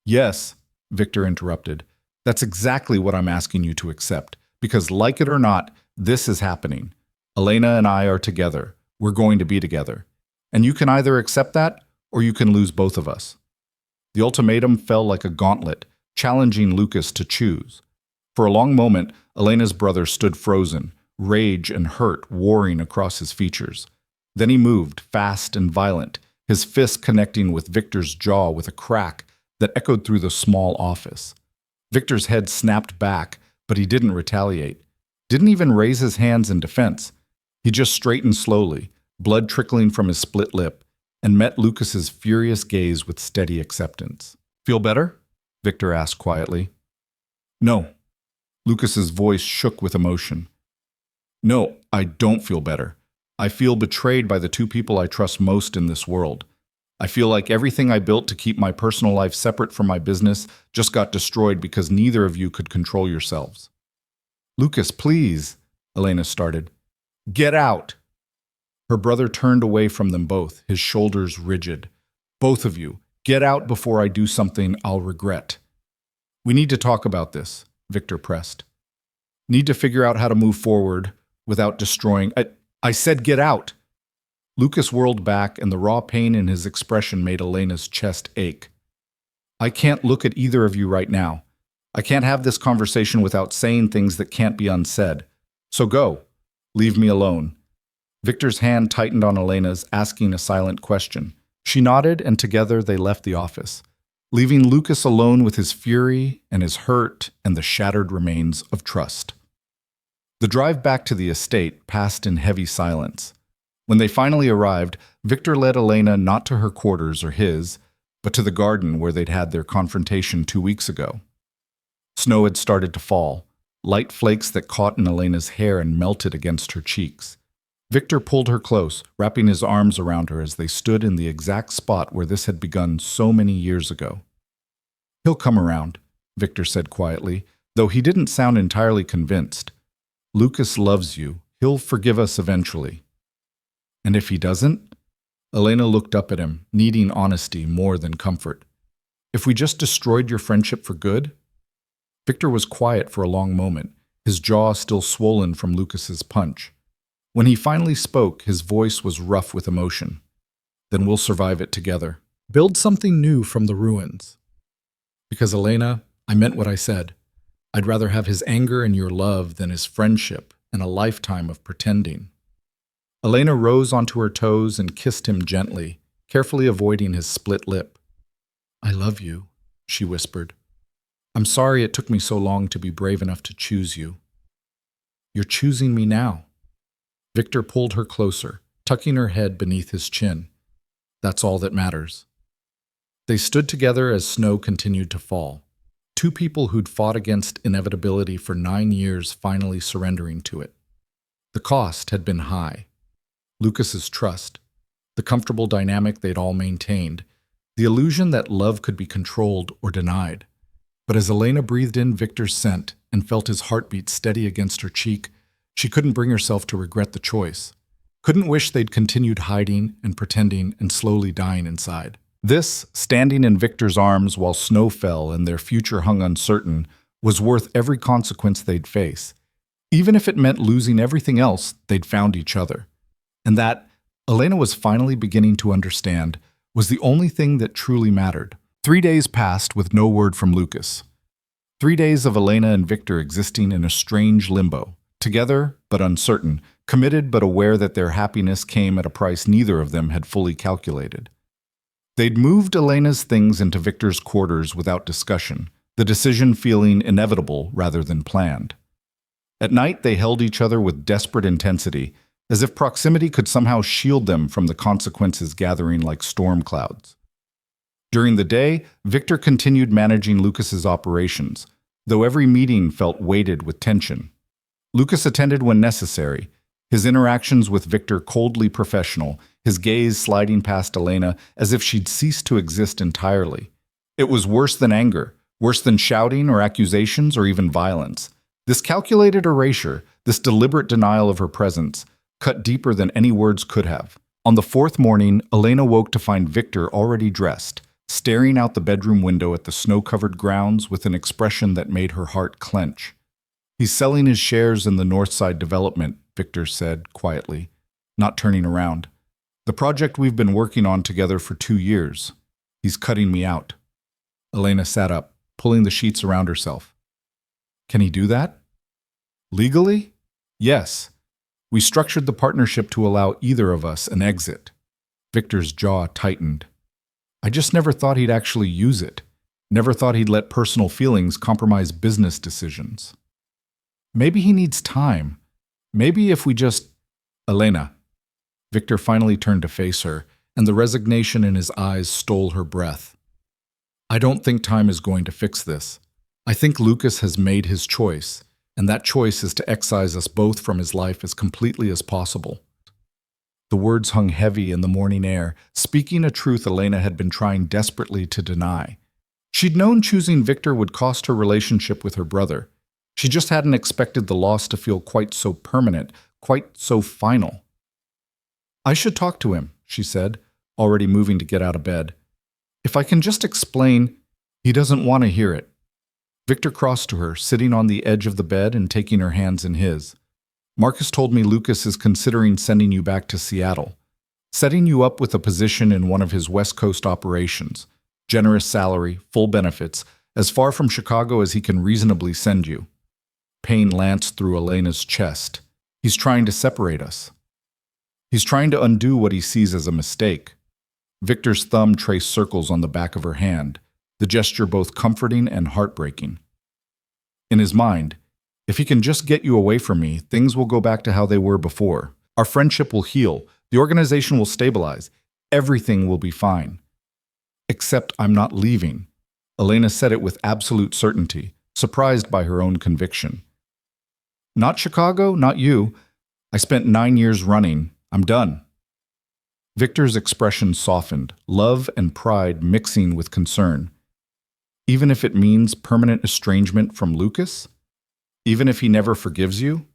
"Yes," Victor interrupted. "That's exactly what I'm asking you to accept. Because like it or not, this is happening. Elena and I are together. We're going to be together. And you can either accept that, or you can lose both of us." The ultimatum fell like a gauntlet, challenging Lucas to choose. For a long moment, Elena's brother stood frozen, rage and hurt warring across his features. Then he moved, fast and violent, his fist connecting with Victor's jaw with a crack that echoed through the small office. Victor's head snapped back, but he didn't retaliate. Didn't even raise his hands in defense. He just straightened slowly, blood trickling from his split lip, and met Lucas's furious gaze with steady acceptance. "Feel better?" Victor asked quietly. "No." Lucas's voice shook with emotion. "No, I don't feel better. I feel betrayed by the two people I trust most in this world. I feel like everything I built to keep my personal life separate from my business just got destroyed because neither of you could control yourselves." "Lucas, please," Elena started. "Get out!" Her brother turned away from them both, his shoulders rigid. "Both of you, get out before I do something I'll regret." "We need to talk about this," Victor pressed. "Need to figure out how to move forward without destroying— I said get out!" Lucas whirled back, and the raw pain in his expression made Elena's chest ache. I can't look at either of you right now. I can't have this conversation without saying things that can't be unsaid. So go. Leave me alone." Victor's hand tightened on Elena's, asking a silent question. She nodded, and together they left the office, leaving Lucas alone with his fury and his hurt and the shattered remains of trust. The drive back to the estate passed in heavy silence. When they finally arrived, Victor led Elena not to her quarters or his, but to the garden where they'd had their confrontation 2 weeks ago. Snow had started to fall, light flakes that caught in Elena's hair and melted against her cheeks. Victor pulled her close, wrapping his arms around her as they stood in the exact spot where this had begun so many years ago. "He'll come around," Victor said quietly, though he didn't sound entirely convinced. "Lucas loves you. He'll forgive us eventually." "And if he doesn't?" Elena looked up at him, needing honesty more than comfort. "If we just destroyed your friendship for good?" Victor was quiet for a long moment, his jaw still swollen from Lucas's punch. When he finally spoke, his voice was rough with emotion. "Then we'll survive it together. Build something new from the ruins." "Because, Elena, I meant what I said. I'd rather have his anger and your love than his friendship and a lifetime of pretending." Elena rose onto her toes and kissed him gently, carefully avoiding his split lip. "I love you," she whispered. "I'm sorry it took me so long to be brave enough to choose you." "You're choosing me now." Victor pulled her closer, tucking her head beneath his chin. "That's all that matters." They stood together as snow continued to fall. Two people who'd fought against inevitability for 9 years finally surrendering to it. The cost had been high. Lucas's trust, the comfortable dynamic they'd all maintained, the illusion that love could be controlled or denied. But as Elena breathed in Victor's scent and felt his heartbeat steady against her cheek, she couldn't bring herself to regret the choice. Couldn't wish they'd continued hiding and pretending and slowly dying inside. This, standing in Victor's arms while snow fell and their future hung uncertain, was worth every consequence they'd face. Even if it meant losing everything else, they'd found each other. And that, Elena was finally beginning to understand, was the only thing that truly mattered. 3 days passed with no word from Lucas. 3 days of Elena and Victor existing in a strange limbo, together but uncertain, committed but aware that their happiness came at a price neither of them had fully calculated. They'd moved Elena's things into Victor's quarters without discussion, the decision feeling inevitable rather than planned. At night, they held each other with desperate intensity, as if proximity could somehow shield them from the consequences gathering like storm clouds. During the day, Victor continued managing Lucas's operations, though every meeting felt weighted with tension. Lucas attended when necessary, his interactions with Victor coldly professional, his gaze sliding past Elena as if she'd ceased to exist entirely. It was worse than anger, worse than shouting or accusations or even violence. This calculated erasure, this deliberate denial of her presence, cut deeper than any words could have. On the 4th morning, Elena woke to find Victor already dressed, staring out the bedroom window at the snow-covered grounds with an expression that made her heart clench. "He's selling his shares in the Northside development," Victor said quietly, not turning around. "The project we've been working on together for 2 years. He's cutting me out." Elena sat up, pulling the sheets around herself. "Can he do that?" "Legally? Yes. We structured the partnership to allow either of us an exit." Victor's jaw tightened. "I just never thought he'd actually use it. Never thought he'd let personal feelings compromise business decisions." "Maybe he needs time. Maybe if we just—" "Elena." Victor finally turned to face her, and the resignation in his eyes stole her breath. "I don't think time is going to fix this. I think Lucas has made his choice, and that choice is to excise us both from his life as completely as possible." The words hung heavy in the morning air, speaking a truth Elena had been trying desperately to deny. She'd known choosing Victor would cost her relationship with her brother. She just hadn't expected the loss to feel quite so permanent, quite so final. "I should talk to him," she said, already moving to get out of bed. "If I can just explain—" "He doesn't want to hear it." Victor crossed to her, sitting on the edge of the bed and taking her hands in his. "Marcus told me Lucas is considering sending you back to Seattle, setting you up with a position in one of his West Coast operations. Generous salary, full benefits, as far from Chicago as he can reasonably send you. Pain lanced through Elena's chest. He's trying to separate us. He's trying to undo what he sees as a mistake. Victor's thumb traced circles on the back of her hand, the gesture both comforting and heartbreaking. In his mind, if he can just get you away from me, things will go back to how they were before. Our friendship will heal. The organization will stabilize. Everything will be fine. Except I'm not leaving. Elena said it with absolute certainty, surprised by her own conviction. Not Chicago, not you. I spent 9 years running. I'm done. Victor's expression softened, love and pride mixing with concern. Even if it means permanent estrangement from Lucas? Even if he never forgives you?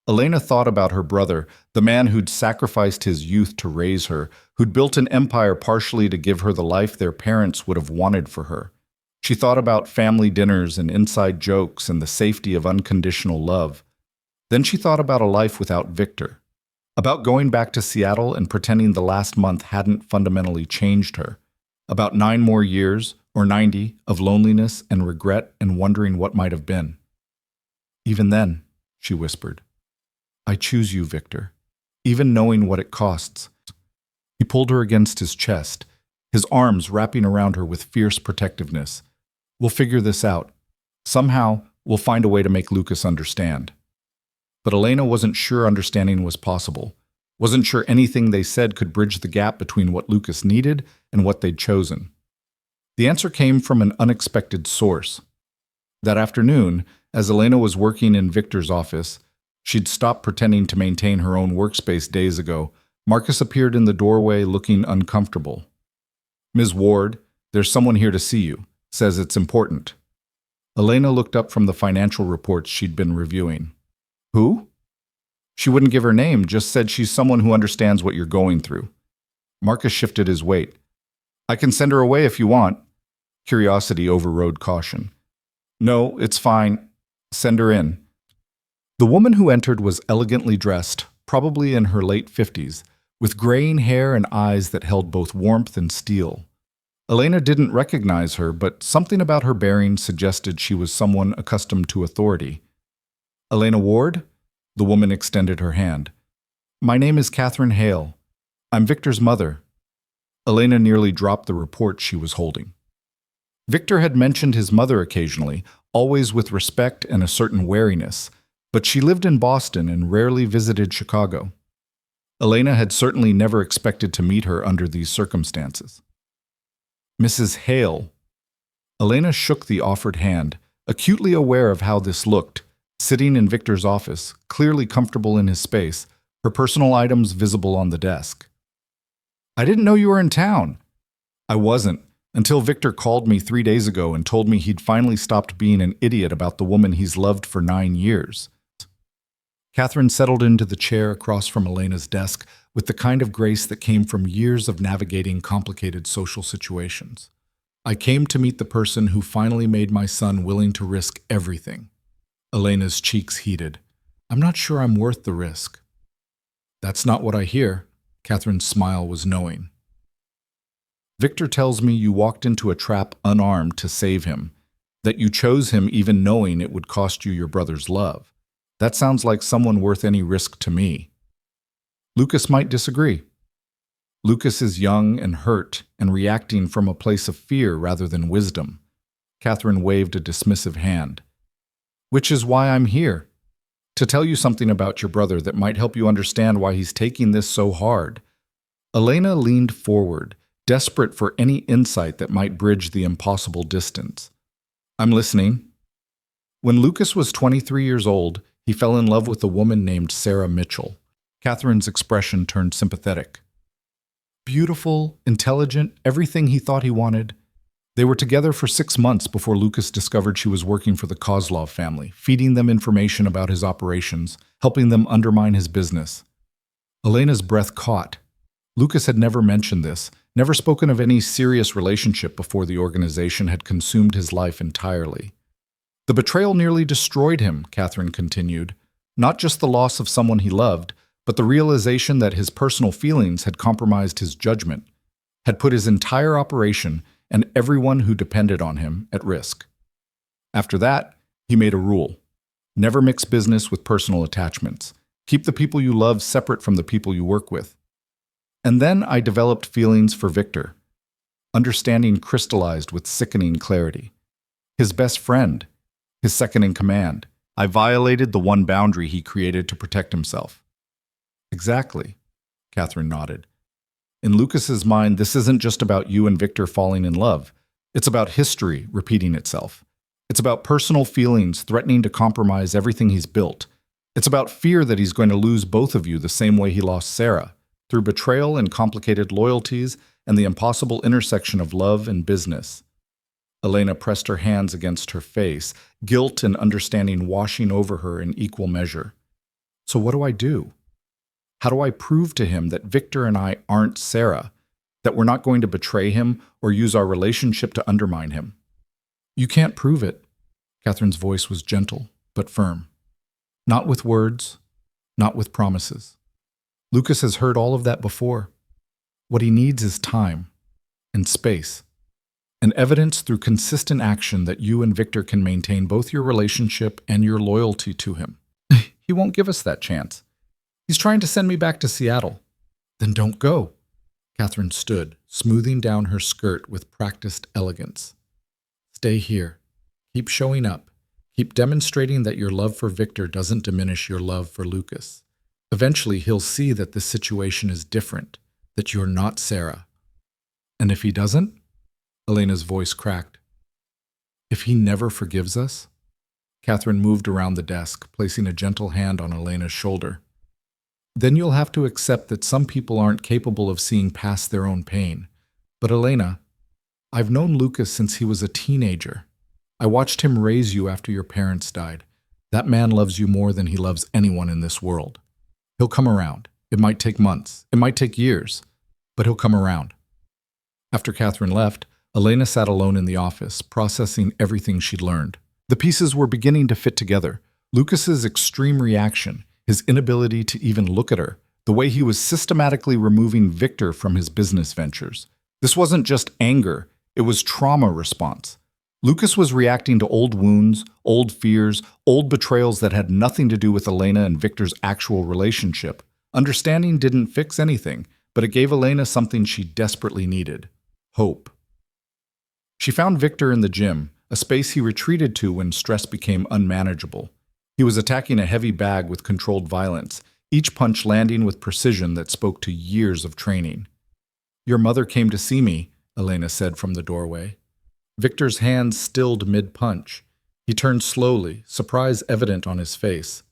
Elena thought about her brother, the man who'd sacrificed his youth to raise her, who'd built an empire partially to give her the life their parents would have wanted for her. She thought about family dinners and inside jokes and the safety of unconditional love. Then she thought about a life without Victor, about going back to Seattle and pretending the last month hadn't fundamentally changed her, about 9 more years, or 90, of loneliness and regret and wondering what might have been. Even then, she whispered, I choose you, Victor, even knowing what it costs. He pulled her against his chest, his arms wrapping around her with fierce protectiveness. We'll figure this out. Somehow, we'll find a way to make Lucas understand. But Elena wasn't sure understanding was possible, wasn't sure anything they said could bridge the gap between what Lucas needed and what they'd chosen. The answer came from an unexpected source. That afternoon, as Elena was working in Victor's office, she'd stopped pretending to maintain her own workspace days ago. Marcus appeared in the doorway looking uncomfortable. Ms. Ward, there's someone here to see you. Says it's important. Elena looked up from the financial reports she'd been reviewing. Who? She wouldn't give her name, just said she's someone who understands what you're going through. Marcus shifted his weight. I can send her away if you want. Curiosity overrode caution. No, it's fine. Send her in. The woman who entered was elegantly dressed, probably in her late 50s, with graying hair and eyes that held both warmth and steel. Elena didn't recognize her, but something about her bearing suggested she was someone accustomed to authority. Elena Ward? The woman extended her hand. My name is Catherine Hale. I'm Victor's mother. Elena nearly dropped the report she was holding. Victor had mentioned his mother occasionally, always with respect and a certain wariness, but she lived in Boston and rarely visited Chicago. Elena had certainly never expected to meet her under these circumstances. Mrs. Hale. Elena shook the offered hand, acutely aware of how this looked, sitting in Victor's office, clearly comfortable in his space, her personal items visible on the desk. I didn't know you were in town. I wasn't, until Victor called me 3 days ago and told me he'd finally stopped being an idiot about the woman he's loved for 9 years. Catherine settled into the chair across from Elena's desk with the kind of grace that came from years of navigating complicated social situations. I came to meet the person who finally made my son willing to risk everything. Elena's cheeks heated. I'm not sure I'm worth the risk. That's not what I hear. Catherine's smile was knowing. Victor tells me you walked into a trap unarmed to save him, that you chose him even knowing it would cost you your brother's love. That sounds like someone worth any risk to me. Lucas might disagree. Lucas is young and hurt and reacting from a place of fear rather than wisdom. Catherine waved a dismissive hand. Which is why I'm here. To tell you something about your brother that might help you understand why he's taking this so hard. Elena leaned forward, desperate for any insight that might bridge the impossible distance. I'm listening. When Lucas was 23 years old, he fell in love with a woman named Sarah Mitchell. Catherine's expression turned sympathetic. Beautiful, intelligent, everything he thought he wanted. They were together for 6 months before Lucas discovered she was working for the Kozlov family, feeding them information about his operations, helping them undermine his business. Elena's breath caught. Lucas had never mentioned this, never spoken of any serious relationship before the organization had consumed his life entirely. The betrayal nearly destroyed him, Catherine continued. Not just the loss of someone he loved, but the realization that his personal feelings had compromised his judgment, had put his entire operation and everyone who depended on him at risk. After that, he made a rule. Never mix business with personal attachments. Keep the people you love separate from the people you work with. And then I developed feelings for Victor. Understanding crystallized with sickening clarity. His best friend, his second in command. I violated the one boundary he created to protect himself. Exactly, Catherine nodded. In Lucas's mind, this isn't just about you and Victor falling in love. It's about history repeating itself. It's about personal feelings threatening to compromise everything he's built. It's about fear that he's going to lose both of you the same way he lost Sarah, through betrayal and complicated loyalties and the impossible intersection of love and business. Elena pressed her hands against her face, guilt and understanding washing over her in equal measure. So what do I do? How do I prove to him that Victor and I aren't Sarah, that we're not going to betray him or use our relationship to undermine him? You can't prove it. Catherine's voice was gentle, but firm. Not with words, not with promises. Lucas has heard all of that before. What he needs is time and space, and evidence through consistent action that you and Victor can maintain both your relationship and your loyalty to him. He won't give us that chance. He's trying to send me back to Seattle. Then don't go. Catherine stood, smoothing down her skirt with practiced elegance. Stay here. Keep showing up. Keep demonstrating that your love for Victor doesn't diminish your love for Lucas. Eventually, he'll see that this situation is different, that you're not Sarah. And if he doesn't? Elena's voice cracked. If he never forgives us? Catherine moved around the desk, placing a gentle hand on Elena's shoulder. Then you'll have to accept that some people aren't capable of seeing past their own pain. But Elena, I've known Lucas since he was a teenager. I watched him raise you after your parents died. That man loves you more than he loves anyone in this world. He'll come around. It might take months. It might take years. But he'll come around. After Catherine left, Elena sat alone in the office, processing everything she'd learned. The pieces were beginning to fit together. Lucas's extreme reaction, his inability to even look at her, the way he was systematically removing Victor from his business ventures. This wasn't just anger, it was trauma response. Lucas was reacting to old wounds, old fears, old betrayals that had nothing to do with Elena and Victor's actual relationship. Understanding didn't fix anything, but it gave Elena something she desperately needed: hope. She found Victor in the gym, a space he retreated to when stress became unmanageable. He was attacking a heavy bag with controlled violence, each punch landing with precision that spoke to years of training. Your mother came to see me, Elena said from the doorway. Victor's hands stilled mid-punch. He turned slowly, surprise evident on his face.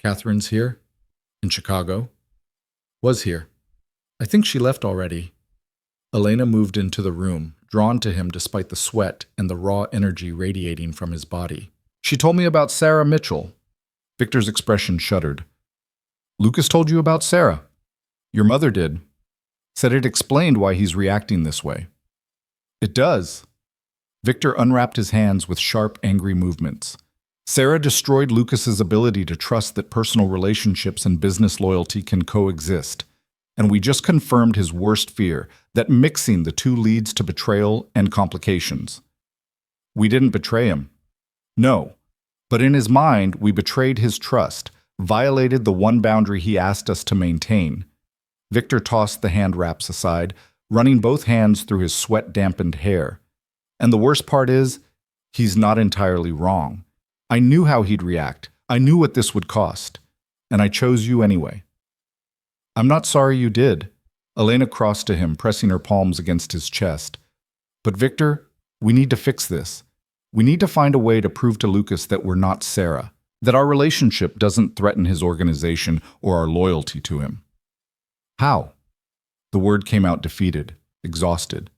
Catherine's here? In Chicago? Was here. I think she left already. Elena moved into the room, drawn to him despite the sweat and the raw energy radiating from his body. She told me about Sarah Mitchell. Victor's expression shuddered. Lucas told you about Sarah? Your mother did. Said it explained why he's reacting this way. It does. Victor unwrapped his hands with sharp, angry movements. Sarah destroyed Lucas's ability to trust that personal relationships and business loyalty can coexist. And we just confirmed his worst fear, that mixing the two leads to betrayal and complications. We didn't betray him. No. But in his mind, we betrayed his trust, violated the one boundary he asked us to maintain. Victor tossed the hand wraps aside, running both hands through his sweat-dampened hair. And the worst part is, he's not entirely wrong. I knew how he'd react. I knew what this would cost. And I chose you anyway. I'm not sorry you did. Elena crossed to him, pressing her palms against his chest. But Victor, we need to fix this. We need to find a way to prove to Lucas that we're not Sarah, that our relationship doesn't threaten his organization or our loyalty to him. How? The word came out defeated, exhausted.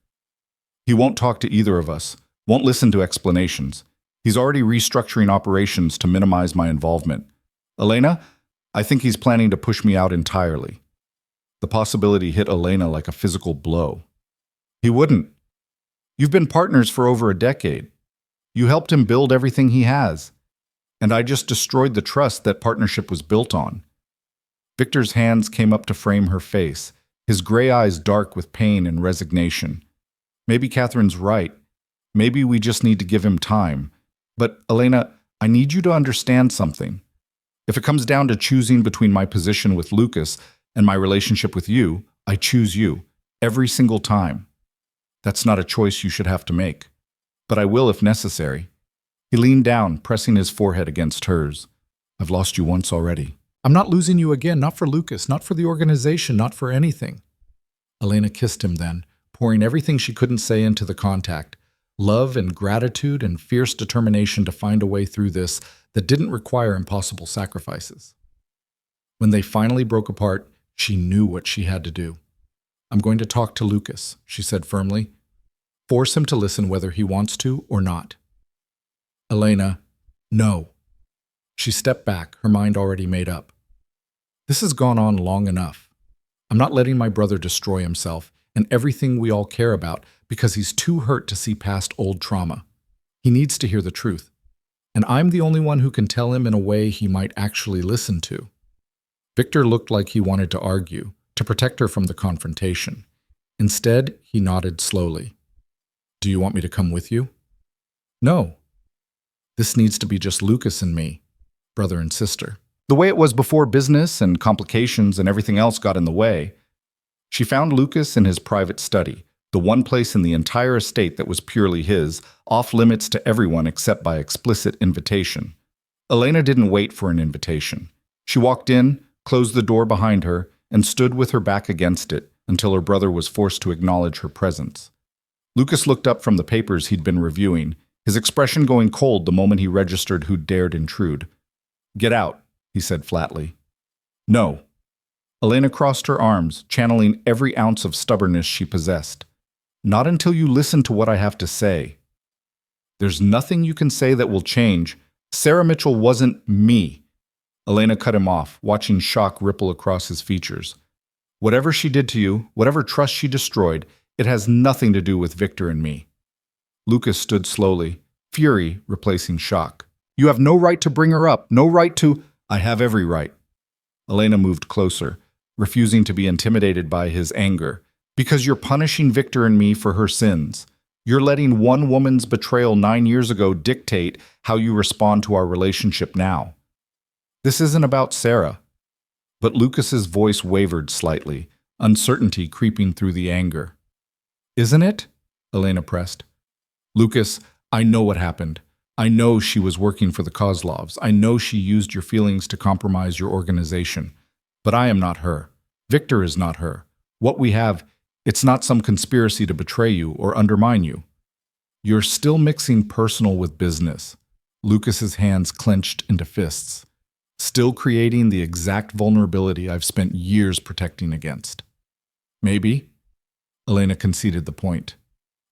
He won't talk to either of us, won't listen to explanations. He's already restructuring operations to minimize my involvement. Elena, I think he's planning to push me out entirely. The possibility hit Elena like a physical blow. He wouldn't. You've been partners for over a decade. You helped him build everything he has. And I just destroyed the trust that partnership was built on. Victor's hands came up to frame her face, his gray eyes dark with pain and resignation. Maybe Catherine's right. Maybe we just need to give him time. But, Elena, I need you to understand something. If it comes down to choosing between my position with Lucas and my relationship with you, I choose you, every single time. That's not a choice you should have to make. But I will if necessary. He leaned down, pressing his forehead against hers. I've lost you once already. I'm not losing you again, not for Lucas, not for the organization, not for anything. Elena kissed him then, pouring everything she couldn't say into the contact. Love and gratitude and fierce determination to find a way through this that didn't require impossible sacrifices. When they finally broke apart, she knew what she had to do. I'm going to talk to Lucas, she said firmly. Force him to listen whether he wants to or not. Elena, no. She stepped back, her mind already made up. This has gone on long enough. I'm not letting my brother destroy himself and everything we all care about because he's too hurt to see past old trauma. He needs to hear the truth. And I'm the only one who can tell him in a way he might actually listen to. Victor looked like he wanted to argue, to protect her from the confrontation. Instead, he nodded slowly. Do you want me to come with you? No. This needs to be just Lucas and me, brother and sister. The way it was before business and complications and everything else got in the way. She found Lucas in his private study, the one place in the entire estate that was purely his, off limits to everyone except by explicit invitation. Elena didn't wait for an invitation. She walked in, closed the door behind her, and stood with her back against it until her brother was forced to acknowledge her presence. Lucas looked up from the papers he'd been reviewing, his expression going cold the moment he registered who dared intrude. Get out, he said flatly. No. Elena crossed her arms, channeling every ounce of stubbornness she possessed. Not until you listen to what I have to say. There's nothing you can say that will change. Sarah Mitchell wasn't me. Elena cut him off, watching shock ripple across his features. Whatever she did to you, whatever trust she destroyed, it has nothing to do with Victor and me. Lucas stood slowly, fury replacing shock. You have no right to bring her up, no right to... I have every right. Elena moved closer, refusing to be intimidated by his anger. Because you're punishing Victor and me for her sins. You're letting one woman's betrayal 9 years ago dictate how you respond to our relationship now. This isn't about Sarah. But Lucas's voice wavered slightly, uncertainty creeping through the anger. Isn't it? Elena pressed. Lucas, I know what happened. I know she was working for the Kozlovs. I know she used your feelings to compromise your organization. But I am not her. Victor is not her. What we have, it's not some conspiracy to betray you or undermine you. You're still mixing personal with business. Lucas's hands clenched into fists, still creating the exact vulnerability I've spent years protecting against. Maybe, Elena conceded the point.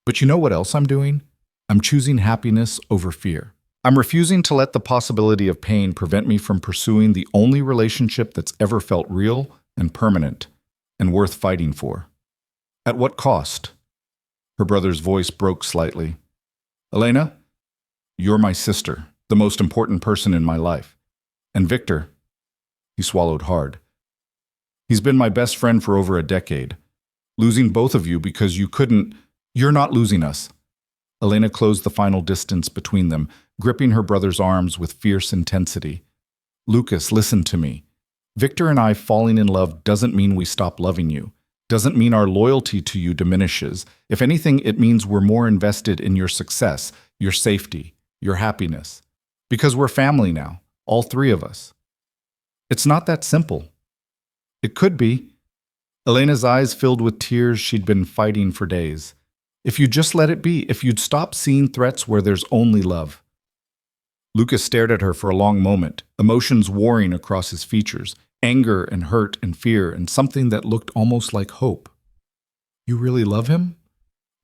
But you know what else I'm doing? I'm choosing happiness over fear. I'm refusing to let the possibility of pain prevent me from pursuing the only relationship that's ever felt real and permanent and worth fighting for. At what cost? Her brother's voice broke slightly. Elena, you're my sister, the most important person in my life. And Victor, he swallowed hard. He's been my best friend for over a decade. Losing both of you because you're not losing us. Elena closed the final distance between them, gripping her brother's arms with fierce intensity. Lucas, listen to me. Victor and I falling in love doesn't mean we stop loving you. Doesn't mean our loyalty to you diminishes. If anything, it means we're more invested in your success, your safety, your happiness. Because we're family now, all three of us. It's not that simple. It could be. Elena's eyes filled with tears she'd been fighting for days. If you'd just let it be, if you'd stop seeing threats where there's only love. Lucas stared at her for a long moment, emotions warring across his features, anger and hurt and fear and something that looked almost like hope. You really love him?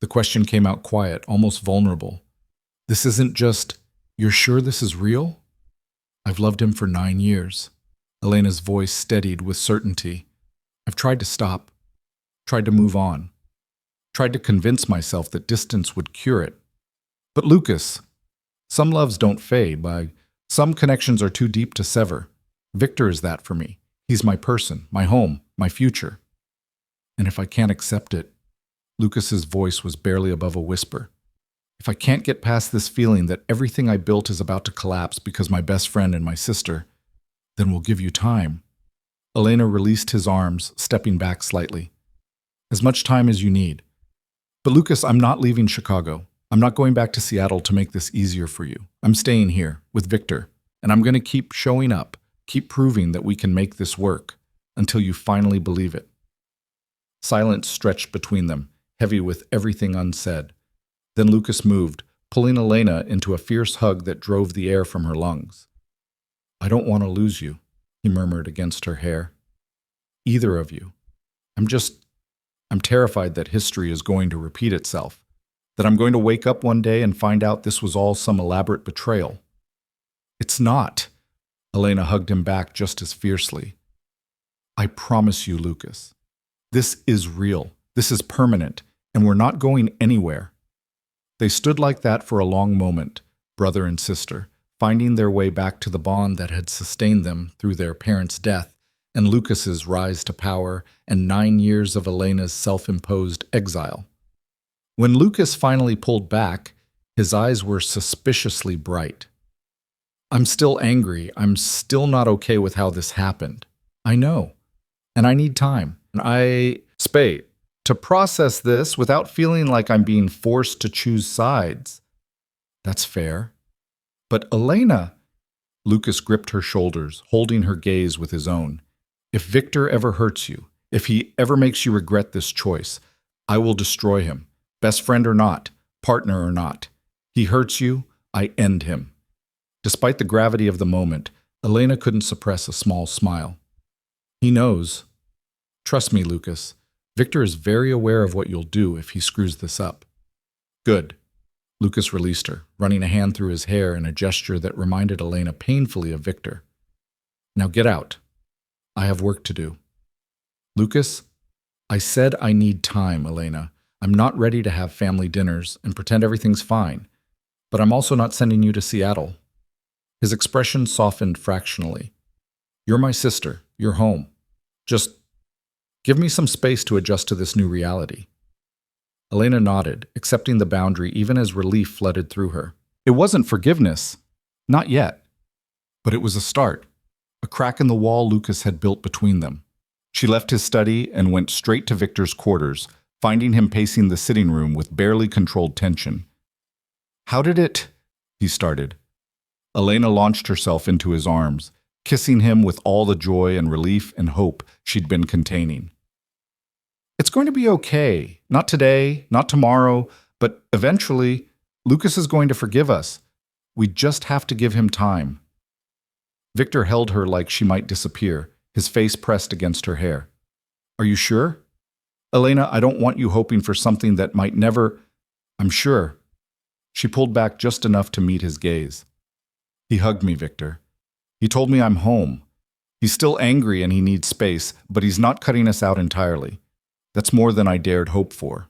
The question came out quiet, almost vulnerable. This isn't just, you're sure this is real? I've loved him for 9 years. Elena's voice steadied with certainty. I've tried to stop, tried to move on. Tried to convince myself that distance would cure it. But Lucas, some loves don't fade. Some connections are too deep to sever. Victor is that for me. He's my person, my home, my future. And if I can't accept it, Lucas's voice was barely above a whisper. If I can't get past this feeling that everything I built is about to collapse because my best friend and my sister, then we'll give you time. Elena released his arms, stepping back slightly. As much time as you need. But Lucas, I'm not leaving Chicago. I'm not going back to Seattle to make this easier for you. I'm staying here with Victor, and I'm going to keep showing up, keep proving that we can make this work, until you finally believe it. Silence stretched between them, heavy with everything unsaid. Then Lucas moved, pulling Elena into a fierce hug that drove the air from her lungs. I don't want to lose you, he murmured against her hair. Either of you. I'm terrified that history is going to repeat itself, that I'm going to wake up one day and find out this was all some elaborate betrayal. It's not. Elena hugged him back just as fiercely. I promise you, Lucas. This is real. This is permanent, and we're not going anywhere. They stood like that for a long moment, brother and sister, finding their way back to the bond that had sustained them through their parents' death and Lucas's rise to power and 9 years of Elena's self-imposed exile. When Lucas finally pulled back, his eyes were suspiciously bright. I'm still angry. I'm still not okay with how this happened. I know. And I need time. And Spade, to process this without feeling like I'm being forced to choose sides. That's fair. But Elena, Lucas gripped her shoulders, holding her gaze with his own. If Victor ever hurts you, if he ever makes you regret this choice, I will destroy him, best friend or not, partner or not. He hurts you, I end him. Despite the gravity of the moment, Elena couldn't suppress a small smile. He knows. Trust me, Lucas. Victor is very aware of what you'll do if he screws this up. Good. Lucas released her, running a hand through his hair in a gesture that reminded Elena painfully of Victor. Now get out. I have work to do. Lucas, I said I need time, Elena. I'm not ready to have family dinners and pretend everything's fine. But I'm also not sending you to Seattle. His expression softened fractionally. You're my sister. You're home. Just give me some space to adjust to this new reality. Elena nodded, accepting the boundary even as relief flooded through her. It wasn't forgiveness. Not yet. But it was a start. A crack in the wall Lucas had built between them. She left his study and went straight to Victor's quarters, finding him pacing the sitting room with barely controlled tension. How did it? He started. Elena launched herself into his arms, kissing him with all the joy and relief and hope she'd been containing. It's going to be okay. Not today, not tomorrow, but eventually, Lucas is going to forgive us. We just have to give him time. Victor held her like she might disappear, his face pressed against her hair. Are you sure? Elena, I don't want you hoping for something that might never... I'm sure. She pulled back just enough to meet his gaze. He hugged me, Victor. He told me I'm home. He's still angry and he needs space, but he's not cutting us out entirely. That's more than I dared hope for.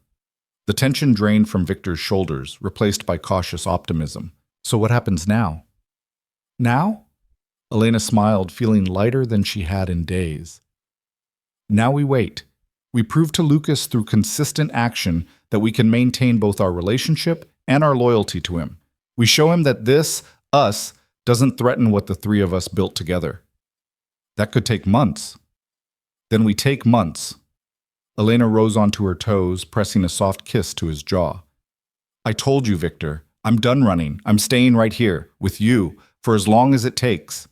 The tension drained from Victor's shoulders, replaced by cautious optimism. So what happens now? Now? Elena smiled, feeling lighter than she had in days. Now we wait. We prove to Lucas through consistent action that we can maintain both our relationship and our loyalty to him. We show him that this, us, doesn't threaten what the three of us built together. That could take months. Then we take months. Elena rose onto her toes, pressing a soft kiss to his jaw. I told you, Victor. I'm done running. I'm staying right here, with you, for as long as it takes.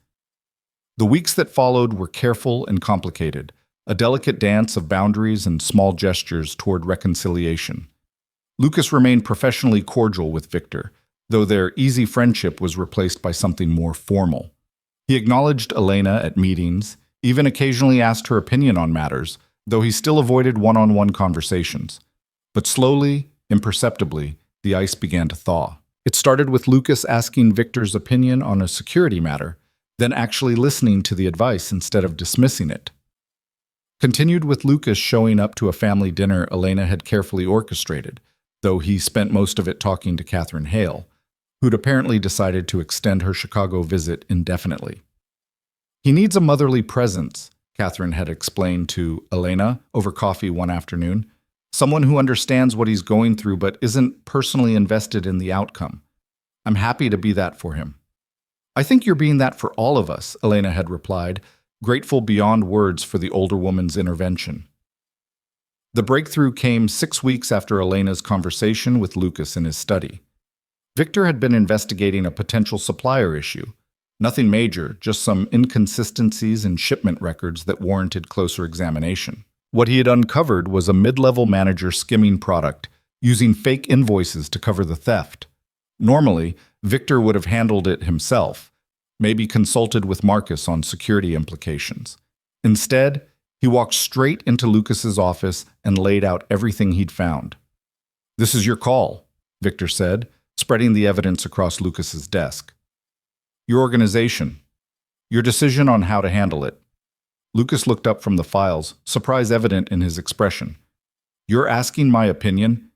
The weeks that followed were careful and complicated, a delicate dance of boundaries and small gestures toward reconciliation. Lucas remained professionally cordial with Victor, though their easy friendship was replaced by something more formal. He acknowledged Elena at meetings, even occasionally asked her opinion on matters, though he still avoided one-on-one conversations. But slowly, imperceptibly, the ice began to thaw. It started with Lucas asking Victor's opinion on a security matter, then actually listening to the advice instead of dismissing it. Continued with Lucas showing up to a family dinner Elena had carefully orchestrated, though he spent most of it talking to Catherine Hale, who'd apparently decided to extend her Chicago visit indefinitely. He needs a motherly presence, Catherine had explained to Elena over coffee one afternoon. Someone who understands what he's going through but isn't personally invested in the outcome. I'm happy to be that for him. I think you're being that for all of us, Elena had replied, grateful beyond words for the older woman's intervention. The breakthrough came 6 weeks after Elena's conversation with Lucas in his study. Victor had been investigating a potential supplier issue. Nothing major, just some inconsistencies in shipment records that warranted closer examination. What he had uncovered was a mid-level manager skimming product, using fake invoices to cover the theft. Normally, Victor would have handled it himself, maybe consulted with Marcus on security implications. Instead, he walked straight into Lucas's office and laid out everything he'd found. "This is your call," Victor said, spreading the evidence across Lucas's desk. "Your organization. Your decision on how to handle it." Lucas looked up from the files, surprise evident in his expression. "You're asking my opinion?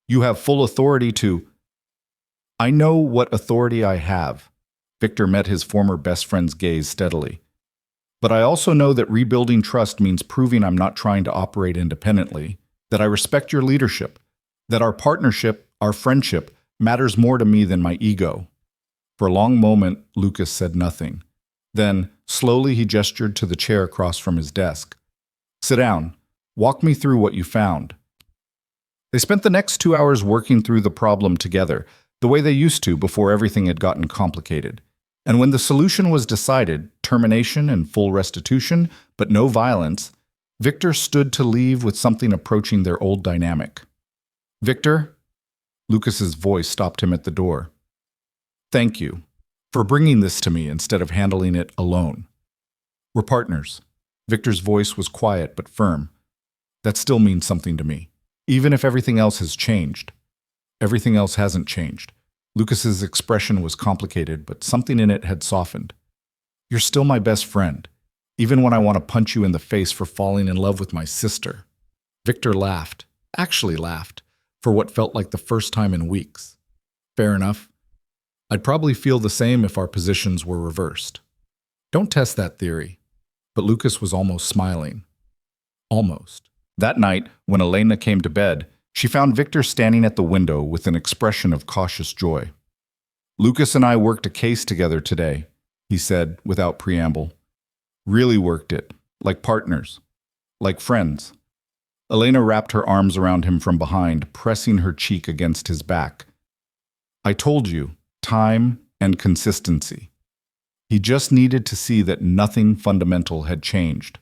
You have full authority to—" "I know what authority I have." Victor met his former best friend's gaze steadily. "But I also know that rebuilding trust means proving I'm not trying to operate independently, that I respect your leadership, that our partnership, our friendship, matters more to me than my ego." For a long moment, Lucas said nothing. Then, slowly he gestured to the chair across from his desk. "Sit down. Walk me through what you found." They spent the next 2 hours working through the problem together, the way they used to before everything had gotten complicated. And when the solution was decided, termination and full restitution, but no violence, Victor stood to leave with something approaching their old dynamic. "Victor?" Lucas's voice stopped him at the door. "Thank you for bringing this to me instead of handling it alone. We're partners." Victor's voice was quiet but firm. "That still means something to me, even if everything else has changed." Everything else hasn't changed. Lucas's expression was complicated, but something in it had softened. "You're still my best friend, even when I want to punch you in the face for falling in love with my sister." Victor laughed, actually laughed, for what felt like the first time in weeks. "Fair enough. I'd probably feel the same if our positions were reversed." "Don't test that theory." But Lucas was almost smiling. Almost. That night, when Elena came to bed, she found Victor standing at the window with an expression of cautious joy. "Lucas and I worked a case together today," he said without preamble. "Really worked it, like partners, like friends." Elena wrapped her arms around him from behind, pressing her cheek against his back. "I told you, time and consistency." He just needed to see that nothing fundamental had changed.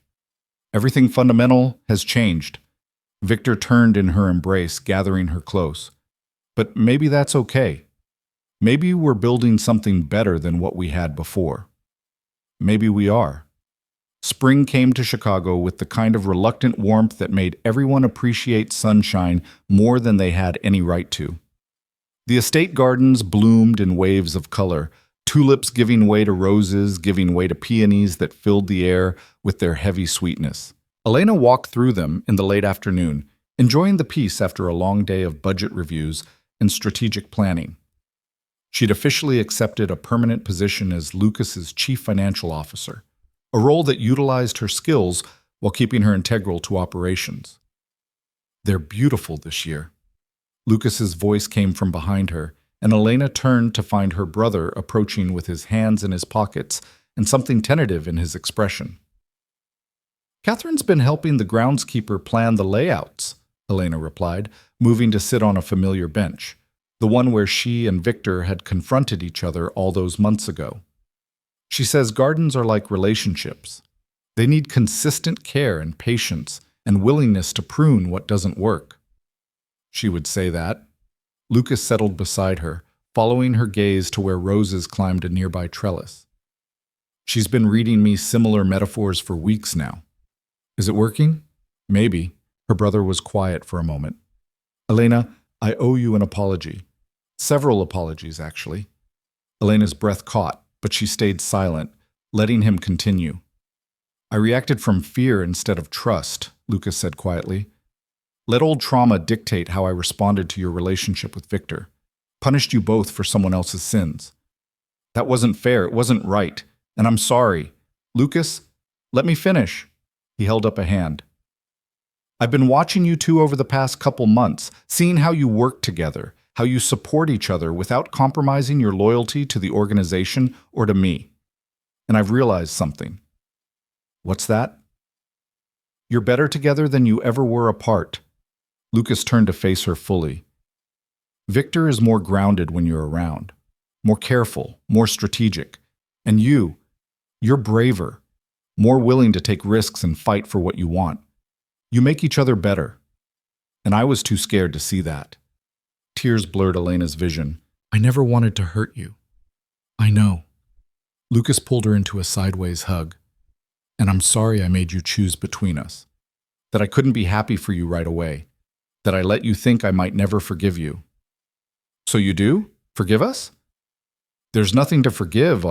"Everything fundamental has changed." Victor turned in her embrace, gathering her close. "But maybe that's okay. Maybe we're building something better than what we had before. Maybe we are." Spring came to Chicago with the kind of reluctant warmth that made everyone appreciate sunshine more than they had any right to. The estate gardens bloomed in waves of color, tulips giving way to roses, giving way to peonies that filled the air with their heavy sweetness. Elena walked through them in the late afternoon, enjoying the peace after a long day of budget reviews and strategic planning. She'd officially accepted a permanent position as Lucas's chief financial officer, a role that utilized her skills while keeping her integral to operations. "They're beautiful this year." Lucas's voice came from behind her, and Elena turned to find her brother approaching with his hands in his pockets and something tentative in his expression. "Catherine's been helping the groundskeeper plan the layouts," Elena replied, moving to sit on a familiar bench, the one where she and Victor had confronted each other all those months ago. "She says gardens are like relationships. They need consistent care and patience and willingness to prune what doesn't work." She would say that. Lucas settled beside her, following her gaze to where roses climbed a nearby trellis. "She's been reading me similar metaphors for weeks now." "Is it working?" "Maybe." Her brother was quiet for a moment. "Elena, I owe you an apology. Several apologies, actually." Elena's breath caught, but she stayed silent, letting him continue. "I reacted from fear instead of trust," Lucas said quietly. "Let old trauma dictate how I responded to your relationship with Victor. Punished you both for someone else's sins. That wasn't fair, it wasn't right, and I'm sorry. Lucas, let me finish." He held up a hand. I've been watching you two over the past couple months, seeing how you work together, how you support each other without compromising your loyalty to the organization or to me. And I've realized something. What's that? You're better together than you ever were apart. Lucas turned to face her fully. Victor is more grounded when you're around, more careful, more strategic. And you're braver, more willing to take risks and fight for what you want. You make each other better. And I was too scared to see that. Tears blurred Elena's vision. I never wanted to hurt you. I know. Lucas pulled her into a sideways hug. And I'm sorry I made you choose between us. That I couldn't be happy for you right away. That I let you think I might never forgive you. So you do? Forgive us? There's nothing to forgive,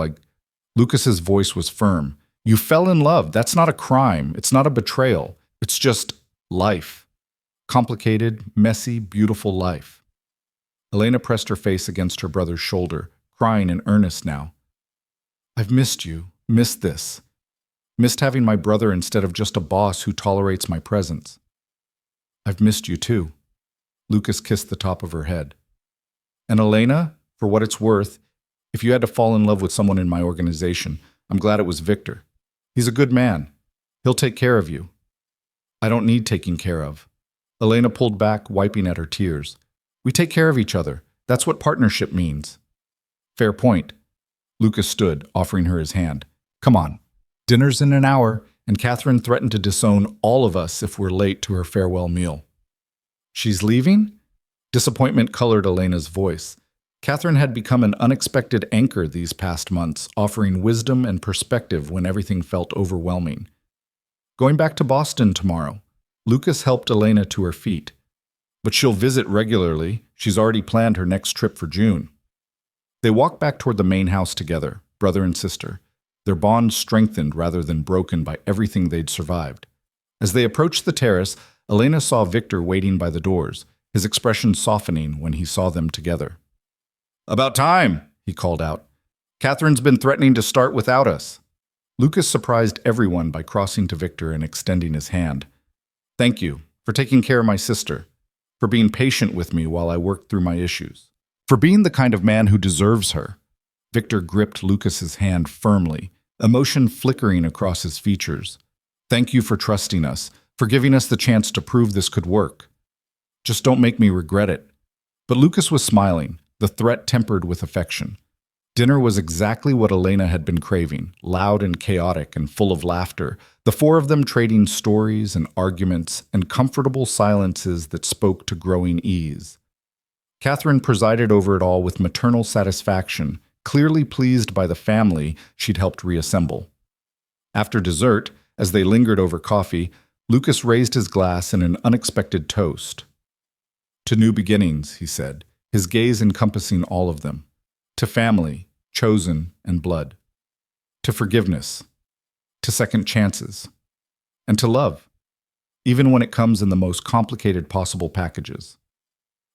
Lucas's voice was firm. You fell in love. That's not a crime. It's not a betrayal. It's just life. Complicated, messy, beautiful life. Elena pressed her face against her brother's shoulder, crying in earnest now. I've missed you, missed this. Missed having my brother instead of just a boss who tolerates my presence. I've missed you too. Lucas kissed the top of her head. And Elena, for what it's worth, if you had to fall in love with someone in my organization, I'm glad it was Victor. He's a good man. He'll take care of you. I don't need taking care of. Elena pulled back, wiping at her tears. We take care of each other. That's what partnership means. Fair point. Lucas stood, offering her his hand. Come on. Dinner's in an hour, and Catherine threatened to disown all of us if we're late to her farewell meal. She's leaving? Disappointment colored Elena's voice. Catherine had become an unexpected anchor these past months, offering wisdom and perspective when everything felt overwhelming. Going back to Boston tomorrow. Lucas helped Elena to her feet. But she'll visit regularly. She's already planned her next trip for June. They walked back toward the main house together, brother and sister, their bond strengthened rather than broken by everything they'd survived. As they approached the terrace, Elena saw Victor waiting by the doors, his expression softening when he saw them together. About time, he called out. Catherine's been threatening to start without us. Lucas surprised everyone by crossing to Victor and extending his hand. Thank you for taking care of my sister, for being patient with me while I worked through my issues, for being the kind of man who deserves her. Victor gripped Lucas's hand firmly, emotion flickering across his features. Thank you for trusting us, for giving us the chance to prove this could work. Just don't make me regret it. But Lucas was smiling, the threat tempered with affection. Dinner was exactly what Elena had been craving, loud and chaotic and full of laughter, the four of them trading stories and arguments and comfortable silences that spoke to growing ease. Catherine presided over it all with maternal satisfaction, clearly pleased by the family she'd helped reassemble. After dessert, as they lingered over coffee, Lucas raised his glass in an unexpected toast. To new beginnings, he said, his gaze encompassing all of them. To family, chosen, and blood. To forgiveness. To second chances. And to love, even when it comes in the most complicated possible packages.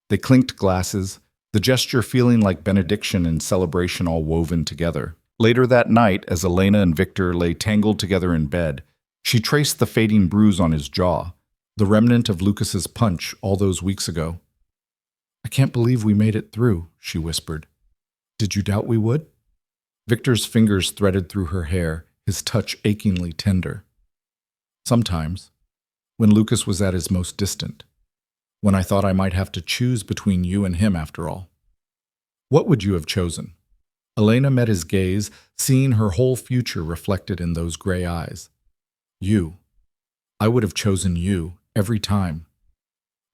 They clinked glasses, the gesture feeling like benediction and celebration all woven together. Later that night, as Elena and Victor lay tangled together in bed, she traced the fading bruise on his jaw, the remnant of Lucas's punch all those weeks ago. I can't believe we made it through, she whispered. Did you doubt we would? Victor's fingers threaded through her hair, his touch achingly tender. Sometimes, when Lucas was at his most distant, when I thought I might have to choose between you and him after all. What would you have chosen? Elena met his gaze, seeing her whole future reflected in those gray eyes. You. I would have chosen you every time.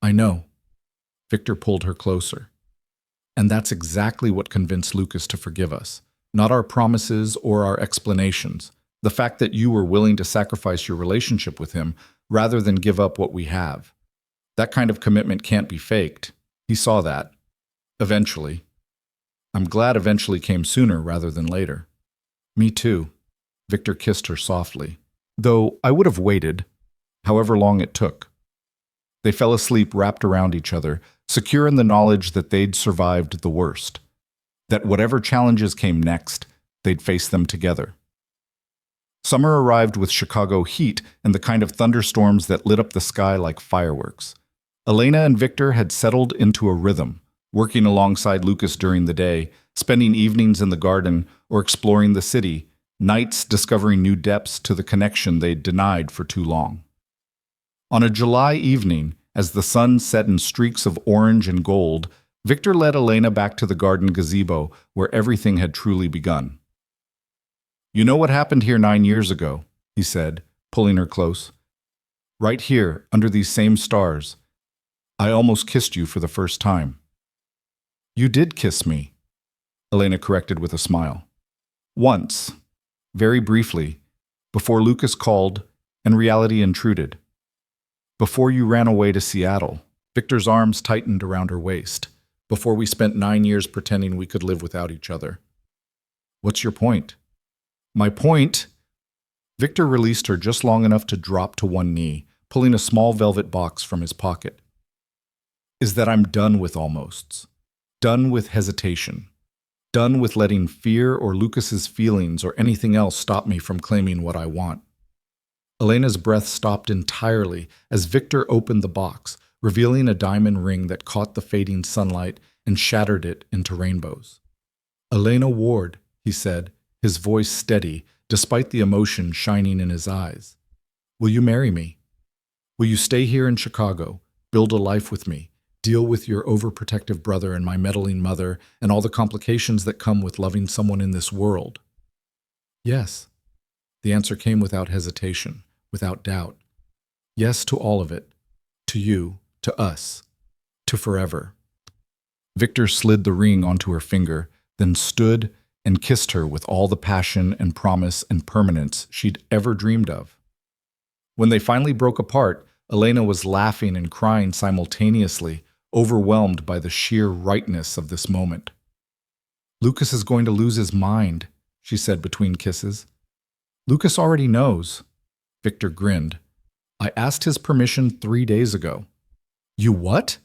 I know. Victor pulled her closer. And that's exactly what convinced Lucas to forgive us. Not our promises or our explanations. The fact that you were willing to sacrifice your relationship with him rather than give up what we have. That kind of commitment can't be faked. He saw that. Eventually. I'm glad eventually came sooner rather than later. Me too. Victor kissed her softly. Though I would have waited, however long it took. They fell asleep wrapped around each other, secure in the knowledge that they'd survived the worst. That whatever challenges came next, they'd face them together. Summer arrived with Chicago heat and the kind of thunderstorms that lit up the sky like fireworks. Elena and Victor had settled into a rhythm, working alongside Lucas during the day, spending evenings in the garden or exploring the city, nights discovering new depths to the connection they'd denied for too long. On a July evening, as the sun set in streaks of orange and gold, Victor led Elena back to the garden gazebo where everything had truly begun. "You know what happened here 9 years ago," he said, pulling her close. "Right here, under these same stars. I almost kissed you for the first time." "You did kiss me," Elena corrected with a smile. "Once, very briefly, before Lucas called and reality intruded. Before you ran away to Seattle." Victor's arms tightened around her waist. "Before we spent 9 years pretending we could live without each other." "What's your point?" "My point—" Victor released her just long enough to drop to one knee, pulling a small velvet box from his pocket. "Is that I'm done with almosts. Done with hesitation. Done with letting fear or Lucas's feelings or anything else stop me from claiming what I want." Elena's breath stopped entirely as Victor opened the box, revealing a diamond ring that caught the fading sunlight and shattered it into rainbows. "Elena Ward," he said, his voice steady, despite the emotion shining in his eyes. "Will you marry me? Will you stay here in Chicago, build a life with me, deal with your overprotective brother and my meddling mother and all the complications that come with loving someone in this world?" "Yes." The answer came without hesitation, without doubt. "Yes to all of it. To you, to us, to forever." Victor slid the ring onto her finger, then stood and kissed her with all the passion and promise and permanence she'd ever dreamed of. When they finally broke apart, Elena was laughing and crying simultaneously, overwhelmed by the sheer rightness of this moment. "Lucas is going to lose his mind," she said between kisses. "Lucas already knows." Victor grinned. "I asked his permission 3 days ago." "You what?"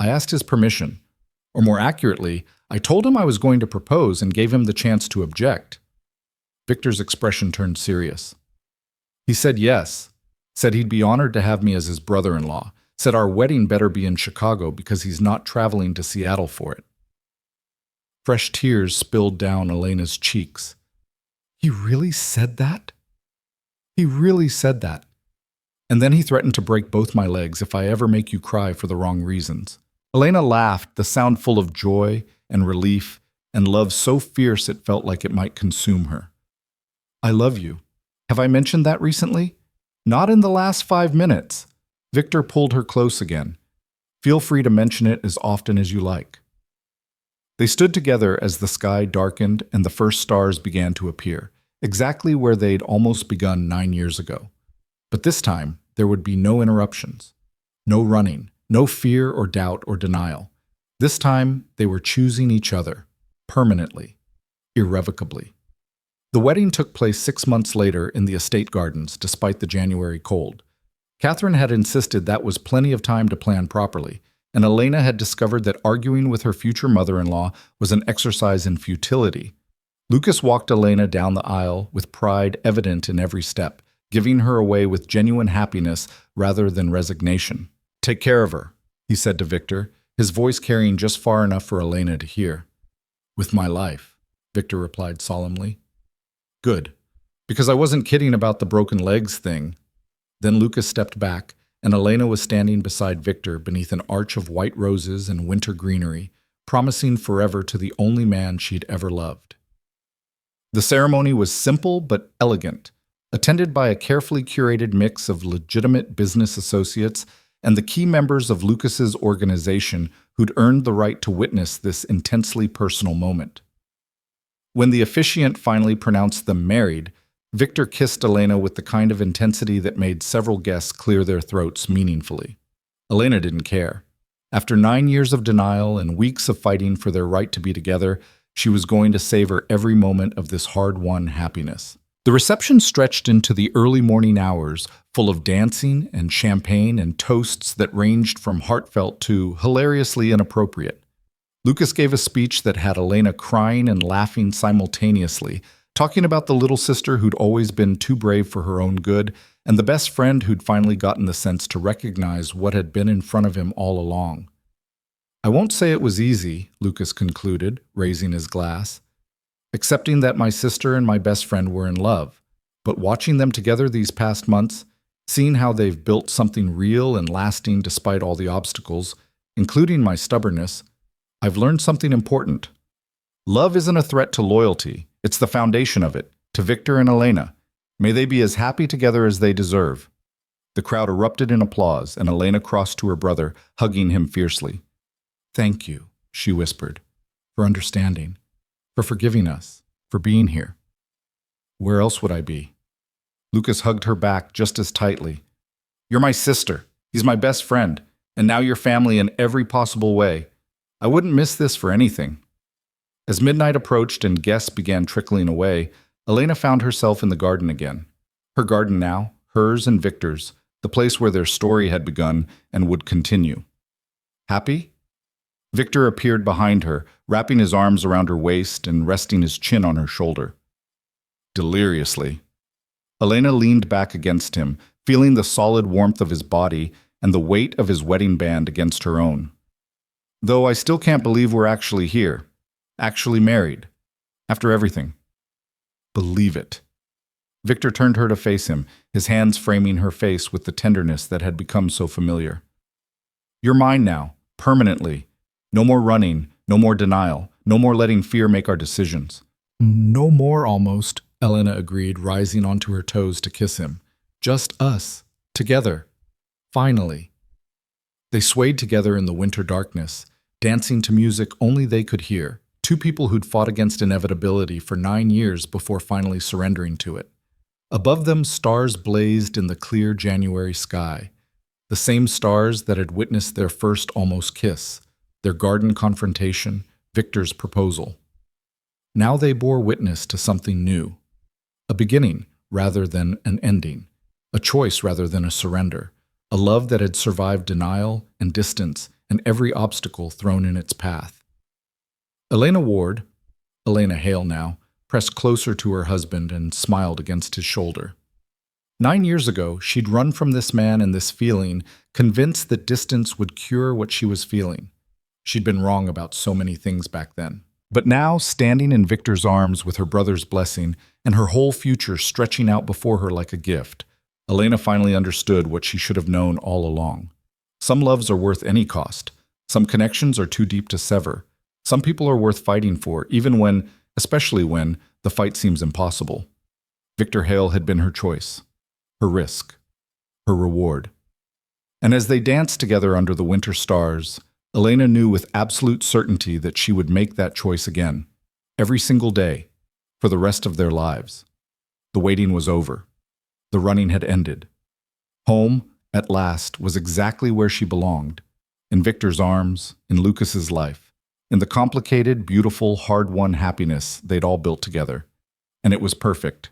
"I asked his permission. Or more accurately, I told him I was going to propose and gave him the chance to object." Victor's expression turned serious. "He said yes, said he'd be honored to have me as his brother-in-law, said our wedding better be in Chicago because he's not traveling to Seattle for it." Fresh tears spilled down Elena's cheeks. "He really said that? He really said that. And then he threatened to break both my legs if I ever make you cry for the wrong reasons." Elena laughed, the sound full of joy and relief and love so fierce it felt like it might consume her. "I love you. Have I mentioned that recently?" "Not in the last 5 minutes." Victor pulled her close again. "Feel free to mention it as often as you like." They stood together as the sky darkened and the first stars began to appear, exactly where they'd almost begun 9 years ago. But this time, there would be no interruptions, no running, no fear or doubt or denial. This time, they were choosing each other, permanently, irrevocably. The wedding took place 6 months later in the estate gardens, despite the January cold. Catherine had insisted that was plenty of time to plan properly, and Elena had discovered that arguing with her future mother-in-law was an exercise in futility. Lucas walked Elena down the aisle with pride evident in every step, giving her away with genuine happiness rather than resignation. "Take care of her," he said to Victor, his voice carrying just far enough for Elena to hear. "With my life," Victor replied solemnly. "Good, because I wasn't kidding about the broken legs thing." Then Lucas stepped back, and Elena was standing beside Victor beneath an arch of white roses and winter greenery, promising forever to the only man she'd ever loved. The ceremony was simple but elegant, attended by a carefully curated mix of legitimate business associates and the key members of Lucas's organization who'd earned the right to witness this intensely personal moment. When the officiant finally pronounced them married, Victor kissed Elena with the kind of intensity that made several guests clear their throats meaningfully. Elena didn't care. After 9 years of denial and weeks of fighting for their right to be together, she was going to savor every moment of this hard-won happiness. The reception stretched into the early morning hours, full of dancing and champagne and toasts that ranged from heartfelt to hilariously inappropriate. Lucas gave a speech that had Elena crying and laughing simultaneously, talking about the little sister who'd always been too brave for her own good, and the best friend who'd finally gotten the sense to recognize what had been in front of him all along. I won't say it was easy, Lucas concluded, raising his glass, accepting that my sister and my best friend were in love, but watching them together these past months, seeing how they've built something real and lasting despite all the obstacles, including my stubbornness, I've learned something important. Love isn't a threat to loyalty, it's the foundation of it. To Victor and Elena, may they be as happy together as they deserve. The crowd erupted in applause, and Elena crossed to her brother, hugging him fiercely. Thank you, she whispered, for understanding, for forgiving us, for being here. Where else would I be? Lucas hugged her back just as tightly. You're my sister. He's my best friend, and now you're family in every possible way. I wouldn't miss this for anything. As midnight approached and guests began trickling away, Elena found herself in the garden again. Her garden now, hers and Victor's, the place where their story had begun and would continue. Happy? Victor appeared behind her, wrapping his arms around her waist and resting his chin on her shoulder. Deliriously. Elena leaned back against him, feeling the solid warmth of his body and the weight of his wedding band against her own. Though I still can't believe we're actually here, actually married, after everything. Believe it. Victor turned her to face him, his hands framing her face with the tenderness that had become so familiar. You're mine now, permanently. No more running, no more denial, no more letting fear make our decisions. No more, almost, Elena agreed, rising onto her toes to kiss him. Just us, together, finally. They swayed together in the winter darkness, dancing to music only they could hear, two people who'd fought against inevitability for 9 years before finally surrendering to it. Above them, stars blazed in the clear January sky, the same stars that had witnessed their first almost kiss, their garden confrontation, Victor's proposal. Now they bore witness to something new, a beginning rather than an ending, a choice rather than a surrender, a love that had survived denial and distance and every obstacle thrown in its path. Elena Ward, Elena Hale now, pressed closer to her husband and smiled against his shoulder. 9 years ago, she'd run from this man and this feeling, convinced that distance would cure what she was feeling. She'd been wrong about so many things back then. But now, standing in Victor's arms with her brother's blessing and her whole future stretching out before her like a gift, Elena finally understood what she should have known all along. Some loves are worth any cost. Some connections are too deep to sever. Some people are worth fighting for, even when, especially when, the fight seems impossible. Victor Hale had been her choice, her risk, her reward. And as they danced together under the winter stars, Elena knew with absolute certainty that she would make that choice again, every single day, for the rest of their lives. The waiting was over. The running had ended. Home, at last, was exactly where she belonged, in Victor's arms, in Lucas's life, in the complicated, beautiful, hard-won happiness they'd all built together. And it was perfect.